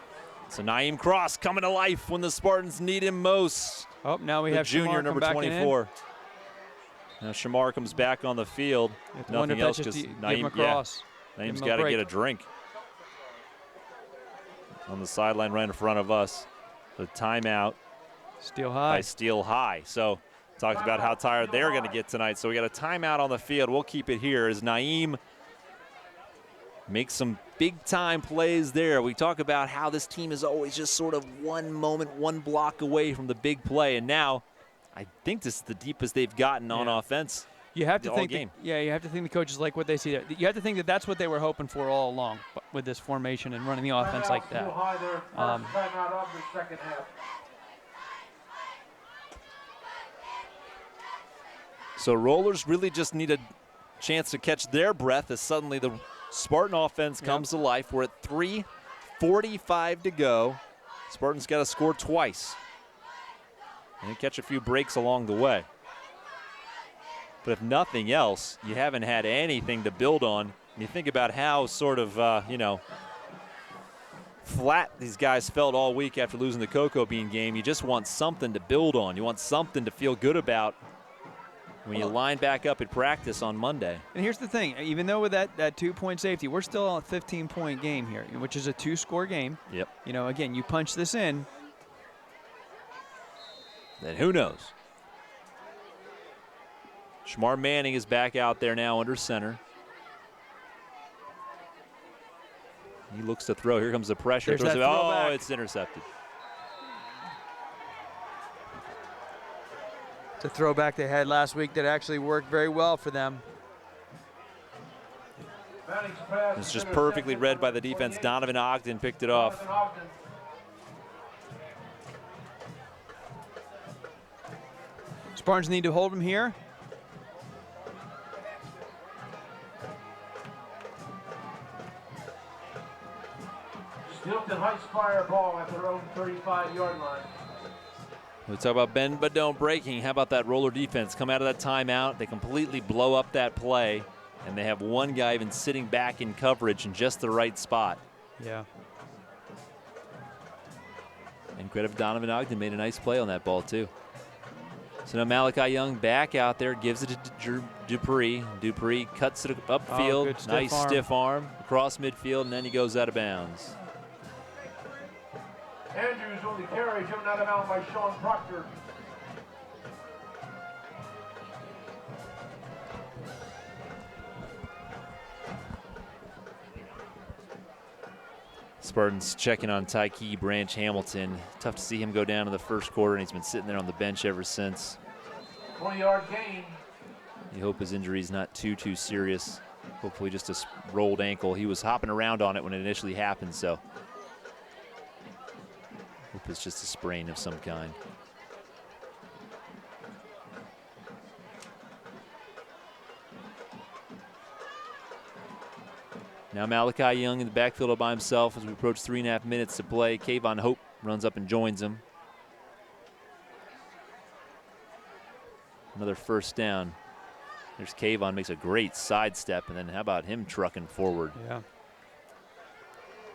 So Naeem Cross coming to life when the Spartans need him most. Oh, now we the have junior Shamar number 24. Now Shamar comes back on the field. Nothing else because Naeem's got to get a drink. On the sideline right in front of us. The timeout. Steel High. By Steel High. So talked about how tired they're going to get tonight. So we got a timeout on the field. We'll keep it here as Naeem makes some big-time plays there. We talk about how this team is always just sort of one moment, one block away from the big play. And now I think this is the deepest they've gotten on offense. You have to all think, game. you have to think the coaches like what they see there. You have to think that that's what they were hoping for all along with this formation and running the offense like that. So Rollers really just need a chance to catch their breath as suddenly the Spartan offense comes to life. We're at 3:45 to go. Spartans got to score twice and catch a few breaks along the way. But if nothing else, you haven't had anything to build on. You think about how sort of, flat these guys felt all week after losing the Cocoa Bean game. You just want something to build on. You want something to feel good about when you line back up at practice on Monday. And here's the thing. Even though with that 2-point safety, we're still on a 15-point game here, which is a 2-score game. Yep. Again, you punch this in. Then who knows? Shamar Manning is back out there now under center. He looks to throw. Here comes the pressure. Oh, it's intercepted. It's a throwback they had last week that actually worked very well for them. It's just perfectly read by the defense. Donovan Ogden picked it off. Spartans need to hold him here. Stilton Heights fire ball at their own 35-yard line. We talk about bend but don't breaking. How about that roller defense? Come out of that timeout. They completely blow up that play, and they have one guy even sitting back in coverage in just the right spot. Yeah. And credit for Donovan Ogden, made a nice play on that ball too. So now Malachi Young back out there, gives it to Dupree. Dupree cuts it upfield. Nice stiff arm across midfield, and then he goes out of bounds. Andrews on the carry, driven out of bounds by Sean Proctor. Spartans checking on Tyke Branch Hamilton. Tough to see him go down in the first quarter, and he's been sitting there on the bench ever since. 20-yard gain. You hope his injury's not too serious. Hopefully just a rolled ankle. He was hopping around on it when it initially happened, so hope it's just a sprain of some kind. Now Malachi Young in the backfield all by himself as we approach 3.5 minutes to play. Kayvon Hope runs up and joins him. Another first down. There's Kayvon, makes a great sidestep, and then how about him trucking forward? Yeah.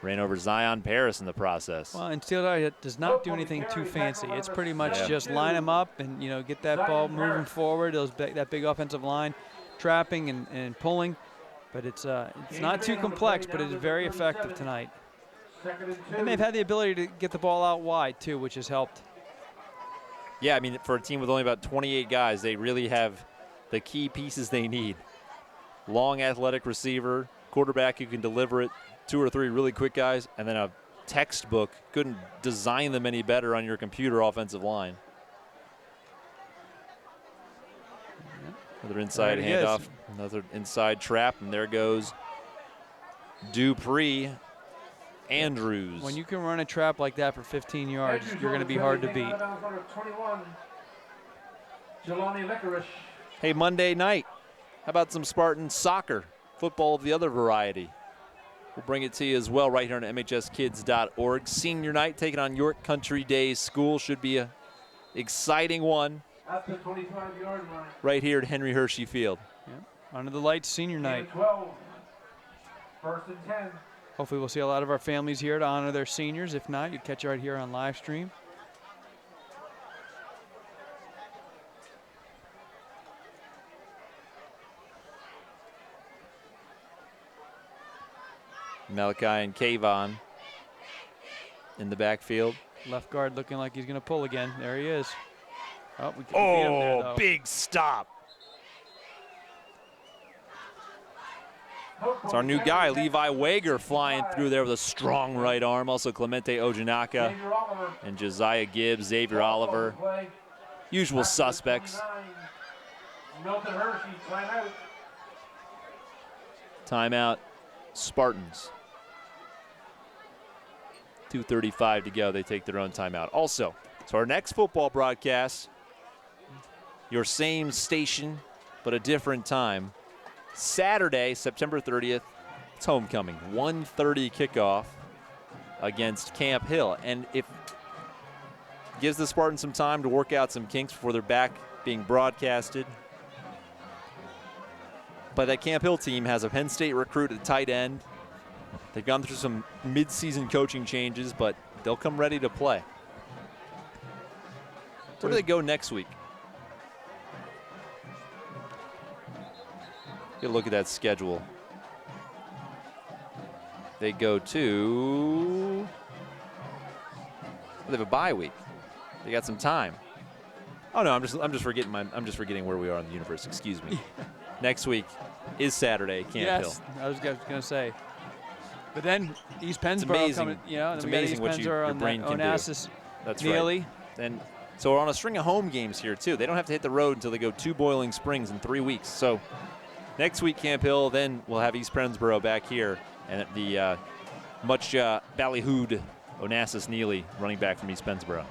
Ran over Zion Paris in the process. Well, and Steel High does not do anything too fancy. It's pretty much just line them up and, get that ball moving forward, that big offensive line, trapping and pulling. But it's not too complex, but it is very effective tonight. And they've had the ability to get the ball out wide, too, which has helped. Yeah, I mean, for a team with only about 28 guys, they really have the key pieces they need. Long, athletic receiver, quarterback who can deliver it, 2 or 3 really quick guys, and then a textbook. Couldn't design them any better on your computer offensive line. Another inside There he handoff, is. another inside trap, and there goes Dupree. Andrews. When you can run a trap like that for 15 yards, you're going to be hard to beat. Hey, Monday night, how about some Spartan soccer, football of the other variety? We'll bring it to you as well right here on MHSkids.org. Senior night taking on York Country Day School. Should be a exciting one. At the 25-yard line. Right here at Henry Hershey Field. Yeah. Under the lights, senior night. 12. First and 10. Hopefully we'll see a lot of our families here to honor their seniors. If not, you catch it right here on live stream. Malachi and Kayvon in the backfield. Left guard looking like he's going to pull again. There he is. Oh, we beat him there, though. Big stop. It's our new guy, Levi Wager, flying through there with a strong right arm. Also Clemente Ojanaka and Josiah Gibbs, Xavier Oliver. Usual suspects. Milton Hershey, timeout. Timeout, Spartans. 2:35 to go. They take their own timeout. Also, so our next football broadcast, your same station, but a different time. Saturday, September 30th, it's homecoming. 1:30 kickoff against Camp Hill. And if gives the Spartans some time to work out some kinks before they're back being broadcasted. But that Camp Hill team has a Penn State recruit at tight end. They've gone through some mid-season coaching changes, but they'll come ready to play. Where do they go next week? Get a look at that schedule. They go to. They have a bye week. They got some time. Oh no, I'm just forgetting where we are in the universe. Excuse me. Next week is Saturday, Camp Hill. I was going to say. But then East Pennsboro amazing. Coming, you know, it's and we got amazing East what Pennsboro your brain can Onassis, do. That's Neely. right. And so we're on a string of home games here too. They don't have to hit the road until they go to Boiling Springs in 3 weeks. So next week Camp Hill, then we'll have East Pennsboro back here, and at the much ballyhooed Onassis Neely running back from East Pennsboro.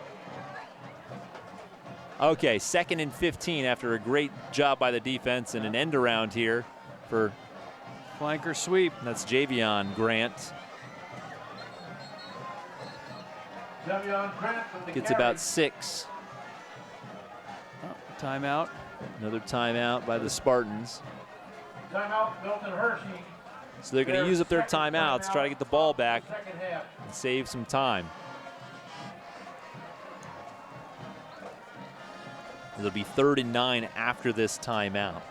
Okay, 2nd and 15 after a great job by the defense and an end around here for flanker sweep. That's Javion Grant. Gets about 6. Oh, timeout. Another timeout by the Spartans. Timeout, Milton Hershey. So they're going to use up their timeouts, try to get the ball back and save some time. It'll be 3rd and 9 after this timeout.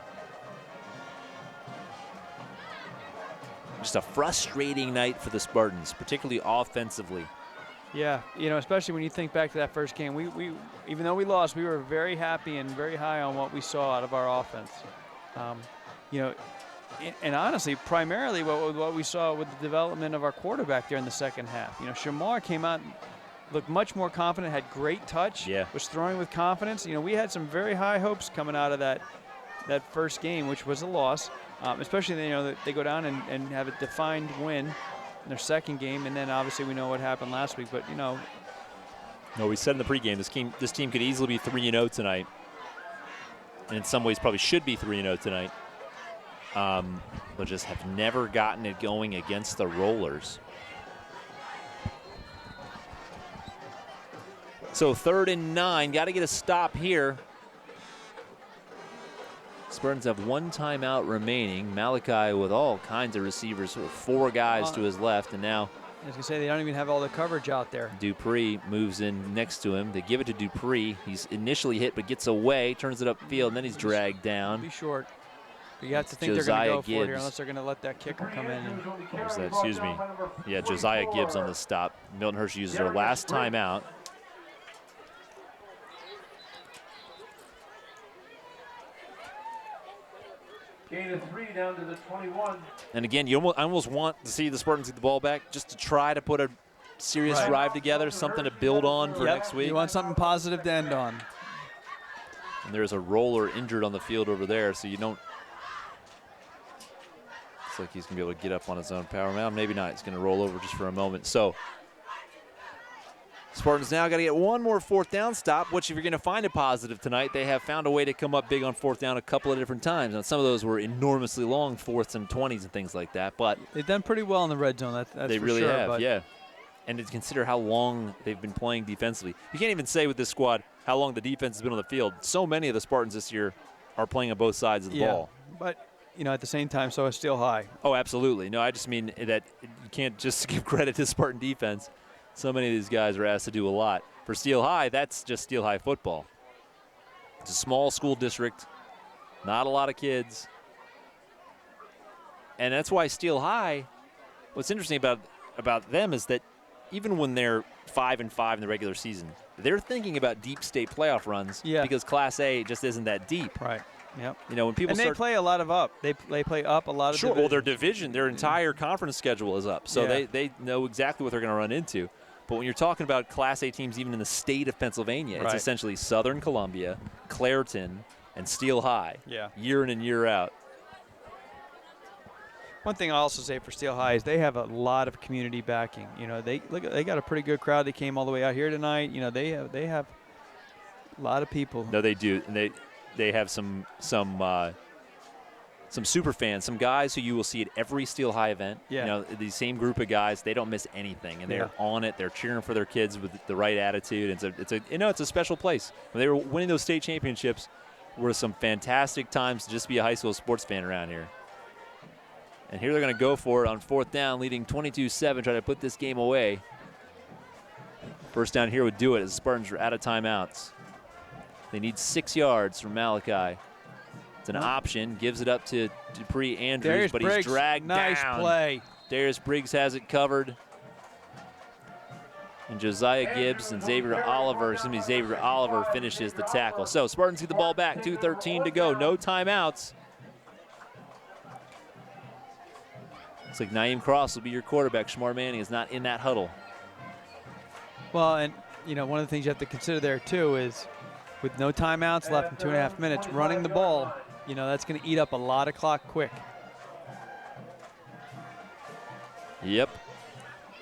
Just a frustrating night for the Spartans, particularly offensively. Yeah, you know, especially when you think back to that first game. We even though we lost, we were very happy and very high on what we saw out of our offense. You know, and honestly, primarily what we saw with the development of our quarterback there in the second half. You know, Shamar came out, looked much more confident, had great touch, was throwing with confidence. You know, we had some very high hopes coming out of that first game, which was a loss, especially, you know, that they go down and have a defined win in their second game, and then obviously we know what happened last week. But, you know. No, we said in the pregame this team could easily be 3-0 tonight, and in some ways probably should be 3-0 tonight, but just have never gotten it going against the Rollers. So 3rd and 9, got to get a stop here. Spartans have 1 timeout remaining. Malachi with all kinds of receivers, 4 guys to his left, and now I was going to say, they don't even have all the coverage out there. Dupree moves in next to him. They give it to Dupree. He's initially hit but gets away, turns it upfield, and then he's dragged down. Be short. But you have to think Josiah they're going to go for it here Gibbs. unless they're going to let that kicker come in. What was that? Excuse me. Yeah, Josiah Gibbs on the stop. Milton Hershey uses their last timeout. Gain of 3 down to the 21. And again, I almost want to see the Spartans get the ball back just to try to put a serious drive together, something to build on for next week. You want something positive to end on. And there's a roller injured on the field over there, so you don't. Looks like he's going to be able to get up on his own power. Well, maybe not. He's going to roll over just for a moment. So Spartans now got to get one more fourth down stop, which if you're going to find a positive tonight, they have found a way to come up big on fourth down a couple of different times. Now, some of those were enormously long, 4th and 20s and things like that. But they've done pretty well in the red zone. That's they for really sure, have, but yeah. And to consider how long they've been playing defensively. You can't even say with this squad how long the defense has been on the field. So many of the Spartans this year are playing on both sides of the ball. But, you know, at the same time, so is Steel High. Oh, absolutely. No, I just mean that you can't just give credit to Spartan defense. So many of these guys are asked to do a lot. For Steel High, that's just Steel High football. It's a small school district, not a lot of kids. And that's why Steel High, what's interesting about them is that even when they're 5-5 in the regular season, they're thinking about deep state playoff runs because Class A just isn't that deep. Right. Yep. You know, when people they play a lot of up. They play up a lot of Sure. Well, their division, their entire conference schedule is up. So they know exactly what they're going to run into. But when you're talking about Class A teams even in the state of Pennsylvania, it's essentially Southern Columbia, Clairton, and Steel High. Year in and year out. One thing I'll also say for Steel High is they have a lot of community backing. You know, they got a pretty good crowd. They came all the way out here tonight. You know, they have a lot of people. No, they do. And they have some super fans, some guys who you will see at every Steel High event. You know, the same group of guys, they don't miss anything, and they're on it. They're cheering for their kids with the right attitude. It's a special place. When they were winning those state championships, were some fantastic times to just be a high school sports fan around here. And here they're going to go for it on 4th down, leading 22-7, try to put this game away. First down here would do it as the Spartans are out of timeouts. They need 6 yards from Malachi. It's an option, gives it up to Dupree Andrews, Darius but Briggs, he's dragged down. Nice play. Darius Briggs has it covered. And Josiah Gibbs and Xavier Oliver finishes the tackle. So Spartans get the ball back, 2:13 to go, no timeouts. Looks like Naeem Cross will be your quarterback. Shamar Manning is not in that huddle. Well, and, you know, one of the things you have to consider there, too, is with no timeouts left in 2.5 minutes, running the ball, you know, that's going to eat up a lot of clock quick. Yep.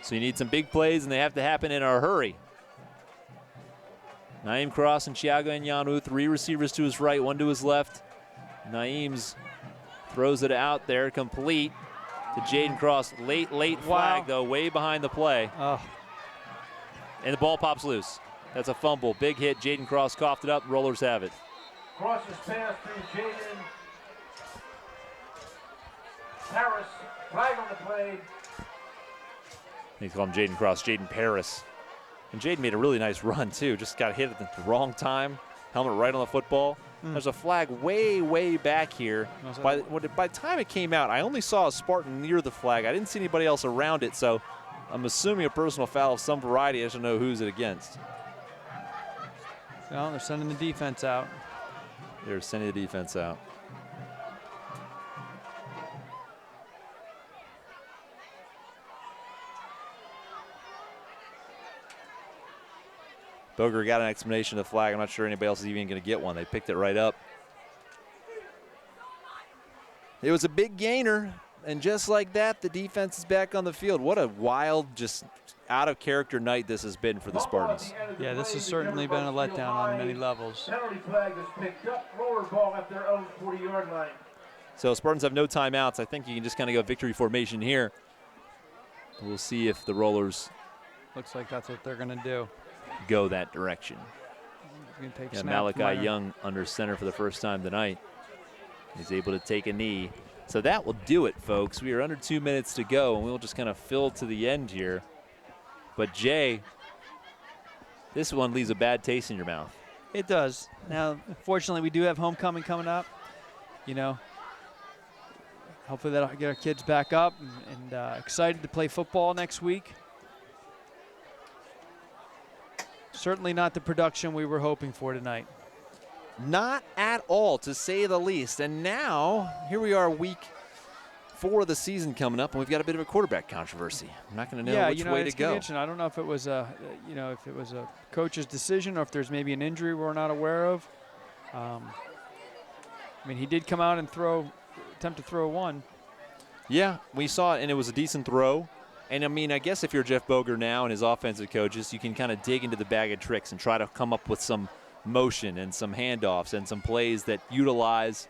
So you need some big plays, and they have to happen in a hurry. Naeem Cross and Thiago Enyanu, 3 receivers to his right, 1 to his left. Naeem's throws it out there, complete to Jaden Cross. Late flag, though, way behind the play. And the ball pops loose. That's a fumble. Big hit. Jaden Cross coughed it up. Rollers have it. Crosses pass through Jaden. Harris, flag on the play. They call him Jaden Cross, Jaden Paris. And Jaden made a really nice run, too. Just got hit at the wrong time. Helmet right on the football. There's a flag way back here. By the time it came out, I only saw a Spartan near the flag. I didn't see anybody else around it, so I'm assuming a personal foul of some variety. I just don't know who's it against. Well, they're sending the defense out. They're sending the defense out. Boger got an explanation of the flag. I'm not sure anybody else is even going to get one. They picked it right up. It was a big gainer, and just like that, the defense is back on the field. What a wild, just out-of-character night this has been for the Spartans. Yeah, this has certainly been a letdown on many levels. Penalty flag is picked up. Roller ball at their own 40-yard line. So Spartans have no timeouts. I think you can just kind of go victory formation here. We'll see if the Rollers looks like that's what they're going to do. Go that direction. Yeah, Malachi Young under center for the first time tonight. He's able to take a knee. So that will do it, folks. We are under 2 minutes to go, and we'll just kind of fill to the end here. But, Jay, this one leaves a bad taste in your mouth. It does. Now, fortunately, we do have homecoming coming up. You know, hopefully that'll get our kids back up and excited to play football next week. Certainly not the production we were hoping for tonight. Not at all, to say the least. And now, here we are, week 4 of the season coming up, and we've got a bit of a quarterback controversy. I'm not going to know which way to go. I don't know if it was a, coach's decision or if there's maybe an injury we're not aware of. I mean, he did come out and attempt to throw one. Yeah, we saw it, and it was a decent throw. And, I mean, I guess if you're Jeff Boger now and his offensive coaches, you can kind of dig into the bag of tricks and try to come up with some motion and some handoffs and some plays that utilize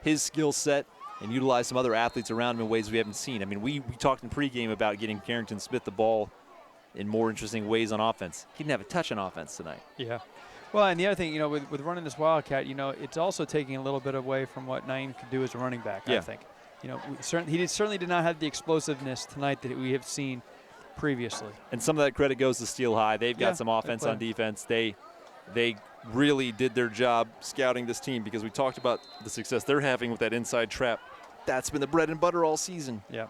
his skill set and utilize some other athletes around him in ways we haven't seen. I mean, we talked in pregame about getting Carrington Smith the ball in more interesting ways on offense. He didn't have a touch on offense tonight. Yeah. Well, and the other thing, you know, with running this Wildcat, you know, it's also taking a little bit away from what Naeem could do as a running back, I think. You know, he certainly did not have the explosiveness tonight that we have seen previously. And some of that credit goes to Steel High. They've got some offense on defense. They really did their job scouting this team because we talked about the success they're having with that inside trap. That's been the bread and butter all season. Yeah.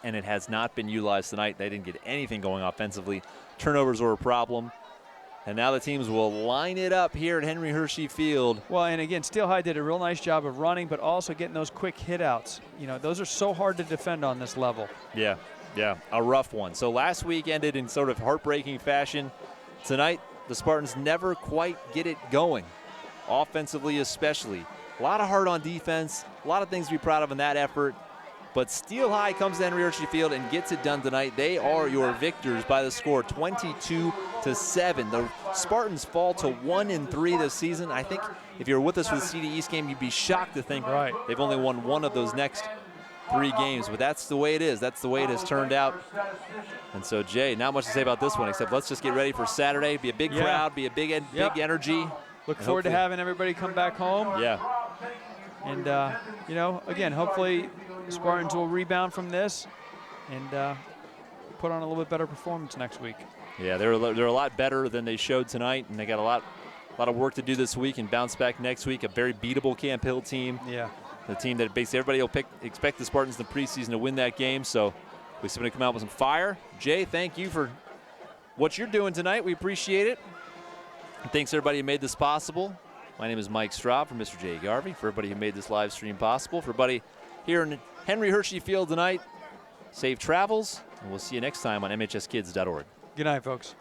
And it has not been utilized tonight. They didn't get anything going offensively. Turnovers were a problem. And now the teams will line it up here at Henry Hershey Field. Well, and again, Steel High did a real nice job of running, but also getting those quick hit-outs. You know, those are so hard to defend on this level. Yeah, a rough one. So last week ended in sort of heartbreaking fashion. Tonight, the Spartans never quite get it going, offensively especially. A lot of heart on defense, a lot of things to be proud of in that effort. But Steel High comes to Henry Hershey Field and gets it done tonight. They are your victors by the score 22-7. The Spartans fall to 1-3 this season. I think if you're with us for the CD East game, you'd be shocked to think they've only won one of those next 3 games. But that's the way it is. That's the way it has turned out. And so, Jay, not much to say about this one, except let's just get ready for Saturday. Be a big crowd, be a big energy. Look forward to having everybody come back home. Yeah. And, you know, again, hopefully Spartans will rebound from this and put on a little bit better performance next week. Yeah, they're a lot better than they showed tonight, and they got a lot of work to do this week and bounce back next week. A very beatable Camp Hill team. Yeah. The team that basically everybody will expect the Spartans in the preseason to win that game. So we're going to come out with some fire. Jay, thank you for what you're doing tonight. We appreciate it. And thanks everybody who made this possible. My name is Mike Straub from Mr. Jay Garvey. For everybody who made this live stream possible. For everybody here in Henry Hershey Field tonight, safe travels, and we'll see you next time on MHSkids.org. Good night, folks.